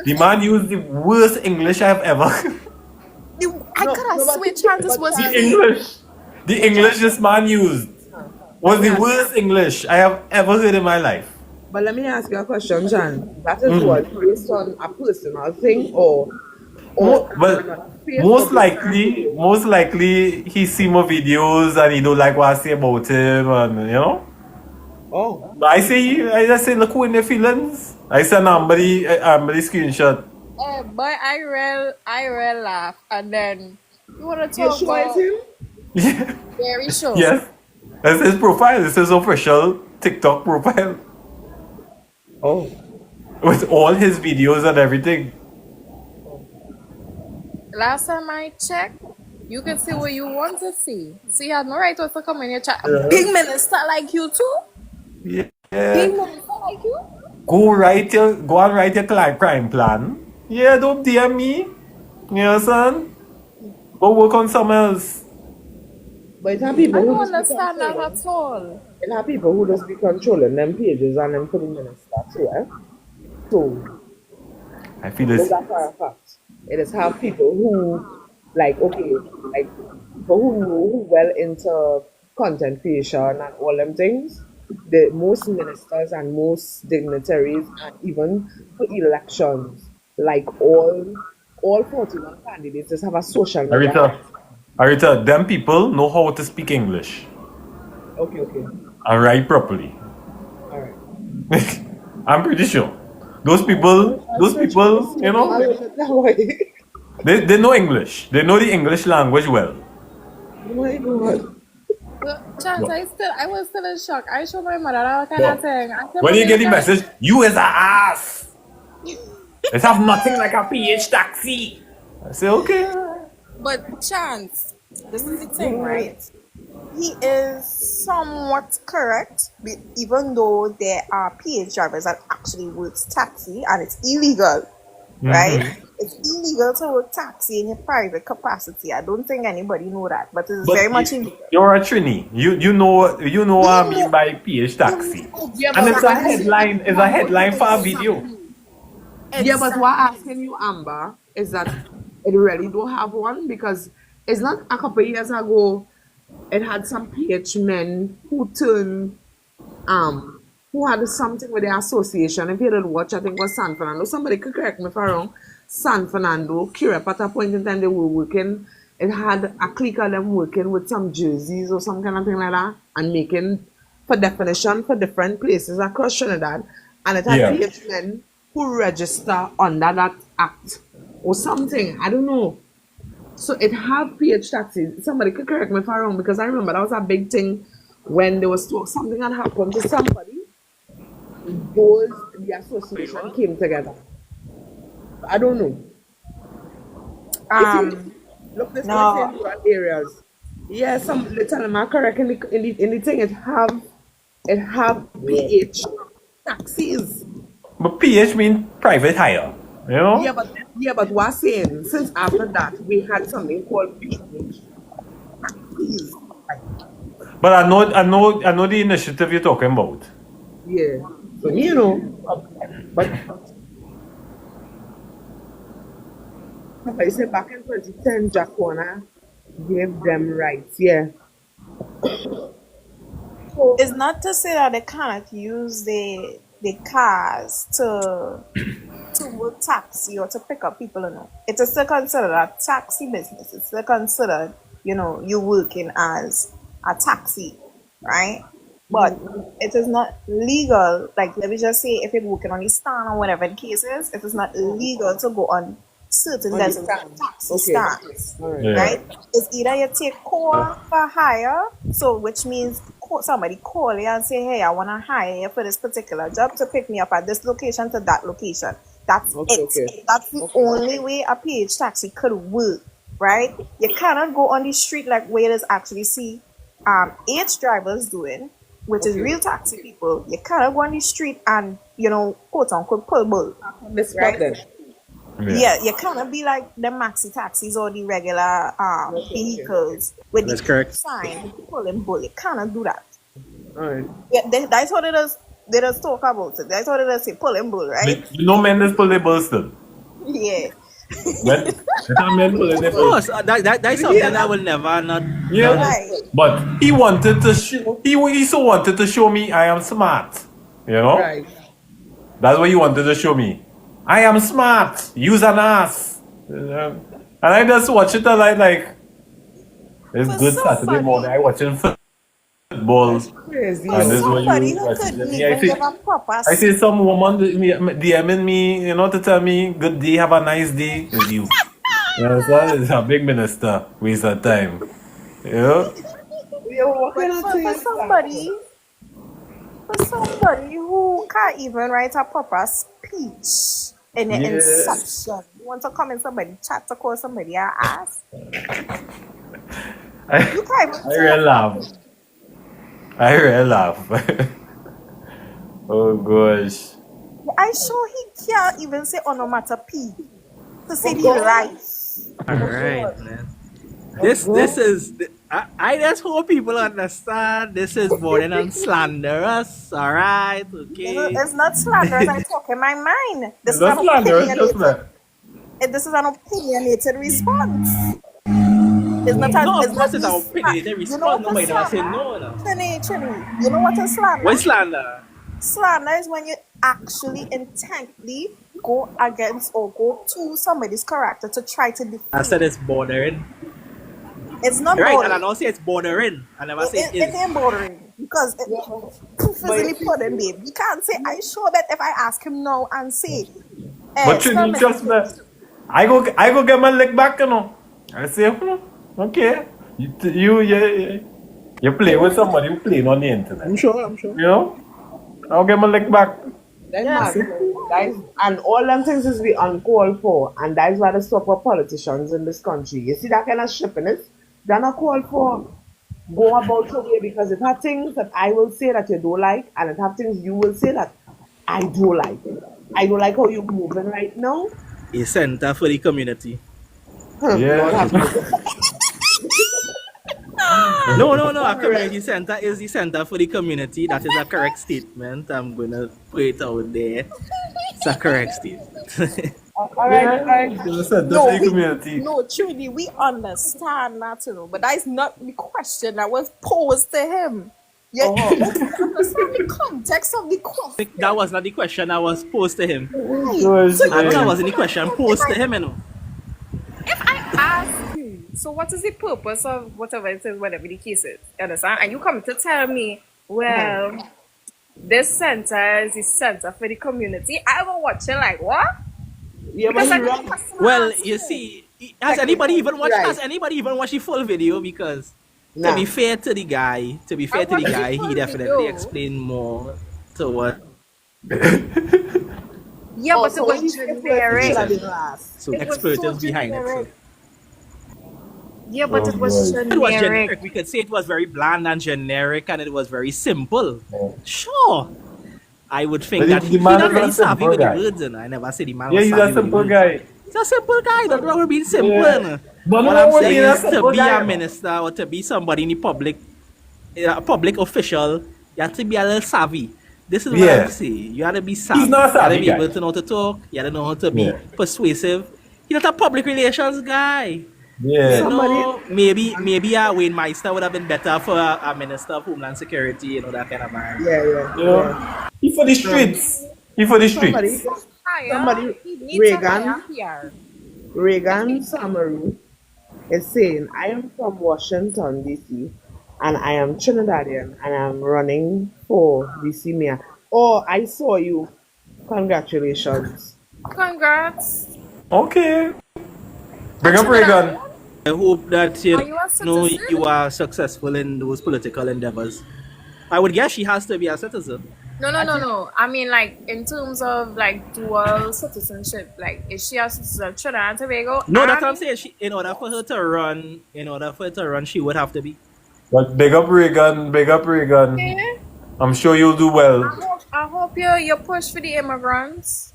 the man used the worst English I've ever. I No, could have no, but, switched chances but was the Chan, fake. English. The English this man used let was me the ask. worst English I have ever heard in my life. But let me ask you a question, Jan. That is what based on a personal thing or Well, on a Facebook most likely, he see my videos and he don't like what I say about him, and. Oh, But I just say, look who in the feelings. I send Amber the screenshot. But I real laugh, and then you want to you talk sure it's about him? Yeah. very sure. Yes. That's his profile. This is his official TikTok profile Oh, with all his videos and everything. Last time I checked, you can see what you want to see. So you have no right to come in your chat. A Yeah. big minister like you too. Yeah. Big minister like you. Go and write your crime plan. Yeah, don't DM me. You understand? Go work on something else. but it have people I who don't just be understand that controlling. at all. It have people who just be controlling them pages and them putting in stuff too, eh? So I feel is this. that for a fact? It is have people who like people who well into content creation and all them things. The most ministers and most dignitaries and even for elections, like all 41 candidates just have a social media Arita, account. Arita, them people know how to speak English Okay. and write properly. All right. I'm pretty sure. Those I'll search for people, this. I'll look at that way. they know English. They know the English language well. Oh my God. Chance, What? I was still in shock. I showed my mother that kind of What? thing. I said, When you Mommy, get look the at message, you is a ass. Let's have nothing like a PH taxi. I say, okay. But Chance, this is the thing, right? He is somewhat correct, even though there are PH drivers that actually works taxi and it's illegal, right? It's illegal to work taxi in your private capacity. I don't think anybody know that, but it's But very much illegal. you're a Trini. You know We what I mean know, by PH we taxi. know Yeah, And but it's a exactly, headline, for a video. yeah, but what I'm exactly. asking you, Amber, is that it really don't have one because it's not a couple of years ago. It had some PH men who turned who had something with the association. If you did watch, I think it was San Fernando. Somebody could correct me if I'm wrong. San Fernando, Curep at a point in time they were working. It had a clique of them working with some jerseys or some kind of thing like that and making for definition for different places across Trinidad. And it had Yeah. PH men who register under that act or something. I don't know. So it have PH taxis. Somebody could correct me if I'm wrong because I remember that was a big thing when there was something that happened to somebody. The association came together. I don't know. If you look this way No, in rural areas, yeah, some little am I correct in the thing it have PH taxis. But PH mean private hire. You know? Yeah, but what I'm saying since after that we had something called PH taxis. But I know the initiative you're talking about. Yeah. So but I say back in 2010, Jacona gave them rights. Yeah. So it's not to say that they cannot use the cars to work taxi or to pick up people. No, it is still considered a taxi business. It's still considered, you working as a taxi, right? But it is not legal. Like, let me just say, if you're working on the stand or whatever the case is, it is not legal to go on certain designated understand. taxi Okay. stands, All right. Yeah. right? It's either you take call for hire, so which means somebody call you and say, hey, I want to hire you for this particular job to pick me up at this location to that location. That's Okay. it. That's the only way a PH taxi could work, right? You cannot go on the street like where there's actually see H drivers doing, which is real taxi people. You cannot go on the street and, quote unquote, pull bull, On the spot right? then. Yeah, you cannot be like the maxi taxis or the regular vehicles with That's the correct. sign pulling bull. You cannot do that. All right. Yeah, that's what it is. They just talk about it. That's what it is. Say pulling bull, right? You know men is pulling still. Yeah. Men, it's not men pulling their Of course, that's something that will never not. Yeah. Right. But he wanted to he so wanted to show me I am smart. You know? Right. That's what he wanted to show me. I am smart. Use an ass. And I just watch it and I like it's For good Saturday morning. I watching football. Crazy. And this is what somebody you who message couldn't me. I even see give a proper I see some woman DMing me, to tell me good day, have a nice day with you. Yeah, so it's a big minister. Waste of time. Yeah. Yeah, what but kind of for, thing for is that? somebody for somebody who can't even write a proper speech in the Yes. inception, you want to come in somebody chat to call somebody an ass? I, You can't even I really laugh. I really laugh. Oh gosh. I sure he can't even say onomatopoeia to say Oh, the God. right. All right, man. This is. I just hope people understand. This is bordering on slanderous. All right, okay. It's not slanderous. I talk in my mind. This is That's an slanderous, just opinionated. like. This is an opinionated response. It's not. No, of It's course not it's the our opinion. They You know respond. what a Nobody never say slander? no. No. Trini, you know what a slander? What slander? Slander is when you actually intently go against or go to somebody's character to try to I defame. said it's bordering. It's not Right, and I bordering. don't say it's bordering. I never say it It is. ain't bordering because proof is in the pudding, babe. You can't say I sure bet if I ask him now and say, But spell you Mr. just I go get my leg back, I say, okay. Yeah. You play with somebody who playing on the internet. I'm sure, I'm sure. You know? I'll get my leg back. That's Yeah. mad. Guys, and all them things is we uncalled for, and that's why they stop our politicians in this country. You see that kind of shippiness? They're not called for. Go about your way, because it have things that I will say that you don't like, and it have things you will say that I do like. I don't like how you're moving right now. A center for the community. Lord Yeah. have mercy. No, a Alright. community center is the center for the community. That is a correct statement. I'm gonna put it out there. It's a correct statement. Alright. You said No, that's the community. truly, we understand that, but that is not the question that was posed to him. Yeah, understand the context of the question. That was not the question that was posed to him. Gosh, I know that man. wasn't the question posed to him, you know. If I ask you, so what is the purpose of whatever it is, whatever the case is? You understand? And you come to tell me, well, this center is the center for the community. I will watch it like, what? Yeah, but Because he I know the wrong. customer Well, asking. you see, has anybody even watched the full video? Because Nah. to be fair to the guy, I watched the he full definitely video. explained more to what. Yeah, but it Also, was he should generic. have been last. So It was expertise so behind it. So. generic. Yeah, but Oh, it was boy. It was generic. generic. We could say it was very bland and generic, and it was very simple. Oh. Sure. I would think But that the he's man not is a really savvy simple with the guy. words, and I never said the man Yeah, was he's savvy a with the simple words. guy. He's a simple guy. Don't know being simple. Yeah. No. But What no I'm one saying being a is to simple be guy, a no. minister or to be somebody in the public, a public official, you have to be a little savvy. This is what Yeah. I'm saying. You have to be savvy. He's not a You have to savvy be guy. able to know how to talk. You have to know how to be Yeah. persuasive. You're not a public relations guy. Yeah. You Somebody. know, maybe a Wayne Meister would have been better for a minister of Homeland Security, you know, that kind of man. Yeah. You know? He for the streets. He for the Somebody. streets. Somebody. He needs a Reagan. higher PR. Reagan Samaru is saying, I am from Washington, D.C., and I am Trinidadian, and I'm running for D.C. mayor. Oh, I saw you. Congratulations. Congrats. Okay. Bring up Reagan. I hope that you Are you a know citizen? you are successful in those political endeavors. I would guess she has to be a citizen. No. I mean, like, in terms of, like, dual citizenship, like, is she a citizen of Trinidad and Tobago? No, that's what I'm And saying. In order for her to run, she would have to be. But big up Reagan. Big up Reagan. yeah, I'm sure you'll do well. I hope you push for the immigrants.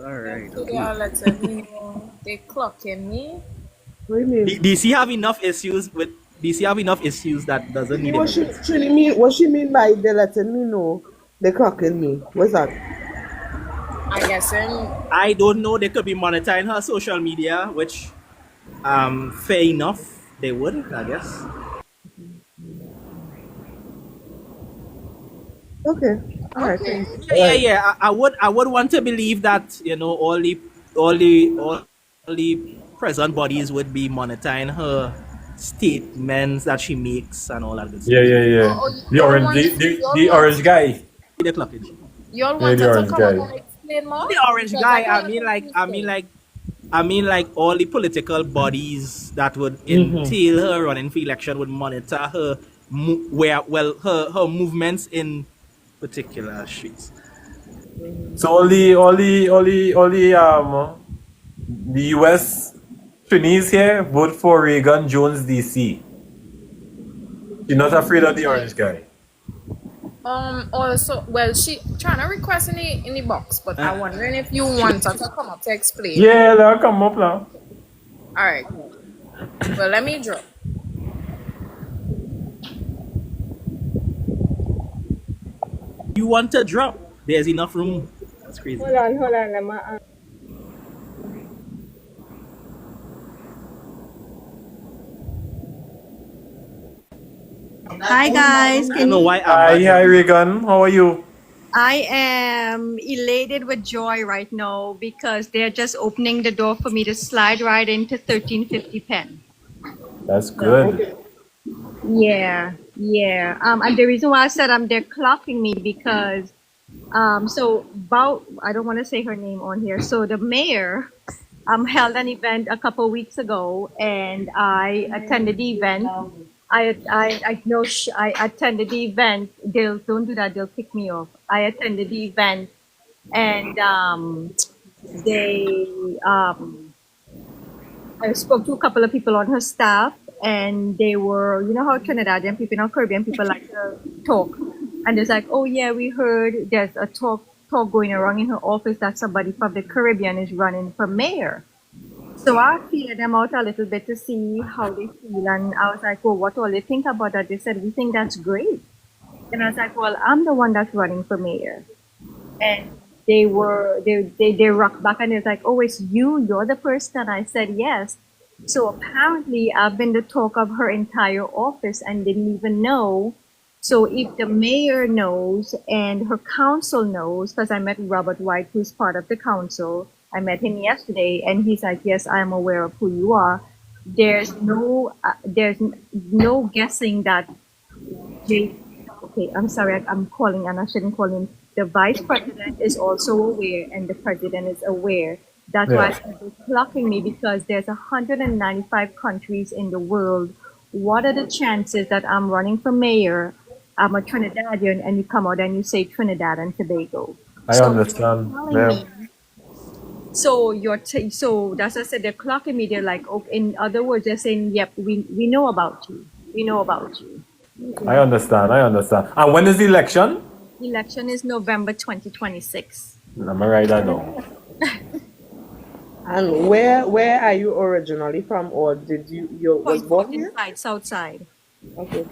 All right. So they are letting me know they clocking me. What do you mean? DC have enough issues that doesn't need What she, immigrants. Trini mean, what she mean by they letting me know they clocking me? What's that? I guess I don't know. They could be monitoring her social media, which, fair enough, they would, I guess. Okay. All right. Thanks. Yeah. I would want to believe that all the present bodies would be monitoring her statements that she makes and all that good stuff. Yeah. The orange, the orange guy. The clockage. y'all Yeah, wanted the to orange come up guy. and explain more. The orange Because guy. I I mean like all the political bodies that would entail her running for election would monitor her her movements in particular streets. So all the US Chinese here vote for Reagan Jones DC. She's not afraid of the orange guy. Also, well, she trying to request in the box, but I'm wondering if you want her to come up to explain. Yeah, they'll come up now. All right. Well, let me drop. You want to drop? There's enough room. That's crazy. Hold on. Hi guys, I don't know why Hi Reagan. How are you? I am elated with joy right now because they're just opening the door for me to slide right into 1350 Penn. That's good. Yeah. And the reason why I said they're clocking me because so about I don't want to say her name on here. So the mayor held an event a couple weeks ago, and I attended the event. I know I attended the event. They'll don't do that. They'll kick me off. I attended the event, and they I spoke to a couple of people on her staff, and they were, you know how Trinidadian people, you know, Caribbean people like to talk. And it's like, oh yeah, we heard there's a talk going around in her office that somebody from the Caribbean is running for mayor. So I feeled them out a little bit to see how they feel. And I was like, well, what all they think about that? They said, we think that's great. And I was like, well, I'm the one that's running for mayor. And they rocked back and it's like, oh, it's you're the person. I said yes. So apparently I've been the talk of her entire office and didn't even know. So if the mayor knows and her council knows, because I met Robert White, who's part of the council, I met him yesterday, and he's like, yes, I'm aware of who you are. There's no guessing that Jay, okay, I'm sorry, I'm calling and I shouldn't call him. The vice president is also aware and the president is aware. That's why they're clocking me, because there's 195 countries in the world. What are the chances that I'm running for mayor, I'm a Trinidadian, and you come out and you say Trinidad and Tobago? I understand. Yeah. So so that's what I said, they're clocking me. They're like, okay, in other words, they're saying, yep, we know about you. We know about you. I understand. And when is the election? Election is November 2026. I'm gonna write that down. And where are you originally from, or did you was born here? South side. Okay.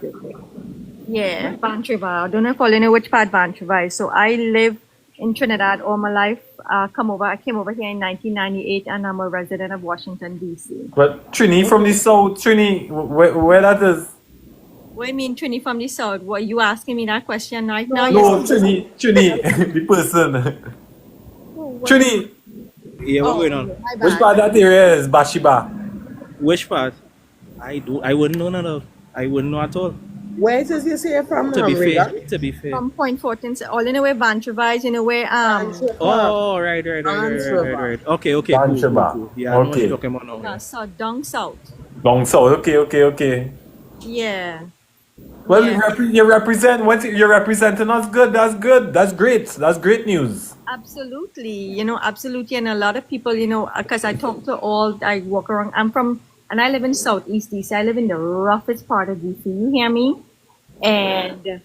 Yeah, Vancouver. I don't know if you know which part Vancouver is. So I live in Trinidad all my life. I came over here in 1998, and I'm a resident of Washington, D.C. But Trini from the south, Trini, where that is? What do you mean, Trini from the south? What, you asking me that question right now? No, Trini, the person. Trini, Yeah, what's going on? which part that area is? Bashiba. Which part? I wouldn't know none of. I wouldn't know at all. Where is you say from? To be fair, Regan? to be fair. From Point Fortin, all in the way Vancouver is in a way Oh, right. Okay, cool. Yeah, I know what you're talking about now. south, down south. Long south. Okay. Yeah. Well, Yeah. you represent. You're representing us. Good. That's good. That's great. That's great news. Absolutely, absolutely. And a lot of people, because I talk to I walk around, and I live in Southeast DC. I live in the roughest part of DC. You hear me? And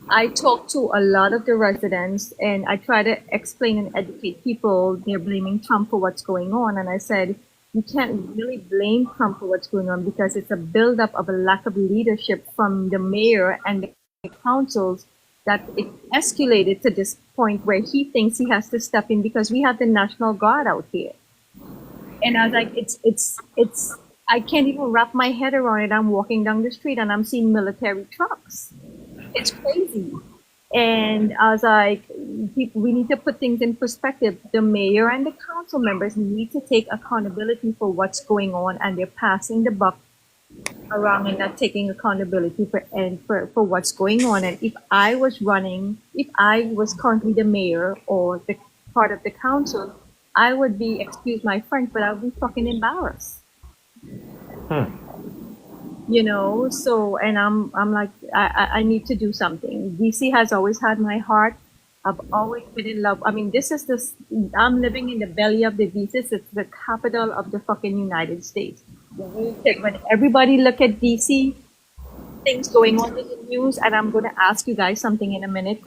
I talk to a lot of the residents, and I try to explain and educate people. They're blaming Trump for what's going on. And I said, you can't really blame Trump for what's going on, because it's a buildup of a lack of leadership from the mayor and the councils that it escalated to this point where he thinks he has to step in because we have the National Guard out here. And I was like, it's I can't even wrap my head around it. I'm walking down the street and I'm seeing military trucks. It's crazy. And I was like, we need to put things in perspective. The mayor and the council members need to take accountability for what's going on, and they're passing the buck around and not taking accountability for what's going on. And if I was currently the mayor or the part of the council, I would be, excuse my French, but I would be fucking embarrassed. So, and I'm like, I need to do something. DC has always had my heart. I've always been in love. I mean, I'm living in the belly of the beast. It's the capital of the fucking United States. When everybody look at DC, things going on in the news, and I'm going to ask you guys something in a minute.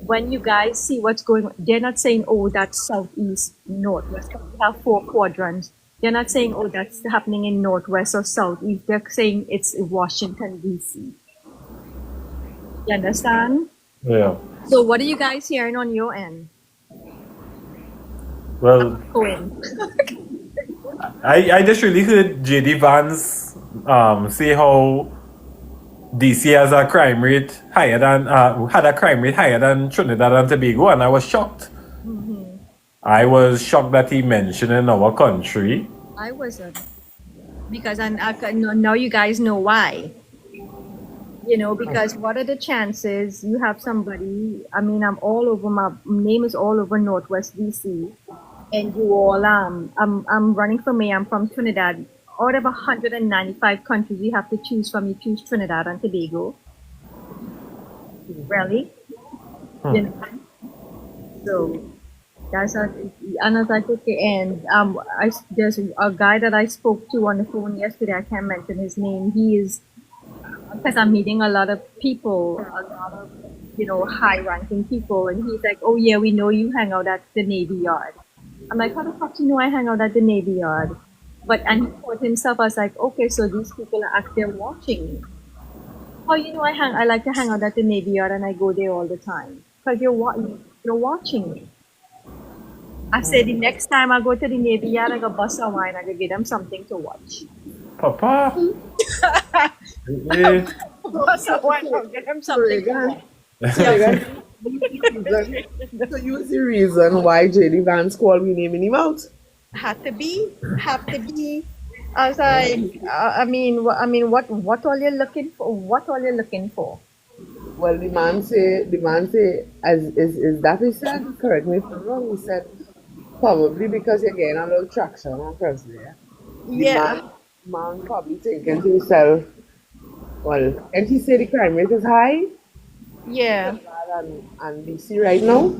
When you guys see what's going on, they're not saying, oh, that's southeast, northwest. We have 4 quadrants. They're not saying, oh, that's happening in northwest or southeast. They're saying it's Washington, D.C. You understand? Yeah. So what are you guys hearing on your end? Well, I just really heard J.D. Vance say how DC has a crime rate higher than had a crime rate higher than Trinidad and Tobago, and I was shocked. I was shocked that he mentioned in our country. I wasn't, because now you guys know why. Because what are the chances you have somebody? I mean, I'm all over. My name is all over Northwest DC. and you all I'm running for mayor. I'm from Trinidad. Out of 195 countries you have to choose from, you choose Trinidad and Tobago. Really? You know? So that's not, and I was like, okay, and there's a guy that I spoke to on the phone yesterday. I can't mention his name. He is, because I'm meeting a lot of people, a lot of high-ranking people, and he's like, "Oh yeah, we know you hang out at the Navy Yard." I'm like, "How the fuck do you know I hang out at the Navy Yard?" But and he called himself. I was like, "Okay, so these people are actually watching me. How you know I like to hang out at the Navy Yard and I go there all the time because you're watching me." I said the next time I go to the Navy Yard, I go bust a wine. I go give them something to watch. Papa. Yeah. Bust a wine. I'll get them something to Reagan, watch. so Reagan, so you was the reason why JD Vance called me naming him out. Had to be, have to be. I was like, what all you looking for? What all you looking for? Well, the man say, is that he said? Correct me if I'm wrong. He said probably because you're getting a little traction on Thursday. The Yeah, man probably thinking to himself, well, and he said the crime rate is high yeah, and DC right now.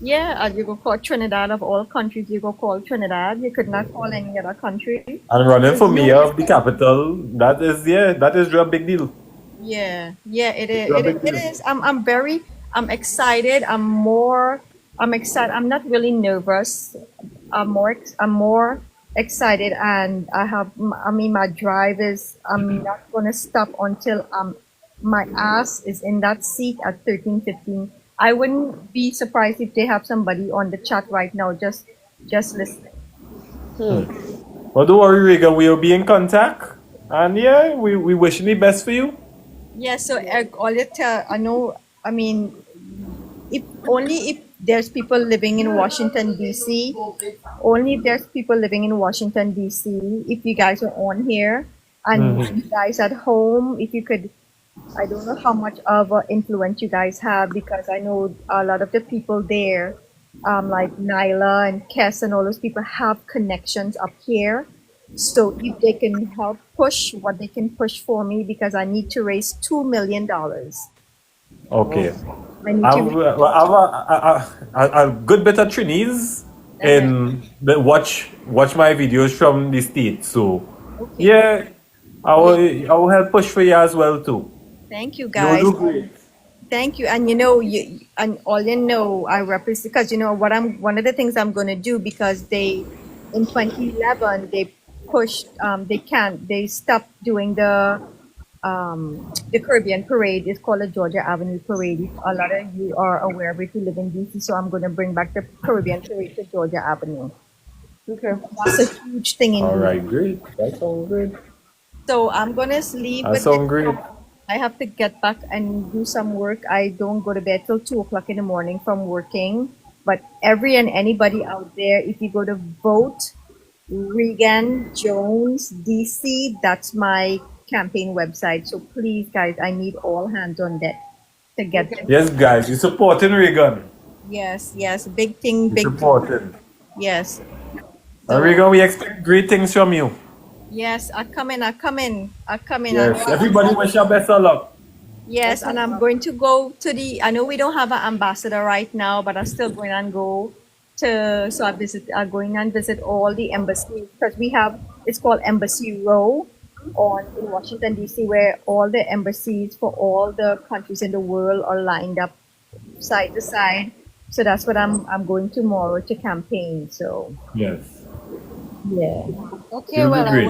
yeah. You go call Trinidad of all countries. You go call Trinidad. You could not call any other country. And running There's for no mayor of the capital, that is a big deal. Yeah, yeah. It It's is. a It is. big It deal. is. I'm excited. I'm excited. I'm not really nervous. I'm more excited, and my drive is, I'm not gonna stop until my ass is in that seat at 13:15. I wouldn't be surprised if they have somebody on the chat right now just listening. Well, don't worry, Regan. We'll be in contact. And yeah, we wishing the best for you. Yeah, so all it I know, I mean, if there's people living in Washington DC, only if there's people living in Washington DC, if you guys are on here and you guys at home, if you could, I don't know how much of an influence you guys have, because I know a lot of the people there, like Nyla and Kes and all those people have connections up here. So if they can help push what they can push for me, because I need to raise $2 million. Okay. Oh, I need to I've, raise I've a good bit of Trinis uh in the watch my videos from the States. So Okay. yeah, I will help push for you as well too. Thank you, You will guys. do great. Thank you. And and all I represent, because one of the things I'm going to do, because in 2011, they pushed, they stopped doing the Caribbean parade. It's called the Georgia Avenue Parade. If a lot of you are aware of it, you live in DC. So I'm going to bring back the Caribbean parade to Georgia Avenue. okay. That's a huge thing in All DC. right, great. That sounds good. So I'm going to leave That with this. sounds great. I have to get back and do some work. I don't go to bed till 2 o'clock in the morning from working. But every and anybody out there, if you go to vote Regan Jones DC, that's my campaign website. So please, guys, I need all hands on deck to get this. Yes, guys, you're supporting Regan. Yes, yes, big thing, You're big thing. supporting. Yes. And So Regan, we expect great things from you. yes, I come in. I know. Yes, everybody wish you best of luck. Yes, and I'm going to go to I know we don't have an ambassador right now, but I'm still going and go I'm going and visit all the embassies, because it's called Embassy Row in Washington, D.C., where all the embassies for all the countries in the world are lined up side to side. So that's what I'm going tomorrow to campaign. So, Yes. yeah. Okay, You'll do well, great.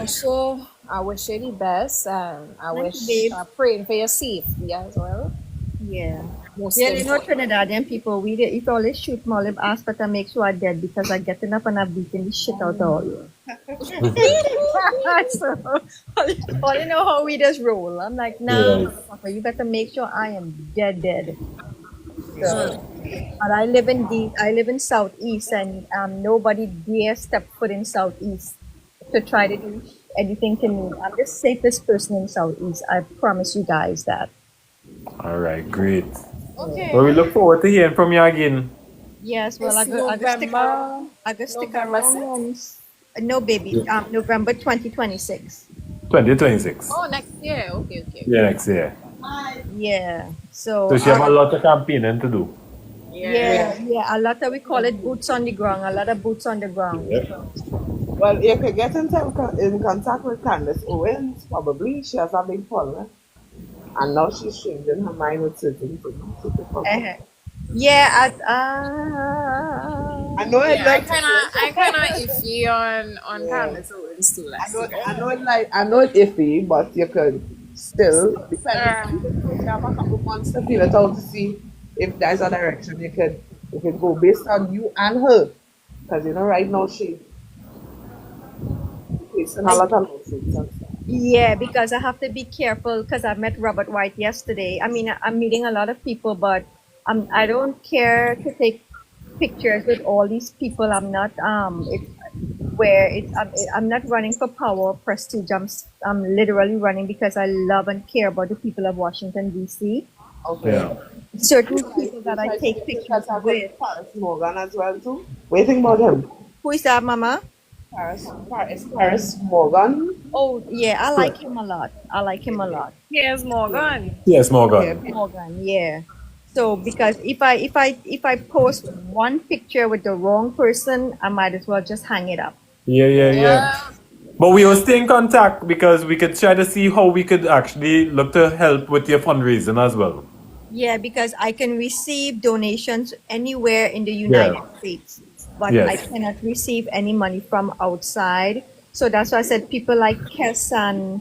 I wish you the best, and I Thank you, wish, babe. praying for your safety as well. Yeah. Most Yeah, you know, important. Trinidadian people, if all they shoot me, all ask, but I make sure I'm dead, because I getting up and I'm beating the shit out of all you. So, all you know how we just roll. I'm like, nah, Yes. motherfucker, you better make sure I am dead. So, but I live in Southeast, and nobody dare step foot in Southeast to try to do anything to me. I'm the safest person in Southeast. I promise you guys that. All right, great. Okay. Well, we look forward to hearing from you again. Yes, well, It's I go stick around. November, I go stick November around 6th. and no, baby. November 2026. 2026. Oh, next year. Okay, okay, Yeah, okay. next year. Yeah. So So she have a lot of campaigning to do. Yeah. a lot of we call it boots on the ground. A lot of boots on the ground. Yep. Well, you could get in contact with Candace Owens, probably. She has a big following. And now she's changing her mind with certain things. So people Uh-huh. Yeah. I know it Yeah, looks I kinda iffy on yeah. Candace Owens too, I let's know see. I know it's iffy, but you could still depending Um, if you have a couple months to feel it out to see if there's a direction you could go based on you and her. Because you know right now she's facing a lot of lawsuits and stuff. Yeah, because I have to be careful because I met Robert White yesterday. I mean, I'm meeting a lot of people, but I don't care to take pictures with all these people. I'm not it's where it's I'm not running for power or prestige. I'm literally running because I love and care about the people of Washington D.C. Okay. Yeah. Certain people that Which I I take think you pictures contact with with. Paris Morgan as well too. What do you think about him? Who is that, Mama? Paris Morgan. Oh yeah, I like him a lot. I like him a lot. here's Morgan. Yes, Yeah. Morgan. Morgan, yeah. So because if I post one picture with the wrong person, I might as well just hang it up. Yeah, yeah, yeah. Yeah. But we will stay in contact because we could try to see how we could actually look to help with your fundraising as well. Yeah, because I can receive donations anywhere in the Yeah. United States, but I Yes. cannot receive any money from outside. So that's why I said people like Kes and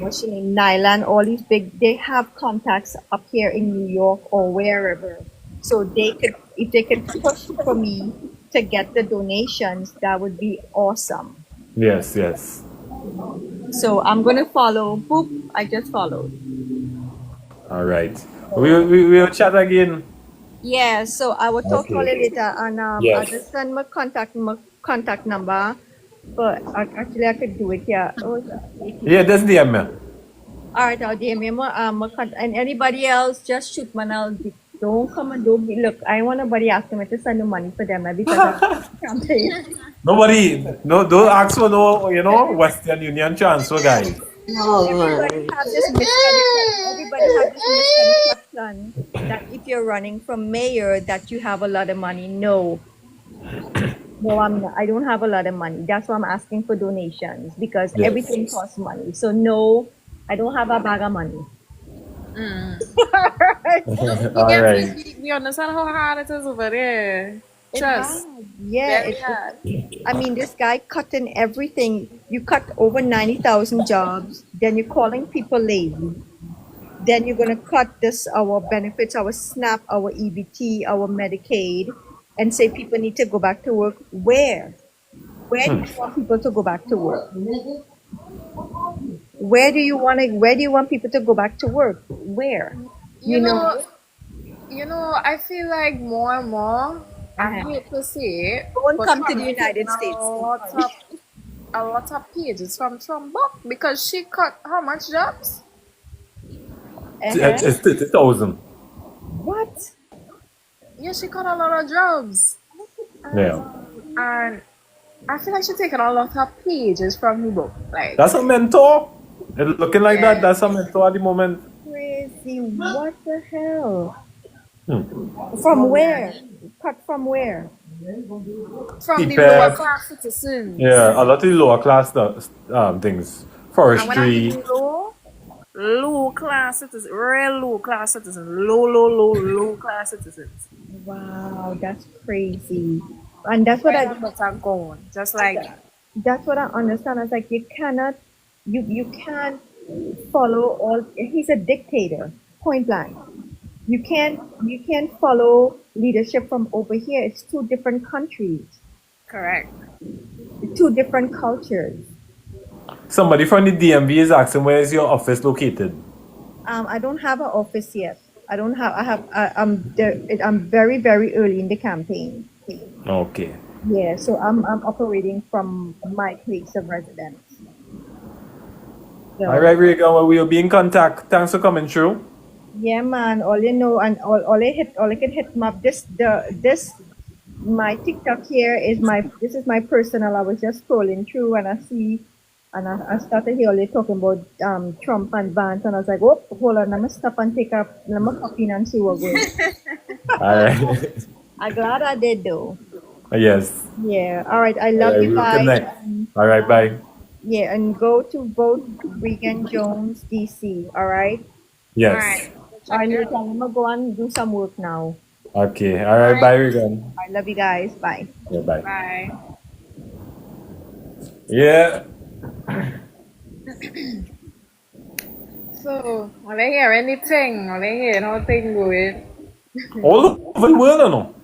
what's her name, Nylan, all these big, they have contacts up here in New York or wherever. So they could, if they could push for me to get the donations, that would be awesome. Yes, yes. So I'm gonna follow. Boop! I just followed. All right. We'll chat again. Yeah. So I will talk to you Okay. later, and I'll Yes. just send my contact number. But actually, I could do it here. Oh, Yeah, that's the me. all right. I'll DM you. And anybody else, just shoot man. Don't come and don't be look. I want nobody asking me to send the money for them because I can't pay. Don't ask for no, Western Union transfer, guys. Everybody have this misconception. Everybody have this misconception that if you're running for mayor, that you have a lot of money. No, I'm not. I don't have a lot of money. That's why I'm asking for donations because Yes. everything costs money. So no, I don't have a bag of money. We All get right. it. We understand how hard it is over there. It's Trust. hard. Yeah, Very hard. I mean, this guy cutting everything. You cut over 90,000 jobs. Then you're calling people lazy. Then you're gonna cut our benefits, our SNAP, our EBT, our Medicaid, and say people need to go back to work. Where? Where do you want people to go back to work? Where do you want people to go back to work? Where? You know, I feel like more and more, I Uh-huh. hate to say it, Don't but come to Trump the is United taking States. a lot of pages from Trump book because she cut how much jobs? Uh-huh. It's 30,000. What? Yeah, she cut a lot of jobs. Yeah. And I feel like she's taking a lot of pages from the book. Like, That's a mentor. It's looking like Yeah. that. That's a mentor at the moment. Crazy. What the hell? Hmm. From where? Cut from where? from the People- lower class citizens. Yeah, a lot of the lower class things. And when I Forestry. mean low class citizens, real low class citizens, low class citizens. Wow, that's crazy. And that's what I But I'm going. Just like that's what I understand. It's like you can't follow all. He's a dictator, point blank. You can't follow leadership from over here. It's two different countries, correct. two different cultures. Somebody from the DMV is asking, where is your office located? I don't have an office yet. I don't have. I'm there. I'm very very early in the campaign. Okay. Yeah, so I'm operating from my place of residence. So, All right, Regan. Well, we'll be in contact. Thanks for coming through. yeah, man. All you know, and all I can hit them up. This my TikTok here is this is my personal. I was just scrolling through and I see and I started hearing you talking about Trump and Vance and I was like, oh, hold on, let me stop and let me pop in and see what's going on. Alright. I'm glad I did though. Yes. Yeah. All right. I love Alright, you we'll guys. connect. Alright, bye. Yeah, and go to vote Regan Jones DC. All right. All right. Yes. All Check right, it Nathan, out. I'm gonna go and do some work now. Okay. All Alright, right. bye, Regan. I love you guys. Bye. Yeah, bye. Bye. Yeah. So, are they hear anything? Are they hear nothing going? All over the world, or no?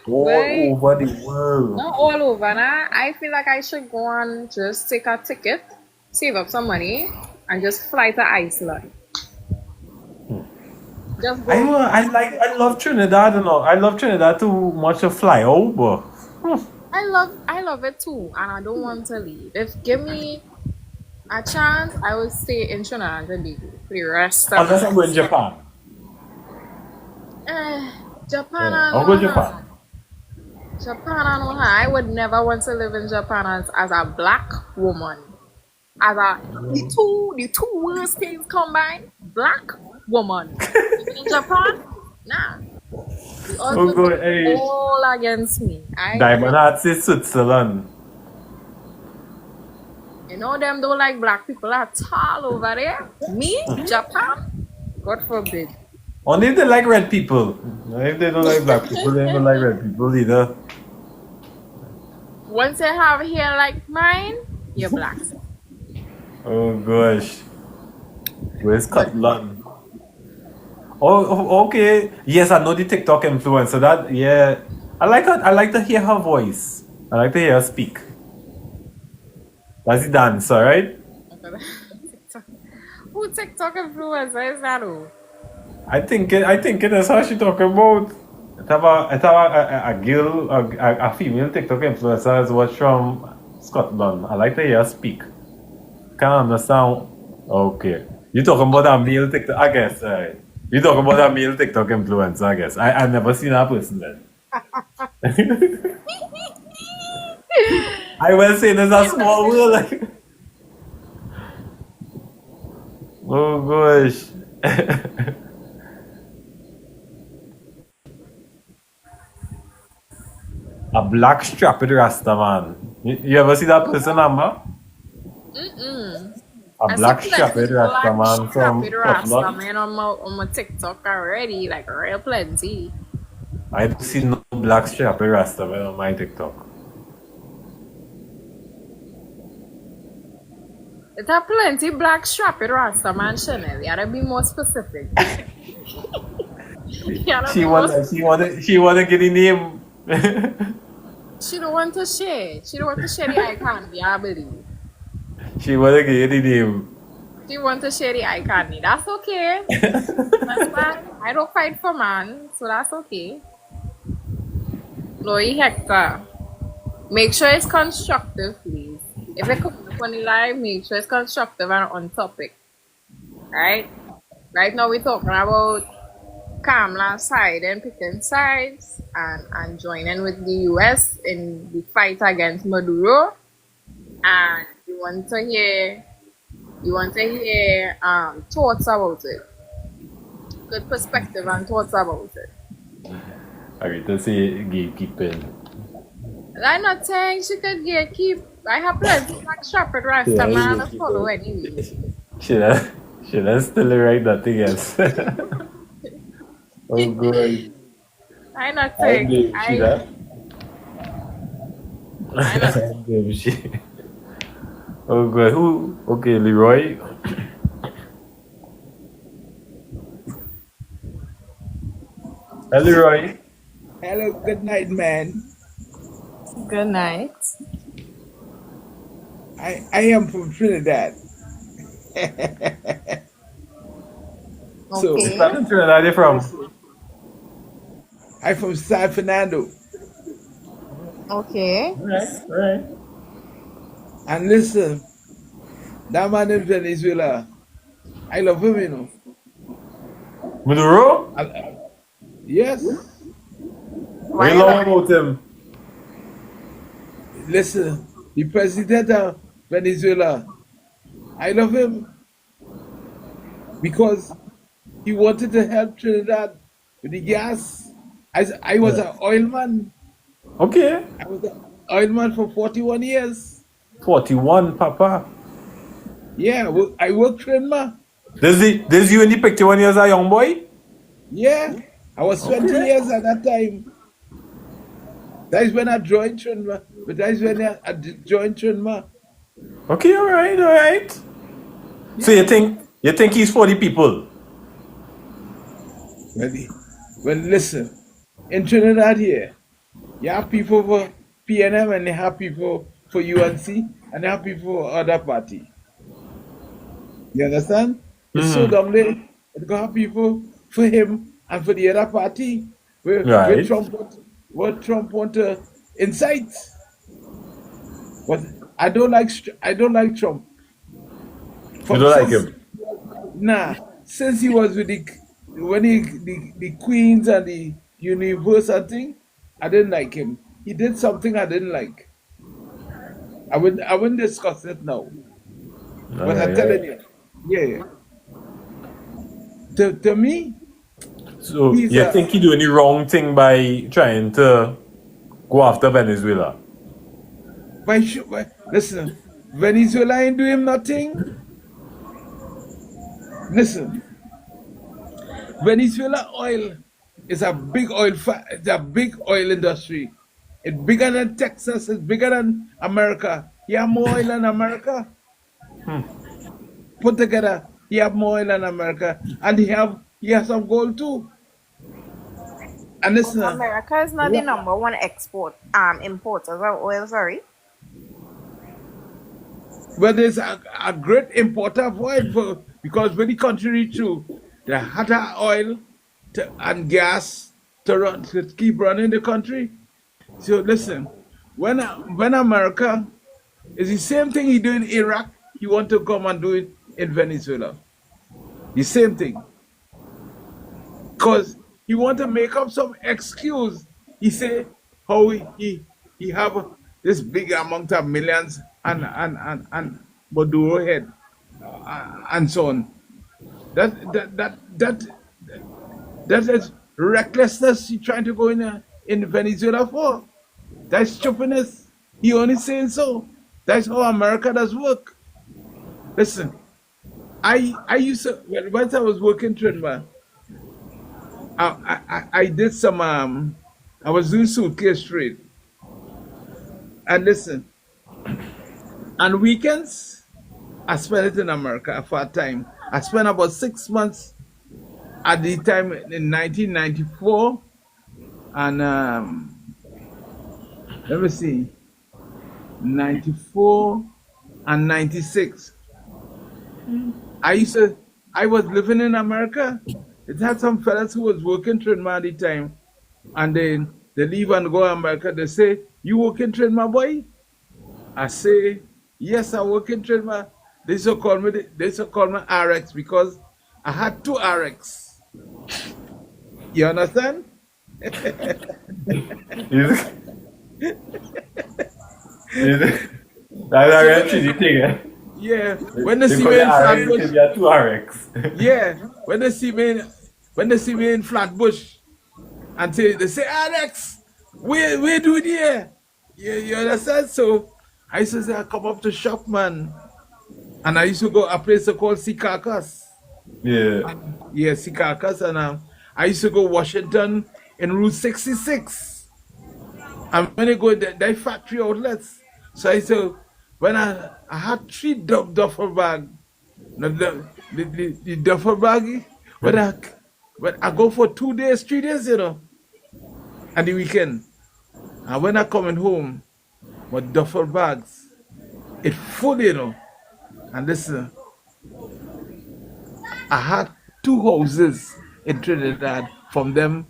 Like, All over the world. not all over, nah. I feel like I should go and just take a ticket, save up some money, and just fly to Iceland. Just go. I love Trinidad, you know. I love Trinidad too much to fly over. I love it too, and I don't want to leave. If give me a chance, I will stay in Trinidad and Tobago for the rest of Unless my I'm going to life. Japan. Japan, Yeah, I I'll go to know, huh? Japan. Japan, I know, huh? I would never want to live in Japan as a black woman. As a the two worst things combined, black woman. Living in Japan, nah. The odds Oh, would be good. Hey, all against me. Diamond Hearts is Switzerland. You know them don't like black people at all over there. Me, Japan, God forbid. Only if they like red people. If they don't like black people, they don't like red people either. Once you have hair like mine, you're black. Oh gosh. Where's But Scotland? Okay. Yes, I know the TikTok influencer. That yeah. I like to hear her voice. I like to hear her speak. That's the dancer, right? TikTok. Who TikTok influencer is that? Who? I think it is how she talk about. It have a girl, a female TikTok influencer is watch from Scotland. I like to hear her speak. Can't understand. Okay. You talking about a male TikTok, I guess. You talking about a male TikTok influencer, I guess. I've never seen that person then. I will say there's a small world. Like, oh gosh. A black strapped Rasta man. You ever see that person, Amber? A I see black strapped plenty Rasta black man strapped from rasta Scotland. man on my TikTok already, like real plenty. I don't see no black strapped Rasta man on my TikTok. It have plenty black strapped rasta man, Chanel. You gotta be more specific. You gotta be more She wanna get the name. She don't want to share. She don't want to share the icon, I believe. She wanna get the name. She want to share the icon. That's okay. That's fine. I don't fight for man, so that's okay. Chloe Hector. Make sure it's constructive, please. If it comes up on the live, make sure it's constructive and on topic. Right? Right now we're talking about Kamala's side and picking sides and joining with the US in the fight against Maduro. And you want to hear thoughts about it. Good perspective and thoughts about it. I mean to say gatekeeping. I'm not saying she could get keep. I have plenty of like Shepherd Rasta man to follow anyway. Should I still write that thing else? Oh good. I'm not I saying blame she that. I'm not I blame she. Oh good. Who? Okay, Leroy. Hey, Leroy. Hello, good night, man. good night. I am from Trinidad. So Okay. That's in Trinidad you from? I'm from San Fernando. Okay. Right. And listen, that man in Venezuela, I love him, you know. Maduro? Yes. We Why you love love him? about him. Listen, the president of Venezuela, I love him because he wanted to help Trinidad with the gas. I was Yeah. an oilman. Okay. I was an oilman for 41 years. 41, Papa. Yeah, I worked Trinidad. This you in the picture when you was a young boy? Yeah, I was 20 Okay. years at that time. That is when I joined Trinidad. But that is when I joined Trinidad. Okay, alright, alright. So Yeah. you think he's for the people? Well, well, listen, in Trinidad here, you have people for PNM and you have people for UNC and you have people for other party. You understand? It's so Mm-hmm. down there. It got have people for him and for the other party where Right. Trump what Trump want to incite. But I don't like Trump. You From don't like since him? nah since he was with the Queens and the Universe and thing, I didn't like him. He did something I didn't like. I wouldn't discuss it now. But I'm Alright, telling alright. you, yeah. To me, So he's you a think he doing the wrong thing by trying to go after Venezuela? listen, Venezuela ain't doing nothing. Listen, Venezuela oil is a big it's a big oil industry. It's bigger than Texas, it's bigger than America. You have more oil than America. Put together, you have more oil than America. And he has some gold too. And But listen, America is not the what number one importers of oil, sorry. well there's a great importer of oil because when the country reach to the hotter oil and gas to keep running the country. So listen, when America is the same thing he do in Iraq, he want to come and do it in Venezuela. The same thing. Because he want to make up some excuse. He say how he have this big amount of millions and Maduro head and so on. That that is recklessness he trying to go in Venezuela for. That's stupidness. He only saying so. That's how America does work. Listen, I used to once I was working Trinidad, I did some I was doing suitcase trade. And listen, on weekends I spent it in America for a time. I spent about 6 months at the time in 1994 and let me see, 94 and 96. I was living in America. It had some fellas who was working Trinidad at the time, and then they leave and go to America. They say, "You work in Trinidad, boy?" I say, "Yes, I work in Trinidad." They used to call me. They used to call me RX because I had two RX. You understand? Is that's a So real when cheesy thing, eh? when they They see call me you in RX, Flatbush, you are two RX. yeah, when they see me in Flatbush, and they say, Alex, we do it here. You understand? So I used to say, I come up to shop, man. And I used to go a place called Sikakas. Yeah. Yeah, Sikakas. And I used to go Washington in Route 66. And when I go, they factory outlets. So I said, when I had three duffel bag, the duffel bag, when I go for 2 days, 3 days, and the weekend. And when I coming home, my duffel bags, it full. And listen, I had two houses in Trinidad from them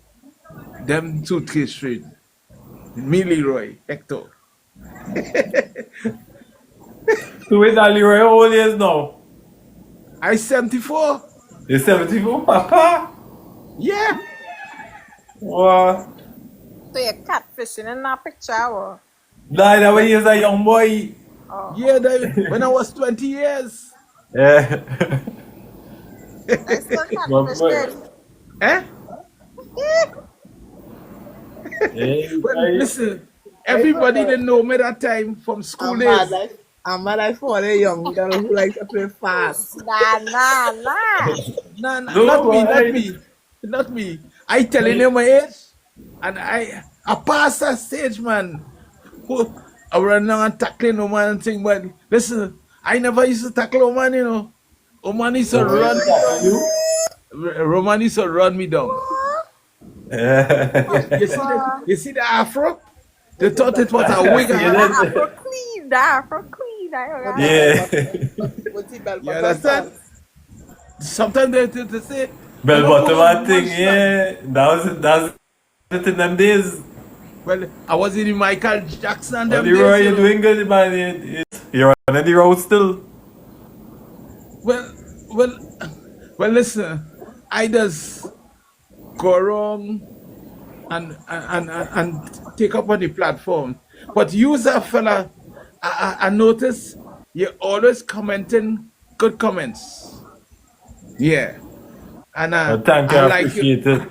suitcase trade. Me, Leroy, Hector. So wait, that Leroy, how old is now? I 74. He's 74, Papa? Yeah. What? So you're catfishing in that picture, or? Nah, that way Well, he is a young boy. Oh, yeah, when I was 20 years. Yeah. that's still But boy. catfishing. Eh? Hey, Well, hey. listen, Wait for everybody didn't know me that time from school days. I'm mad like for a young girl who likes to play fast. Nah, nah, nah. No, no, No, not me, but not hey, me, not me. I telling hey. you my age, and I passed that stage, man. Who I run around tackling no man and thing, but listen, I never used to tackle a man, you know. A man used to So where run is me that for down. you? Roman used to run me down. What? You see the What? afro? They What the thought bell it was a I wig see I it. Oh, had. the Afro Queen, I what heard the that. bell Yeah. bottom what the bell You bottom understand? pants? Sometimes they say, Bell I'm a bottom poor and thing, monster. yeah. That was it in them days. Well, I was in Michael Jackson But them Leroy, days, you you're know. doing good, man. You're on the road still. Well, well, well, listen, I just go around and take up on the platform. But you, as a fella, I notice you're always commenting good comments. Yeah. And Thank you, I I like you. appreciate it.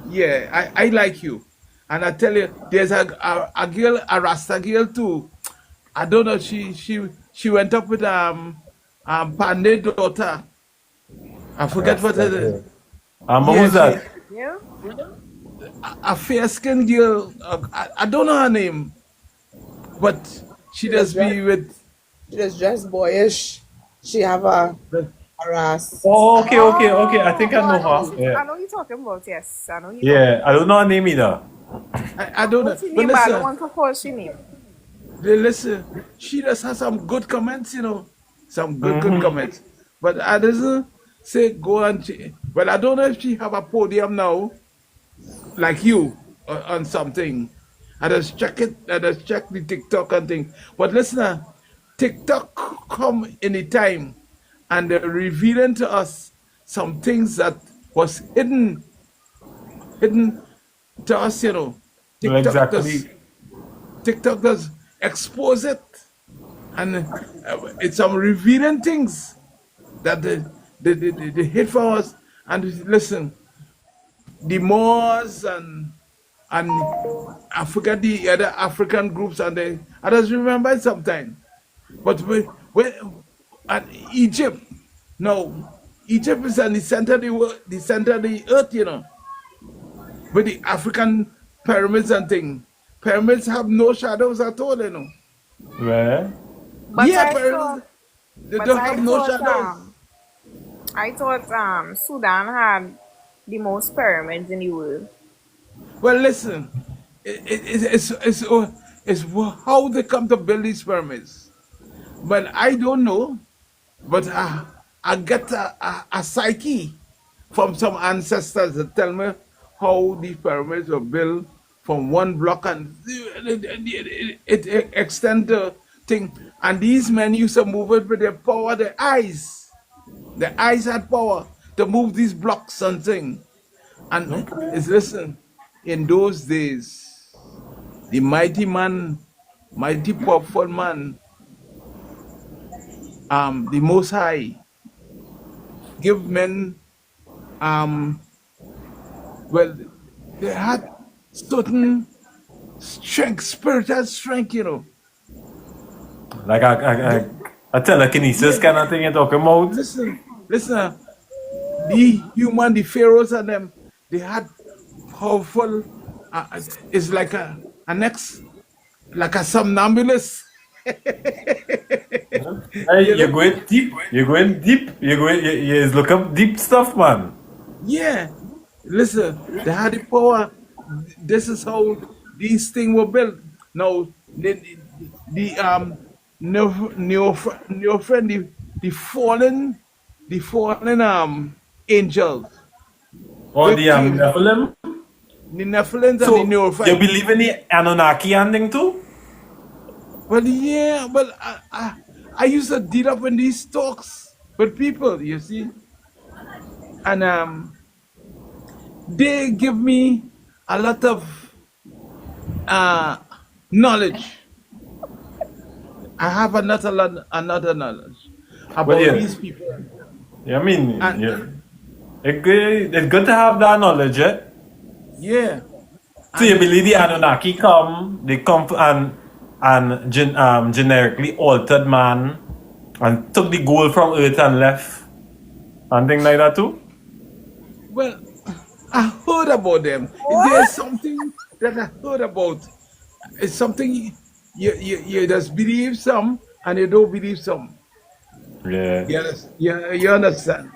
Yeah, I like you. And I tell you, there's a girl, a Rasta girl too. I don't know. She went up with Pandey daughter. I forget what Rasta it is. girl. Yeah, Who's that? You? a fair skinned girl. I don't know her name, but she She just does dress be with. she just dress boyish. She have a ras. Oh, okay. I Oh, think I oh, know her. Yeah. I know you're talking about, yes. I know you're talking Yeah, I about. don't know her name either. I I don't know know, she but name, but I don't listen, want to call she name. listen. She does have some good comments, you know, some good comments. But I doesn't say go and. Well, I don't know if she have a podium now, like you, on something. I just check it. I just check the TikTok and thing. But listen, TikTok come anytime, and they're revealing to us some things that was hidden to us. You know, No, TikTok does exactly. TikTok does expose it, and it's some revealing things that they hid for us. And listen, the Moors and I forget the other African groups, and I just remember it sometime. But at Egypt, no, Egypt is in the center of the center of the earth, you know, with the African pyramids and thing. Pyramids have no shadows at all, you know. Where? But Yeah, I pyramids thought, they but don't have no shadows. I thought, Sudan had the most pyramids in the world. Well, listen, it's how they come to build these pyramids. But I don't know. But I get a psyche from some ancestors that tell me how these pyramids were built from one block and it extend the thing. And these men used to move it with their power, their eyes. The eyes had power to move these blocks and thing. And Okay. it's listen, in those days, the mighty man, mighty powerful man, the most high, give men um well they had certain strength, spiritual strength, you know. Like The- a telekinesis yeah, kind of thing you're talking about? listen, the human, the pharaohs and them, they had powerful. It's like an ex, like a somnambulist. Hey, You you're know? going deep. You're going deep. You look up deep stuff, man. Yeah. Listen, they had the power. This is how these things were built. Now, the neo friend, the fallen angels, Or we the came, Nephilim. the Nephilims and the So, you Neophyte. believe in the Anunnaki ending too? Well, yeah, but I used to deal up in these talks with people, you see, and they give me a lot of Uh, knowledge. I have another knowledge But about yeah, these people. yeah, I mean, And yeah. It's good to have that knowledge, eh? yeah, So you and believe the Anunnaki come, they come and generically altered man and took the gold from Earth and left and things like that too? well, I heard about them. There's something that I heard about. It's something you just believe some and you don't believe some. Yeah. You understand?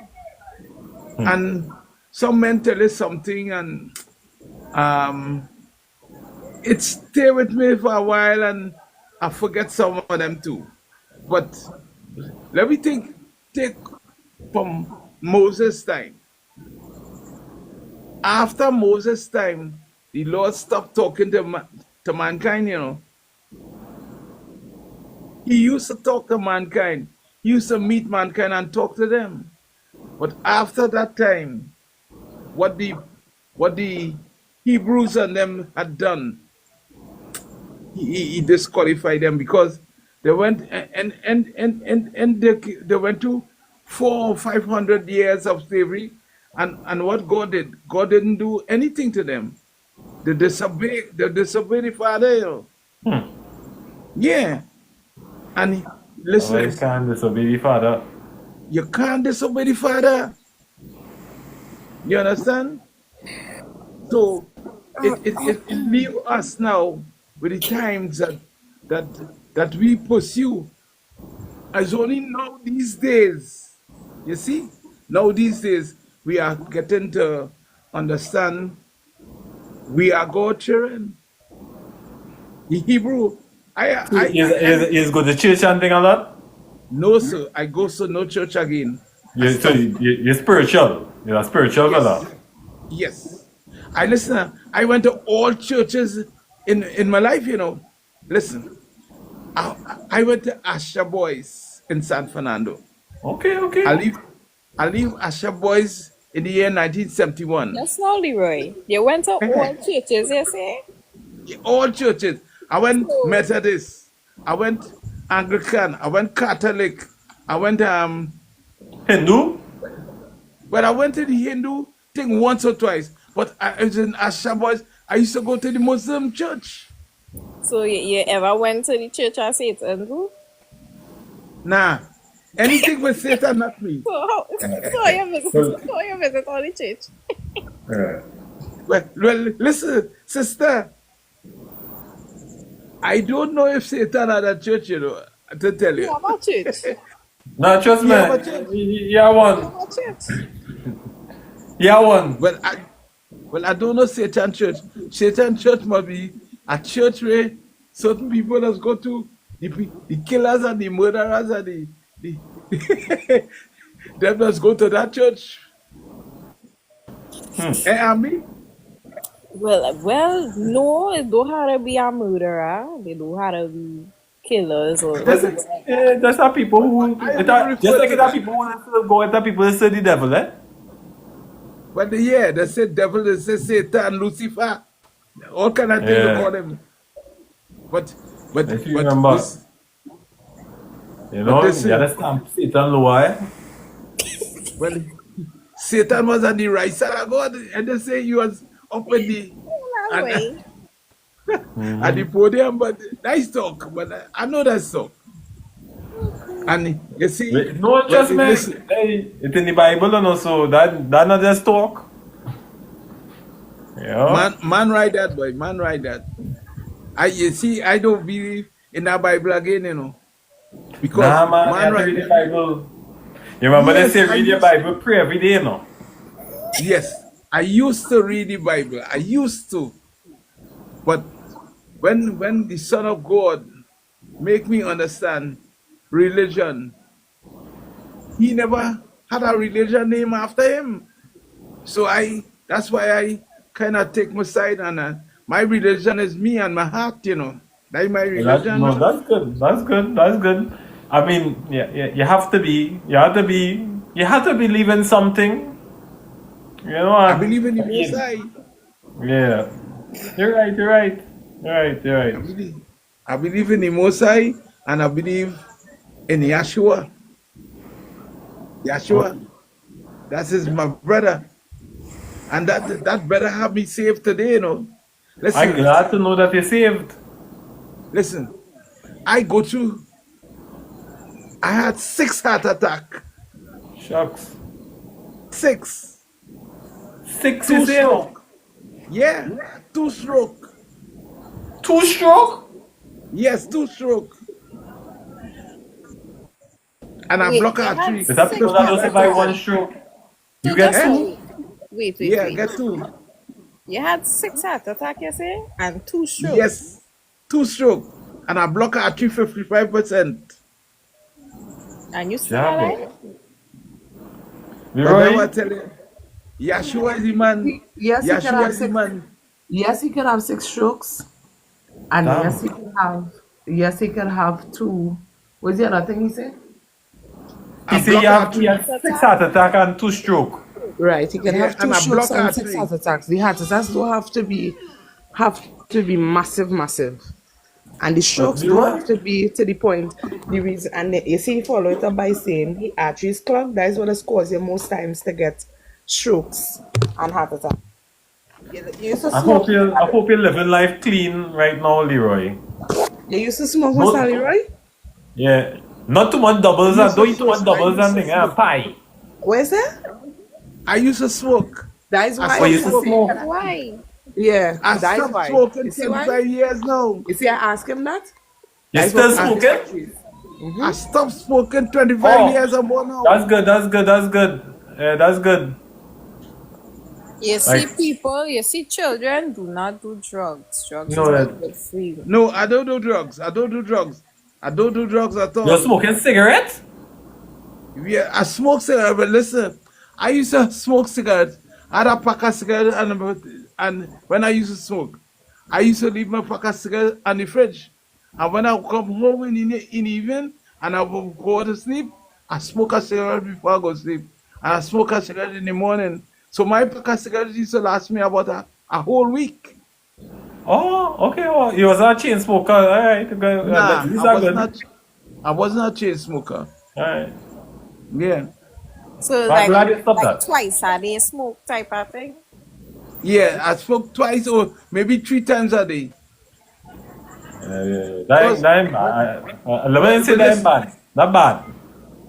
And some men tell you something and um it stay with me for a while and I forget some of them too. But let me take from Moses' time. After Moses' time, the Lord stopped talking to mankind, you know. He used to talk to mankind. He used to meet mankind and talk to them. But after that time, what the Hebrews and them had done, he disqualified them because they went and they went to 400 or 500 years of slavery, and what God didn't do anything to them. They disobey the Father, you know. Yeah, and I listen, can't disobey the father. you can't disobey the Father. You understand? So it leaves us now with the times that that we pursue. As only now these days, you see, now these days we are getting to understand we are God's children. The Hebrew, So is go to church and thing a lot? no sir, I go to no church again. I So stop. you're spiritual. You're a spiritual Yes, fella. yes. I listen. I went to all churches in my life. You know, listen. I went to Asha Boys in San Fernando. Okay, I okay. leave I leave Asha Boys in the year 1971. Yes, now, Leroy. You went to all churches, you say? All churches. I went So, Methodist. I went Anglican. I went Catholic. I went Hindu? I went to the Hindu thing once or twice. But I was in Asha Boys. I used to go to the Muslim church. so you ever went to the church of Satan too? Nah. Anything with Satan, not me. Well, So you visit all the church. yeah. Well, listen, sister. I don't know if Satan had a church, you know, to tell You you. have a church. No, trust He me. have a church. Yeah, You one. have a church. Yeah, one. Well, I don't know Satan church. Satan church must be a church where certain people has go to the killers and the murderers and the them must go to that church. I mean, No, it don't have to be a murderer. They don't have to be killers or That's, anything like that. that's how people who, I am not just referred like to it are that. people who go at people who say the devil, eh? But yeah, they say devil, they say Satan, Lucifer, all kind of things they Yeah. call them. But but If you but remember, this you but know, you listen, gotta stamp Satan lower, eh? well, Satan was on the right side of God, and they say he was up in the That and, way. at the podium, but nice talk, but I know that's so. And you see, No, well, just me. listen, Hey, it's in the Bible and also that not just talk. Yeah. man write that, boy, man write that. You see, I don't believe in that Bible again, you know, because Nah, man, you man have to write read the that. Bible. You remember they Yes, say read your Bible, pray every day, you know? yes, I used to read the Bible. I used to, but when the Son of God make me understand religion, he never had a religion name after him. So that's why I kind of take my side, and my religion is me and my heart, you know. That's my Well, that, religion no, now. that's good. That's good. That's good. I mean, yeah, you have to be, you have to believe in something, you know. I And believe in the I Most mean, High. yeah, you're right. You're right. You're I right. believe, I believe in the Most High, and I believe in Yeshua. Yeshua, that is my brother, and that brother have me saved today. I'm Listen, glad to know that you're saved. listen. I go through. I had 6 heart attack. Shucks. 6, 6 you two say now? stroke. Yeah, 2 stroke. 2 stroke? Yes, 2 stroke. And I Wait, block you had artery. Is that people six that heart don't survive 55%. 1 stroke? You So get just Eh? two? wait. Yeah, get 2. You had 6 heart attack, you say, and 2 stroke, Yes, 2 stroke. And I block artery 55%. and you still Jab alive? it. But now I Leroy? tell you, Yeshua is the man. Yes, he can Yeshua have is the six. man. Yes, he can have 6 strokes, and yes, Damn. he can have. Yes, he can have two. What's the other thing he said? He I say block he artery. has 6 heart attack and 2 stroke. Right, he can Yeah, have two and I strokes block and six artery. heart attacks. The heart attacks don't have to be massive, and the strokes don't Leroy? have to be to the point. The reason, and you see, he follow it up by saying the arteries clogged. That is what has caused you most times to get strokes and heart attack. You used to smoke, I hope you're living life clean right now, Leroy. You used to smoke, Mr. No, Leroy? yeah. Not too much I doubles and used to don't eat too much smoke. I doubles used and to thing. smoke. Pie. Where's that? I used to smoke. That is I why Oh, you stopped you used to see. smoking. smoke. Why? Yeah, I that is stopped why. smoking You see why? 25 years now. You see, I asked him that. You That is what still caused the smoking? arteries. I stopped smoking 25 Oh, years ago now. that's good. That's good. Yeah, that's good. You see, Like, you see, children do not do drugs. you Drugs is know not that good for you. No, I don't do drugs. I don't do drugs. I don't do drugs at you're all. smoking cigarette? Yeah, I smoke cigarette, but listen, I used to smoke cigarettes. I had a pack of cigarettes, and when I used to smoke, I used to leave my pack of cigarettes on the fridge. And when I come home in the evening and I will go to sleep, I smoke a cigarette before I go to sleep. And I smoke a cigarette in the morning. So my pack of cigarettes used to last me about a whole week. Oh, okay. Oh, you was a chain smoker. All right. Nah, These are good. I wasn't a chain smoker. All right. Yeah. So I'm glad you stopped like that. twice a day smoke type of thing. Yeah, I smoke twice or maybe 3 times a day. Because That ain't bad. Let me say but that ain't listen, bad. Not bad.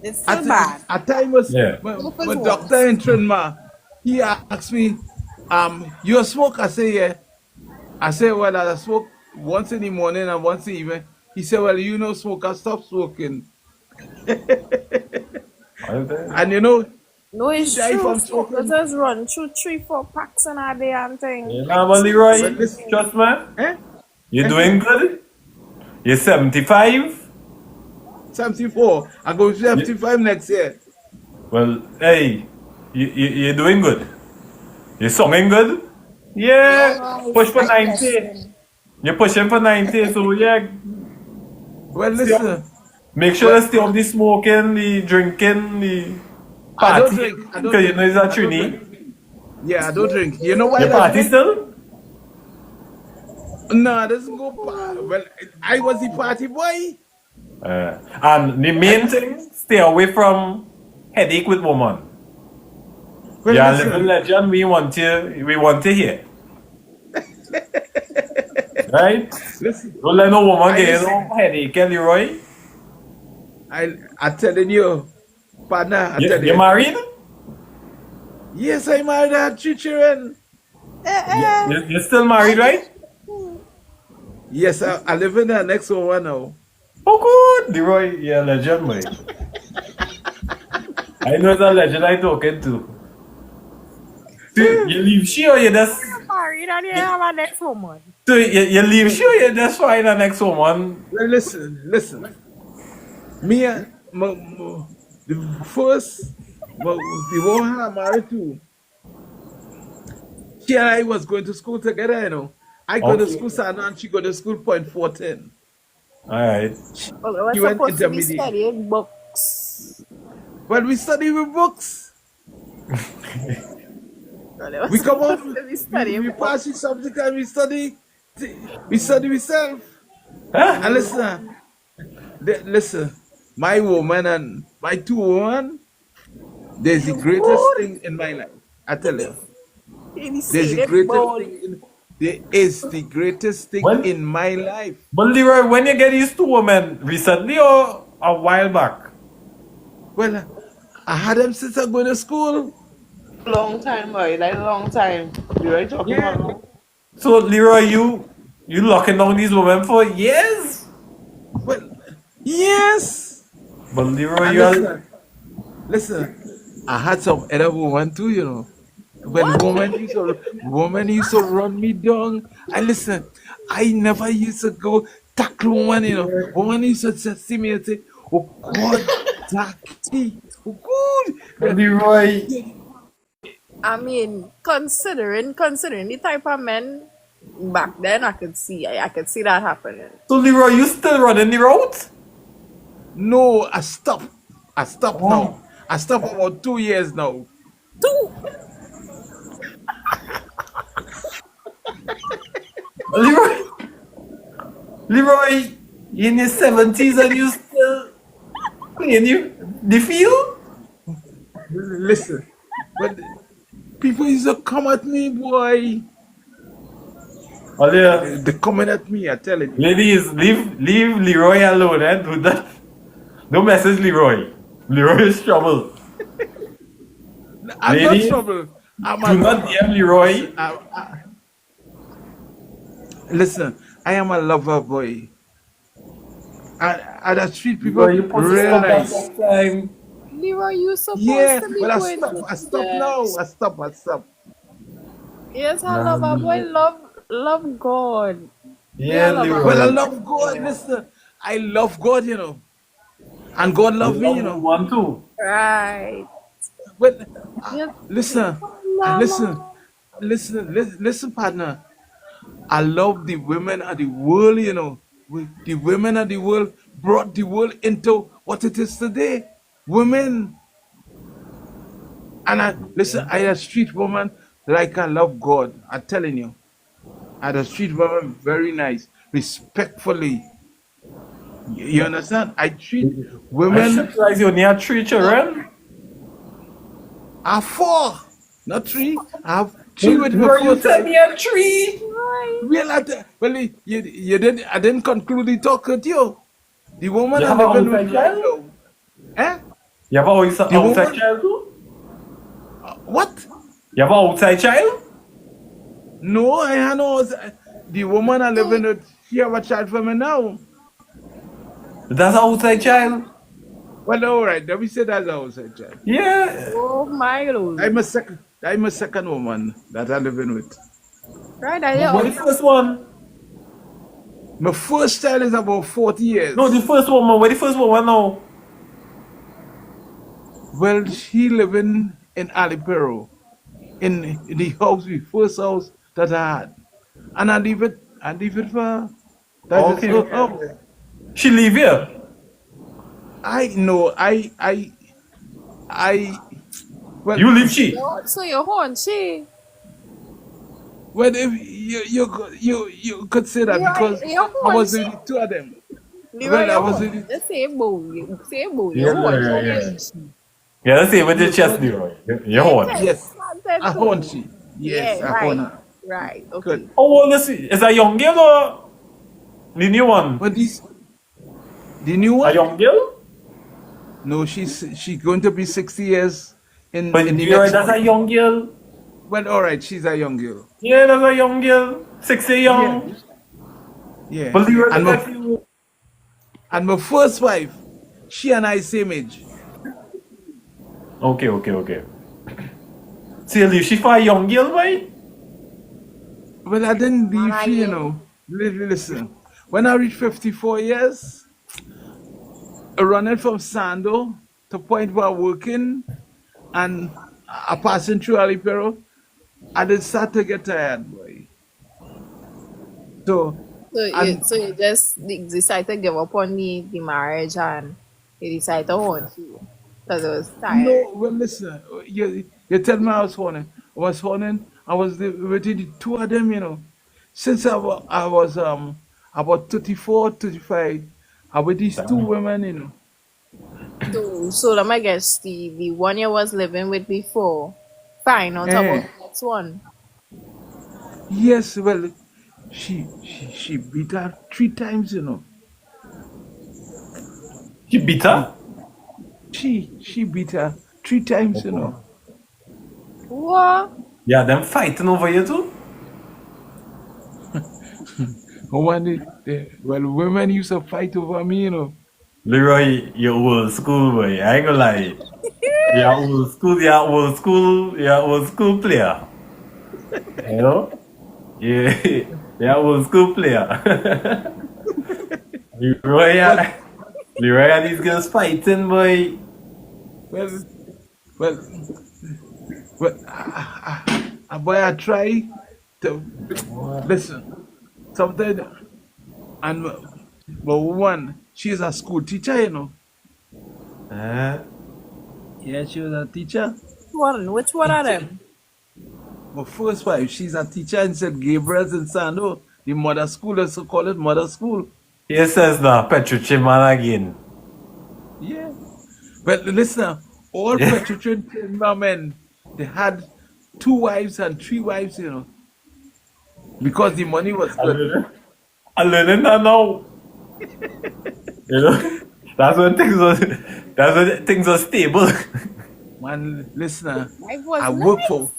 It's at, still bad. at time was Yeah. Smoke my is doctor worse. in Trinma, he asked me, you a smoke? I say, yeah. I say, well, I smoke once in the morning and once in the evening. He said, well, you know, smoke, I stop smoking. And No, he it's died true. from Smokers smoking. just run through 3-4 packs in a day and thing. You Like know, but Leroy, But listen, trust me, eh? you're doing good. You're 75. 74. I go to You, 75 next year. well, hey, you're doing good. You're singing good. Yeah, long push is for my 90. question. You're pushing for 90, so yeah, Well, stay off, listen, make sure well, to stay off the smoking, the drinking, the I don't partying, drink. I don't because you drink. know it's a I don't drink. Trini. Yeah, I don't drink. You know why, You party lesbian? still? No, it doesn't go. Well, I was the party boy. And the main thing, stay away from headache with woman. Well, Yeah, living listen, legend, we want to hear. Right? listen. Don't let no woman I get listen. no headache, Leroy. I'm telling you, partner. I tell You you. married? Yes, I married. I had 3 children. You're still married, right? Yes, I live in the next one now. Oh, good. Leroy, you're a legend, boy. I know it's a legend I'm talking to. So you leave she or you just... Married and you have a next woman. So you leave she or you just find the next woman? Well, listen. Me and the first, the woman I married to, she and I was going to school together, I go to Okay. school Sana and she go to school Point 14. Alright. But we were She went supposed to be intermediate. studying books. Well, we study with books. So they were We come out, supposed to be we studying books. pass the subject and we study. We study ourselves. Huh? And listen, my woman and my two women, there's the greatest Good. thing in my life. I tell you, He there's said the it greatest bold. thing in there is the greatest thing When, in my life. but Leroy, when you get used to women, recently or a while back? Well, I had them since I go to school. Long time, boy. Like long time. You right talking Yeah. about now? So Leroy, you locking down these women for years? Well, yes. But Leroy, And you are listen, I had some other woman too, you know. When What? woman used to run me down. I listen, I never used to go tackle woman, you know. Woman used to just see me and say, "Oh God, Jackie, oh but good." Leroy. I mean, considering the type of men back then, I could see that happening. So Leroy, you still running the route? No, I stopped. I stopped now. Oh. I stopped about 2 years now. Two. Leroy, Leroy, you in your 70s and you still playing the field? Listen, but people used to come at me, boy. Earlier, They coming at me, I telling you. ladies, leave Leroy alone, eh? Do that. Don't message Leroy. Leroy is trouble. I'm not Ladies, trouble. I'm a do not lover. DM Leroy. Listen, listen, I am a lover, boy. I just treat Leroy, people you supposed to real stop that nice. next time. Leroy, you supposed Yeah, to be well, I going stop. to I stop the now. I stop. I stop. yes, I Nah, love our boy. Leroy. Love God. Me, I Yeah, love our Well, I Leroy. love God. Listen, I love God, you know, and God You love me, love you know. woman too. right. But Yes, listen, listen, mama. listen, partner. I love the women of the world, you know. The women of the world brought the world into what it is today. Women. And I just treat woman like I love God. I'm telling you. I just treat women very nice, respectfully. You understand? I treat I women. surprised you only had 3 children. I have four, not three. I have three But with my Leroy, you first said wife. me had 3. Right. Well, well, you didn't. I didn't conclude the talk with you. The woman You I'm have an living with outside right child? now. Eh? You have an The outside woman. child too? What? You have an outside child? No, I had no. The woman I'm So, living with, she have a child for me now. That's an outside child. Well, all right. Let me say that's our outside child. Yeah. oh my lord. I'm a second woman that I'm living with. Right, I But what the also. first one? My first child is about 40 No, the years. first woman. Where the first woman now? Well, she living in Alipero, in the house, the first house that I had. And I leave it for, that is Okay, her okay, house. okay. She leave here. I know, I, well, You leave she. So you're Honchi. well, if you could say that Leroy, because you're I was Honchi. with the two of them. Leroy, Well, I you're was Honchi. with the, The same boy. Yeah, You're yeah, Honchi. yeah. Yeah, let's see with the you chest, said, Leroy. You Yeah, hold. yes, content I want too. she. Yes, Yeah, I want right. her. Right. Good. Okay. How old is she? Is a young girl or the new one? But the new A one? young girl? No, she's going to be 60 years But in the Leroy, next that's a month. young girl. Well, all right, she's a young girl. Yeah, that's a young girl. 60 Yeah, young. yeah. But Leroy, And look my at you. and my first wife, she and I same age. Okay, okay, okay. See, leave she for a young girl, right? Well, I didn't Man, leave I she, you hear. know. Listen, when I reached 54 years, running from Sando to point where I'm working and I passing through Alipero, I did start to get tired, boy. So, and So you just decide to give up on the marriage and you decide to want you because it was tired. no, well, listen, you tell me I was horny. I was horny. I was with the two of them, you know. since I was about 34, 35, I with these two Damn. women, you know. So let me guess, the one you was living with before, fine, on top of Eh, the next one. yes, well, she beat her 3 times, you know. She beat And her? she beat her 3 times, you know. What? Yeah, them fighting over you too? When well, women used to fight over me, you know. Leroy, you old school boy. I ain't gonna lie. You're old school player. You know? Yeah, you're old school player. Leroy, Well, Leroy and these girls fighting, boy. well, well, well, boy, I try to listen. Sometimes, and but woman, she's a school teacher, you know. Uh, Yeah, she was a teacher. One? Which one of them? My first wife, she's a teacher in St. Gabriel's in Sando. The mother school, let's call it mother school. he says now, Petrochiman again. Yeah. But listen, all Yeah. Petrotrin men, they had 2 wives and 3 wives, you know, because the money was I good. learning, I learning that now. You know? That's when things are stable. Man, listen, Life was I work nice. for,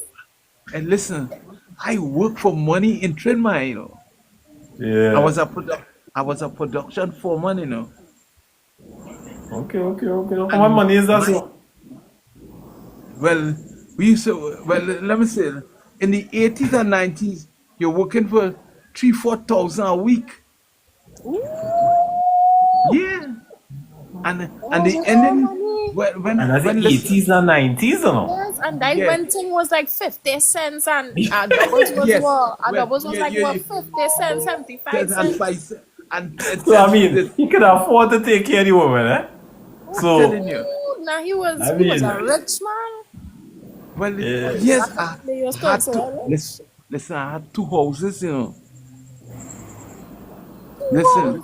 and listen, I work for money in Trinma, you know. I Yeah. was a I was a production foreman, you know. Okay. How much And money is that, my so? well, we used to well let me say in the 80s and 90s, you're working for 3, 4 thousand a week. Ooh, Yeah. And that was the more ending money. And that's when the listen, 80s and 90s, you know? Yes, and that yeah, renting was like 50 cents, and doubles was yes, what? well, Doubles was yeah, like what, 50 cents, 75 cents and cents. 5 cents and 10 So, I cents for mean, this. he could afford to take care of the woman, eh? I'm So, telling you. Now I he was mean, a rich man. Well, yeah. yes, Back in the day, you was I had to considered rich. listen. I had 2 houses, you know. Wow. Listen,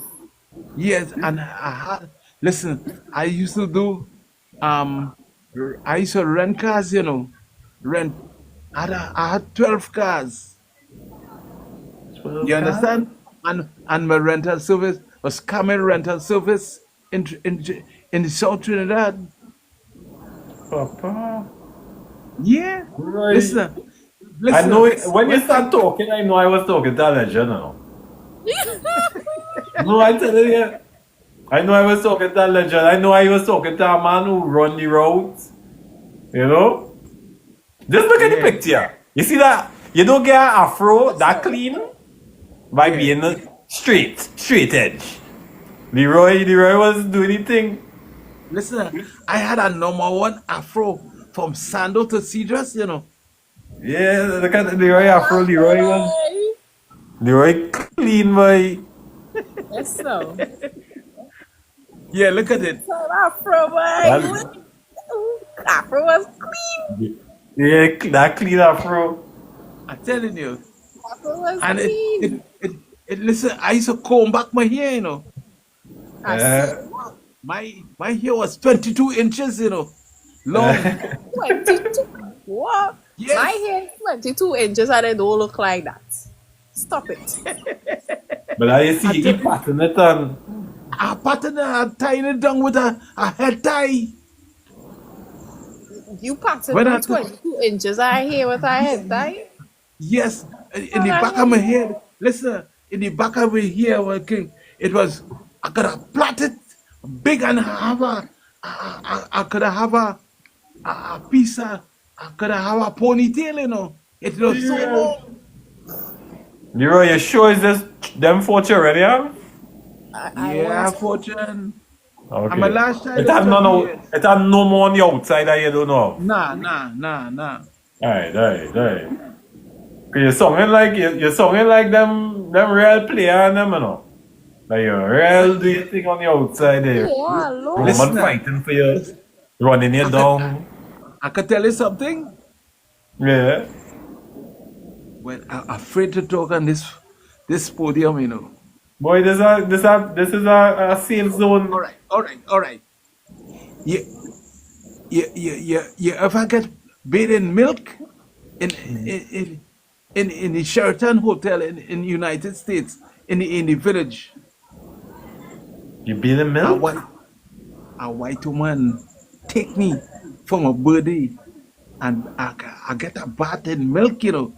yes, and I had listen. I used to do um, I used to rent cars, you know, rent. I had 12 cars. 12 You cars? understand? And my rental service was coming rental service in the South Trinidad. Papa. Yeah, Right. listen, I know listen. it. When you When I start talking, I know I was talking to a legend now. No, I tell you. I know I was talking to a legend. I know I was talking to a man who run the roads. You know? Just look at the yeah, picture. You see that? You don't get an afro that clean by yeah. being straight edge. Leroy was doing the thing. Listen, I had a #1 afro from Sando to Cedros, you know. Yeah, look at Leroy afro. Boy. Leroy clean boy. Yes, so. Yeah, look at it. So Afro, boy. That, Afro was clean. yeah, that clean afro. I'm telling you. Afro was And clean. listen, I used to comb back my hair, you know. I see. Uh, My hair was 22 inches, you know, long. 22. What? My Yes. hair is 22 inches and it don't look like that. Stop it. but I I see tell he you, pattern it on. I patterned it, I tied it down with a head tie. You pattern When on I, 22 inches. I hear what I had that. yes, in What the I back of had my that. head, listen, in the back of my hair, working, it was, I could have plaited big and have I could have a piece of, I could have a ponytail, you know. It was so Yeah. long. Leroy, you sure is this them four children, yeah? I want Yeah, to. fortune. And my Okay. last child is 20 years. It had no more on the outside that you don't know of. Nah. Alright. You're sounding like them real player and them, you know. Like you're real do your thing on the outside there. Yeah, hello. Woman Listen, fighting for you, running you I could, down. I could tell you something. Yeah. Well, I'm afraid to talk on this this podium, you know. Boy, this is a safe zone. All right. You, you ever get bathed in milk in in the Sheraton Hotel in United States in the village? You beat the A milk? white a white woman take me from a birthday and I get a bath in milk, you know,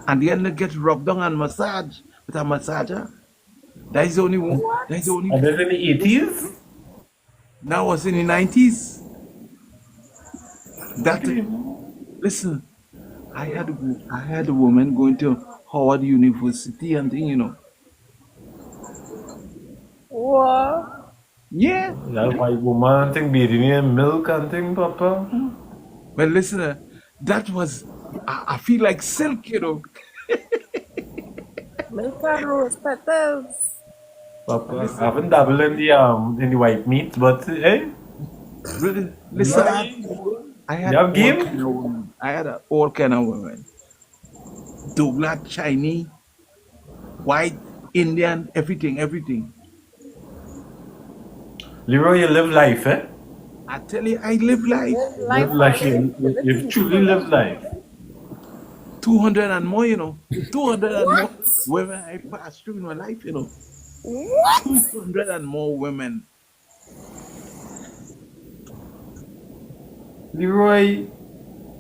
and then I get rubbed on and massage with a massager. That is the only one. That is the only. And this in the 80s? That was in the 90s. That listen, I had a woman going to Howard University and thing, you know. What? Yeah. That white woman thing beating in milk and thing, Papa. But listen, that was I feel like silk, you know. Milk and rose petals. Papa, I haven't dabbled in the white meat, but hey, Really, listen, I had you have all game? kind of women. I had all kind of women. Douglas, Chinese, white, Indian, everything. Leroy, you live life, eh? I tell you, I live life. Live life. You truly live life. 200 and more, you know. 200 and more women I passed through in my life, you know. What? 200 and more women. Leroy,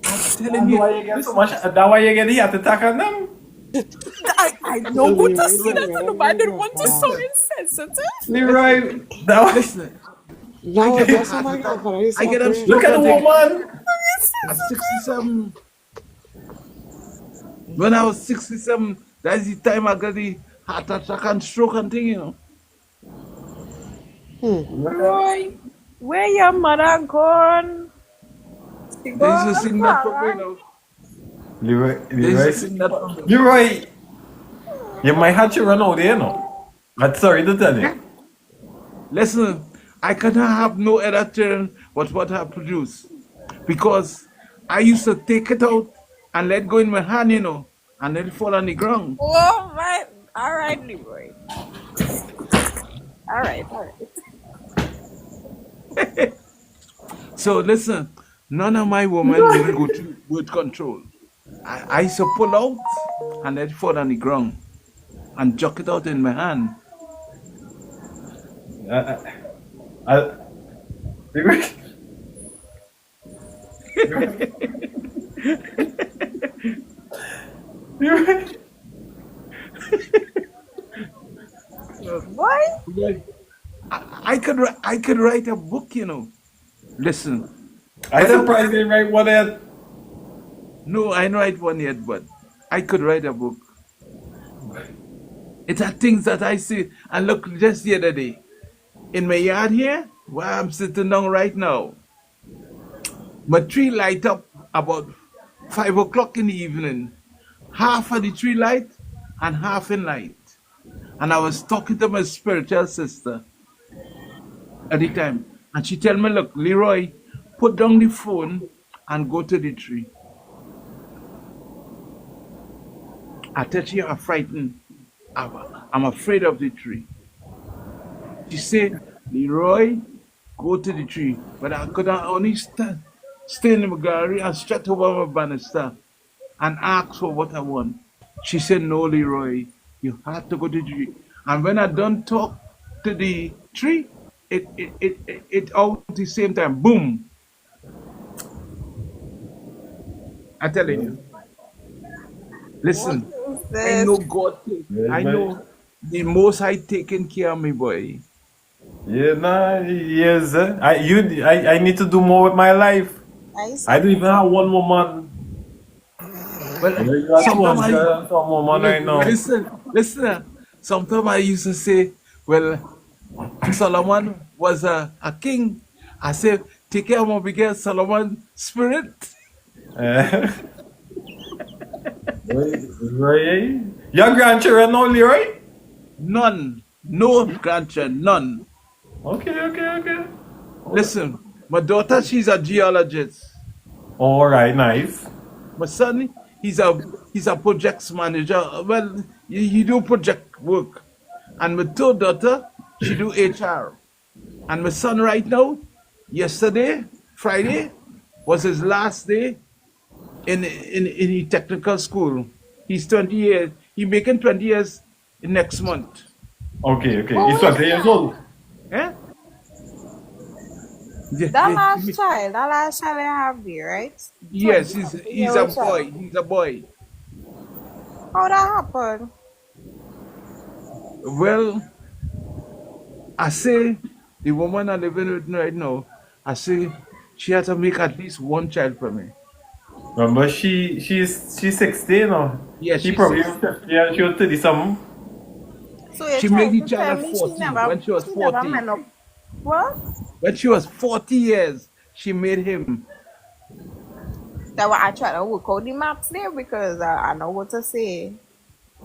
I'm telling you. why you get so much? That why you get the heart attack on them? I don't want to see that, but I didn't want to sound insensitive. Leroy, that why? Listen, No, I get that's a not heart my attack. girlfriend. I used to I get a operate. Look stroke at the and thing woman. at 67. When I was 67, that's the time I got the heart attack and stroke and thing, you know. Roy, where your mother gone? She They used to gone sing that for me, you far. know. Leroy, They used to sing that for me. Leroy, you might have to run out there, no? I'm sorry to tell you. Listen, I cannot have no other turn but what I produce. Because I used to take it out and let go in my hand, you know, and let it fall on the ground. Oh my! All right, Leroy. All right. So listen, none of my women will go through birth control. I used to pull out and let it fall on the ground and jerk it out in my hand. I, Leroy, Leroy. Boy, I could write a book, you know. Listen, I surprised you right one head. no, I don't write one yet, but I could write a book. It's are things that I see. And look, just the other day, in my yard here, where I'm sitting down right now, my tree light up about 5 o'clock in the evening. Half of the tree light and half in light. And I was talking to my spiritual sister at the time. And she tell me, look, Leroy, put down the phone and go to the tree. I tell you, I'm frightened. I'm afraid of the tree. She said, Leroy, go to the tree. But I could only stay in the gallery and stretch over my banister and ask for what I want. She said, no, Leroy, you have to go to the tree. And when I done talk to the tree, it all at the same time, boom. I'm telling you. Listen, what is I know this? God. Yes, I mate. know the Most High taking care of me, boy. Yeah, nah, yes. I need to do more with my life. I I don't said, even have one woman. Well, You got sometimes I 200 some woman right now. listen. Sometimes I used to say, well, Solomon was a king. I said, take care of my bigger Solomon spirit. Eh, Leroy, your grandchildren now, Leroy? None, no grandchildren, none. Okay. Listen, my daughter, she's a geologist. All right, nice. My son, he's a projects manager. Well, you do project work. And my third daughter, she do HR. And my son right now, yesterday, Friday, was his last day in the technical school. He's 20 years. He making 20 years next month. Okay, okay. But He's wait 20 years now. old. Eh? That last child I have there, right? Yes, 20 he's year a old boy. child. He's a boy. How that happened? Well, I say the woman I'm living with right now, I say she has to make at least one child for me. Remember, she's 16 or Yeah, he she's probably 16. 50 and she was 30 something. So you're She made trying the to child tell at me 40, when she was she never 40. met up. What? When she was 40 years, she made him. That why I try to work out the maths there because I know what to say.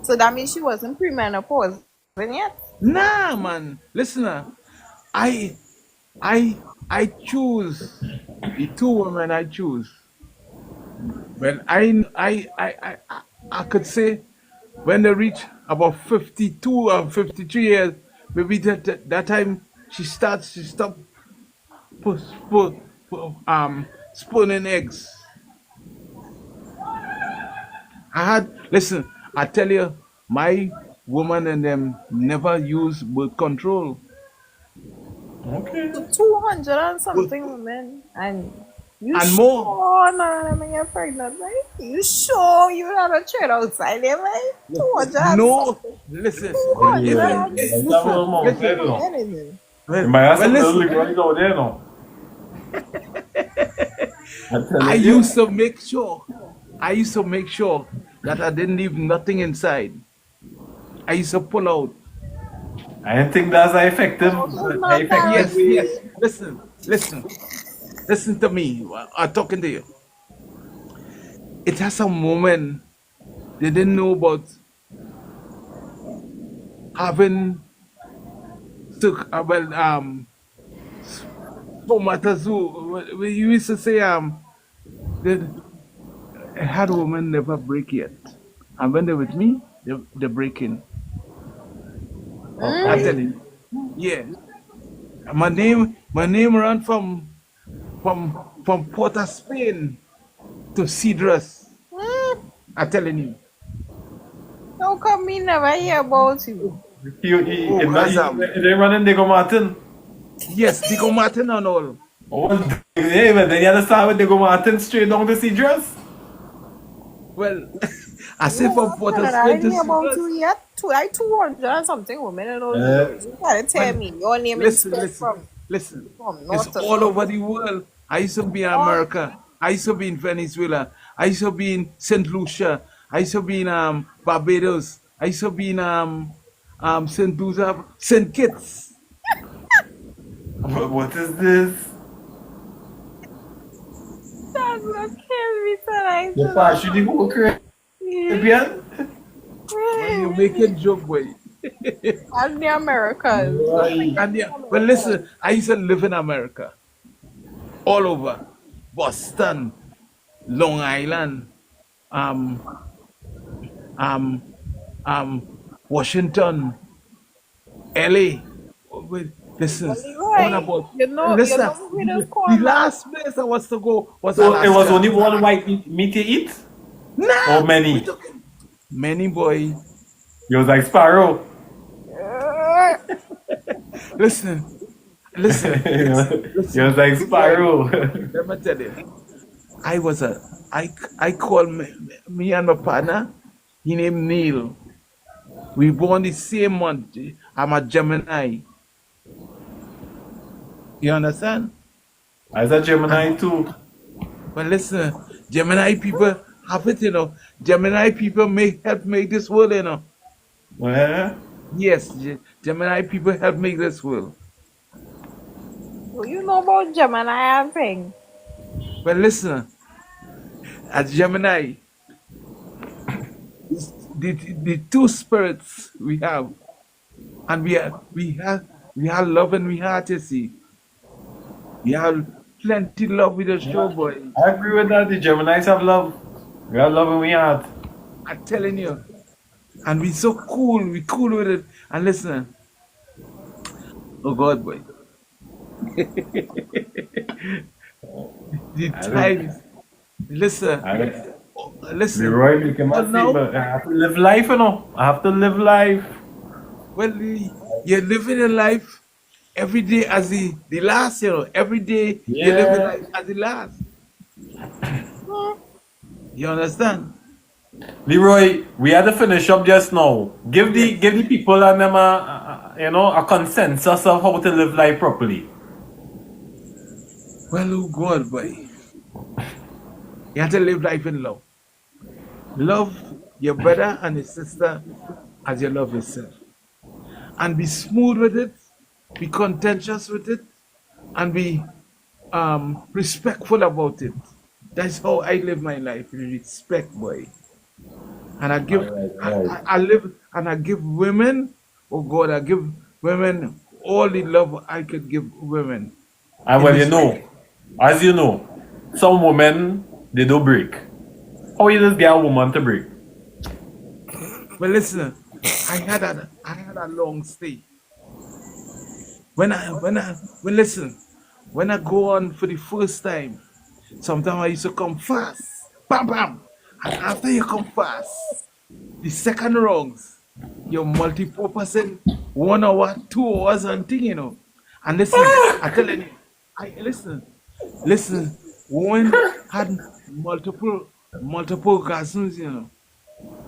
So that means she wasn't premenopause yet. Nah, man. Listen, I, I, I choose the two women I choose. When I could say when they reach about 52 or 53 years, maybe that time she stop pu- pu- spooning eggs. Listen, I tell you, my woman and them never use birth control. Okay. So 200 and Well, something women. And you and more. sure none of them get pregnant, right? You sure you not a trade outside there, right? 200 and No, something. listen, Oh, 200 yeah. and Let's have a little listen, more listen. there, you know. anything. You might have Well, some little listen. guys out there, no. I'm I telling you. used to make sure. I used to make sure that I didn't leave nothing inside. I used to pull out. I didn't think that's an Out is not effective Yes, way. yes. Listen to me. I'm talking to you. It has a moment they didn't know about having well spermatozoa. We used to say that I had a woman never break yet, and when they're with me, they're breaking. I Okay. tell you, yeah. My name ran from Port of Spain to Cedrus. Mm, I'm telling you. how come me never hear about you? Oh, cause They running Diego Martin. yes, Diego Martin and all. Oh, yeah, but then you understand with Diego Martin straight down to see dress. Well, I say No, from Port of I Spain didn't to hear about you Cedrus. yet. Like 200 and something women in those Uh, videos. You gotta tell Well, me your name is listen, spelled listen, listen. from It's north to all south. over the world. I used to be in All America. I used to be in Venezuela. I used to be in St. Lucia. I used to be in Barbados. I used to be in St. Lucia, St. Kitts. what is this? that's what kill me tonight. The fashion the whole Caribbean? Well, you make a joke, boy. And the Americans. Don't Right. forget And the yeah, well, listen, Americans. I used to live in America, all over, Boston, Long Island, um, um, um, Washington, LA. Wait, listen, Well, all Leroy, about. you Listen, know we just the call back. last place I was to go was So it was Alaska. only one white meat you eat? Or Nah, we many? talking many boy. You was like Sparrow. Uh, Listen, listen, You was listen, like boy. Sparrow. Let me tell you, I was a I called me and my partner. He named Neil. We born the same month. I'm a Gemini. You understand? I was a And Gemini too. but listen, Gemini people have it, Gemini people help make this world, Yeah. Yes, Gemini people help make this world. well, you know about Gemini and thing. But listen, as Gemini, the two spirits we have, and we have love and we have to see. We have plenty love with the show, boy. I agree with that. The Geminis have love. We have love and we have. I'm telling you. And we so cool, we cool with it. And listen, oh God, boy, the Alex, times. Listen, Alex, listen. Leroy became So a now, statement. I have to live life, you know. I have to live life. well, you're living your life every day as the last, every day you're living Yeah. life as the last. You understand? Leroy, we had to finish up just now. Yes. Give the people and them a consensus of how to live life properly. Well, oh God, boy, you have to live life in love. Love your brother and your sister as you love yourself. And be smooth with it, be contentious with it, and be respectful about it. That's how I live my life in respect, boy. And I live and I give women, oh God, I give women all the love I could give women And in well, you respect. know, as you know, some women they do break. How you just get a woman to break? But listen, I had a long stay. When listen, when I go on for the first time, sometimes I used to come fast, bam bam, and after you come fast, the second rounds, you're multi-purposing 1 hour, 2 hours, and thing. And listen, I telling you, I listen. Women had multiple orgasms.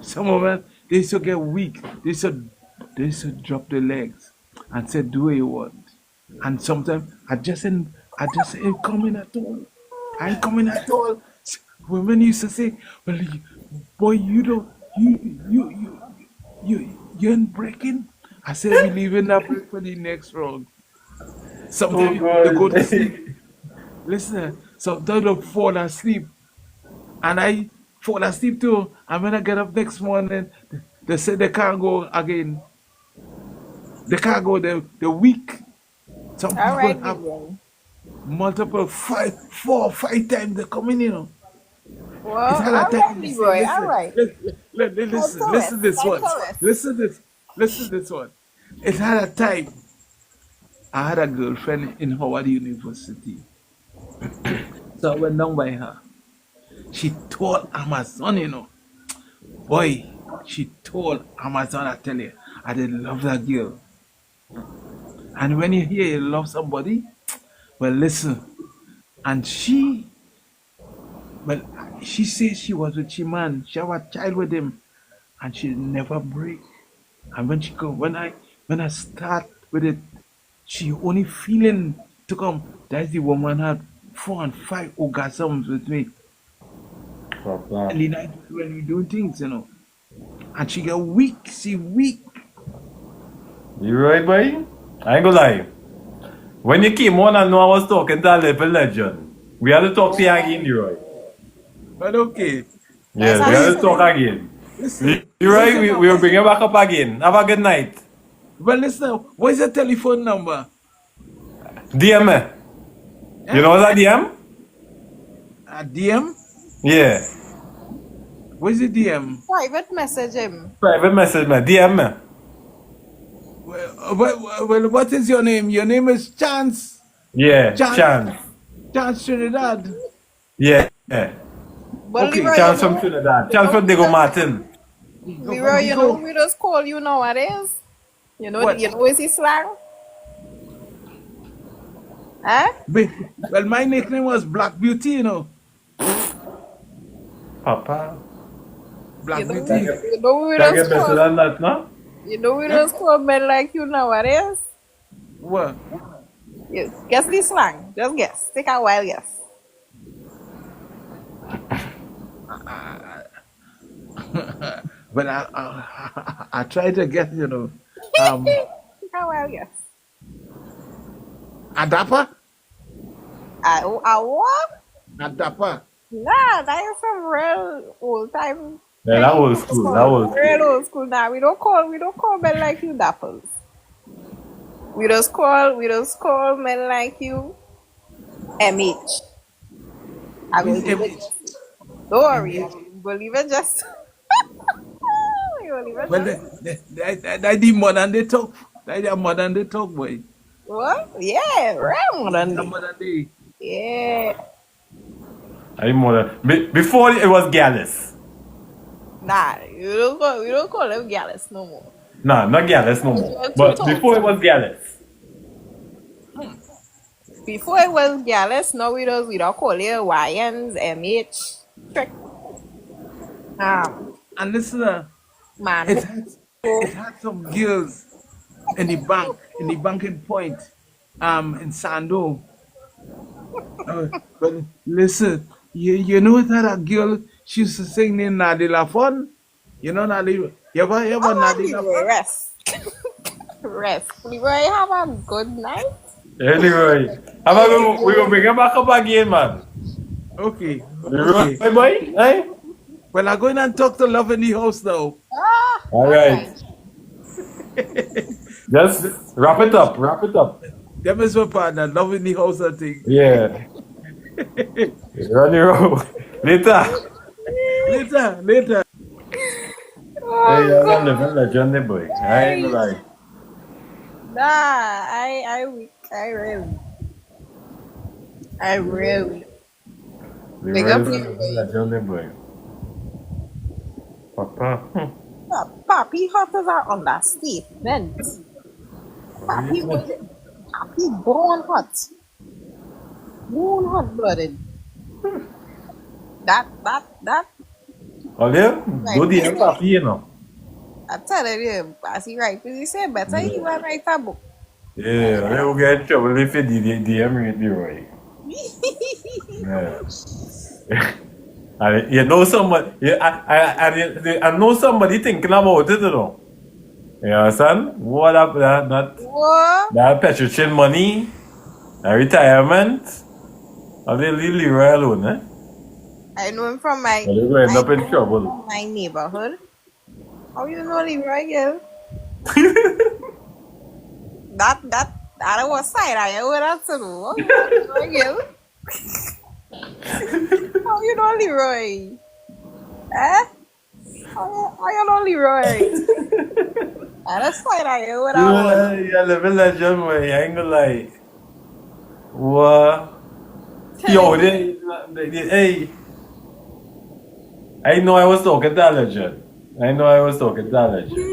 Some of them they used to get weak. They used to drop their legs and say, "Do what you want." And sometimes I just ain't coming at all. I ain't coming at all. Women used to say, "Well, boy, you don't, you ain't breaking." I said, "We leaving that break for the next round." Oh Sometimes they go to sleep. God. Listen, sometimes they fall asleep, and I fall asleep too. And when I get up next morning, they say they can't go again. They can't go. They're weak. Some All people right, have Vivian. multiple five, 4 or 5 times they come in. It's Well, had a all right, time. Listen, Leroy. All listen, right. Time to listen rest. this Time one. to rest. Listen this one. It had a time. I had a girlfriend in Howard University. So I went down by her. She told Amazon. Boy, she told Amazon, I tell you, I did love that girl. And when you hear you love somebody, well, listen. And well, she says she was with your man. She have a child with him, and she never break. And when she go, when I start with it, she only feeling to come. That's the woman had 4 and 5 orgasms with me. Papa. And the night when we doing things. And she get weak. She weak. Leroy, boy, I ain't gonna lie. When you came on, I know I was talking to a little legend. We had to talk to you again, Leroy. But okay. Nice Yes, we having had Listen, to you talk there. again. listen, Leroy, listen we now. will bring you back up again. Have a good night. But listen now. What's your telephone number? DM me. You Eh? know what's a DM? A DM? Yeah. What's the DM? Private message him. Private message me. DM me. Well, what is your name? Your name is Chance. Yeah, Chance. chance. Chance Trinidad. Yeah. But Okay. Leroy, Chance from Trinidad. Chance from Diego Martin. Go from Leroy, Digo. we just call you nowadays. What? Is he slang? Huh? Well, my nickname was Black Beauty. Papa. Black Beauty. We Can just get better call, than that, no? we Eh? just call men like you nowadays. What? Guess this slang. Just guess. Take a while guess. But I try to get, um, Take a while guess. a dapper? I what? A dapper. Nah, that is some real old time Yeah, that Chinese was school. That protocol. was Real school. old school now. We don't call men like you dappers. We just call men like you MH. I will Who's leave it MH? just don't worry, I MH? will leave it just You only Well, better. that the modern day talk. That the modern day talk, boy. What? Yeah, right modern The day. modern day. Yeah. I more before it was Gallus. Nah, we don't call them gallus no more. Nah, not Gallus no It's more. well But before it 2000. was Gallus. Before it was gallus, now we don't call it YNs, MH, trick, And listen, man. it had it had some girls in the banking point, in Sando. But listen, you know that a girl she used to sing in Nadi Lafon? You know Nadi, you ever Oh, Nadi Leroy, Lafon? rest. Rest. Leroy, have a good night. Anyway, we gonna bring him back up again, man. Okay, Leroy okay. boy, eh? Well, I'm going and talk to Love in the house now. All All right. right. Just wrap it up. Wrap it up. Them is my partner, Love in the house, I think. Yeah. Run your road. Later. Later. Hey, Oh, you're a living God. legend, eh, boy. I ain't gonna lie. Nah, I weak. I really. Big Leroy up is a living Leroy. legend, eh, boy. Papa. Papi hunters are understatement. Papi was Papi born hot blooded. That Olha, do right. dinheiro pra filha, não. I tell you, as he right, he say better he will write a book. Yeah, olha, eu get in trouble if you DM Leroy. Yeah. You know somebody, I know somebody thinking about it, you know. You understand? What up, What? that petrol money, that retirement, and they leave Leroy alone, eh? I know him from my Or they go end I up in know him trouble. from my neighborhood. How you know Leroy girl? That was side I would have to know. How you know Leroy girl? How you know Leroy? Eh? How you know Leroy? That's side I would have one. Yeah, living legend, boy. I ain't gonna lie. What? Yo, Telling you. hey, I know I was talking to that legend. I know I was talking to that legend.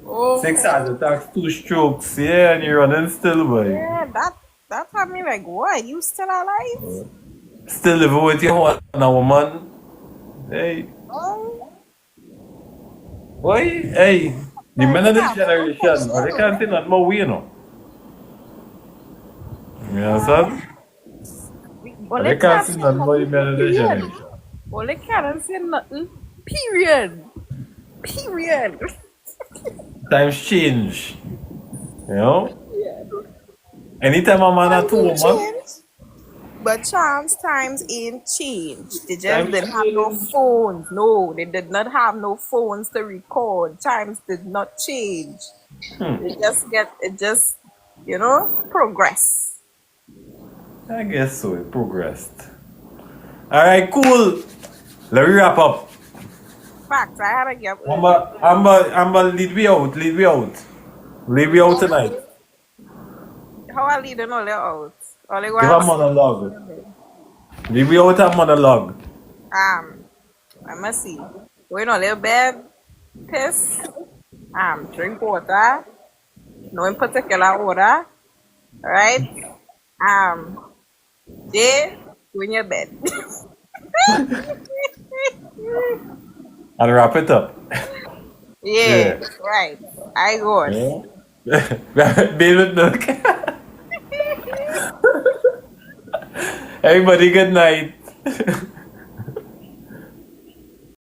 Oh, 6 heart attacks, 2 strokes, yeah, and you're running still, boy. yeah, that had me like, what? You still alive? Still living with your one a woman. Hey, Oh, boy, hey. The I men of think this I'm more generation, but they patient. can't say nothing more we, you know. You understand? But Only they can't can't say say nothing more the nothing, men of this period. generation. Only can't say nothing, period. Period. Times change, you know? Anytime a man Times or two ain't woman, changed. But chance times ain't changed. They just times didn't have no change. phones. No, they did not have no phones to record. Times did not change. It just, progress. I guess so, it progressed. Alright, cool. Let me wrap up. Facts, I had to get early. Amber, lead me out, lead me out. Lead me out tonight. How I lead all the out? All they Give a want to monologue. Lead me out a monologue. I must see. Going on little bed, piss, drink water, no in particular order, right? Day, go in your bed. And wrap it up. Yeah, Yeah. right. I go. Yeah. Bathe with milk. Everybody, good night.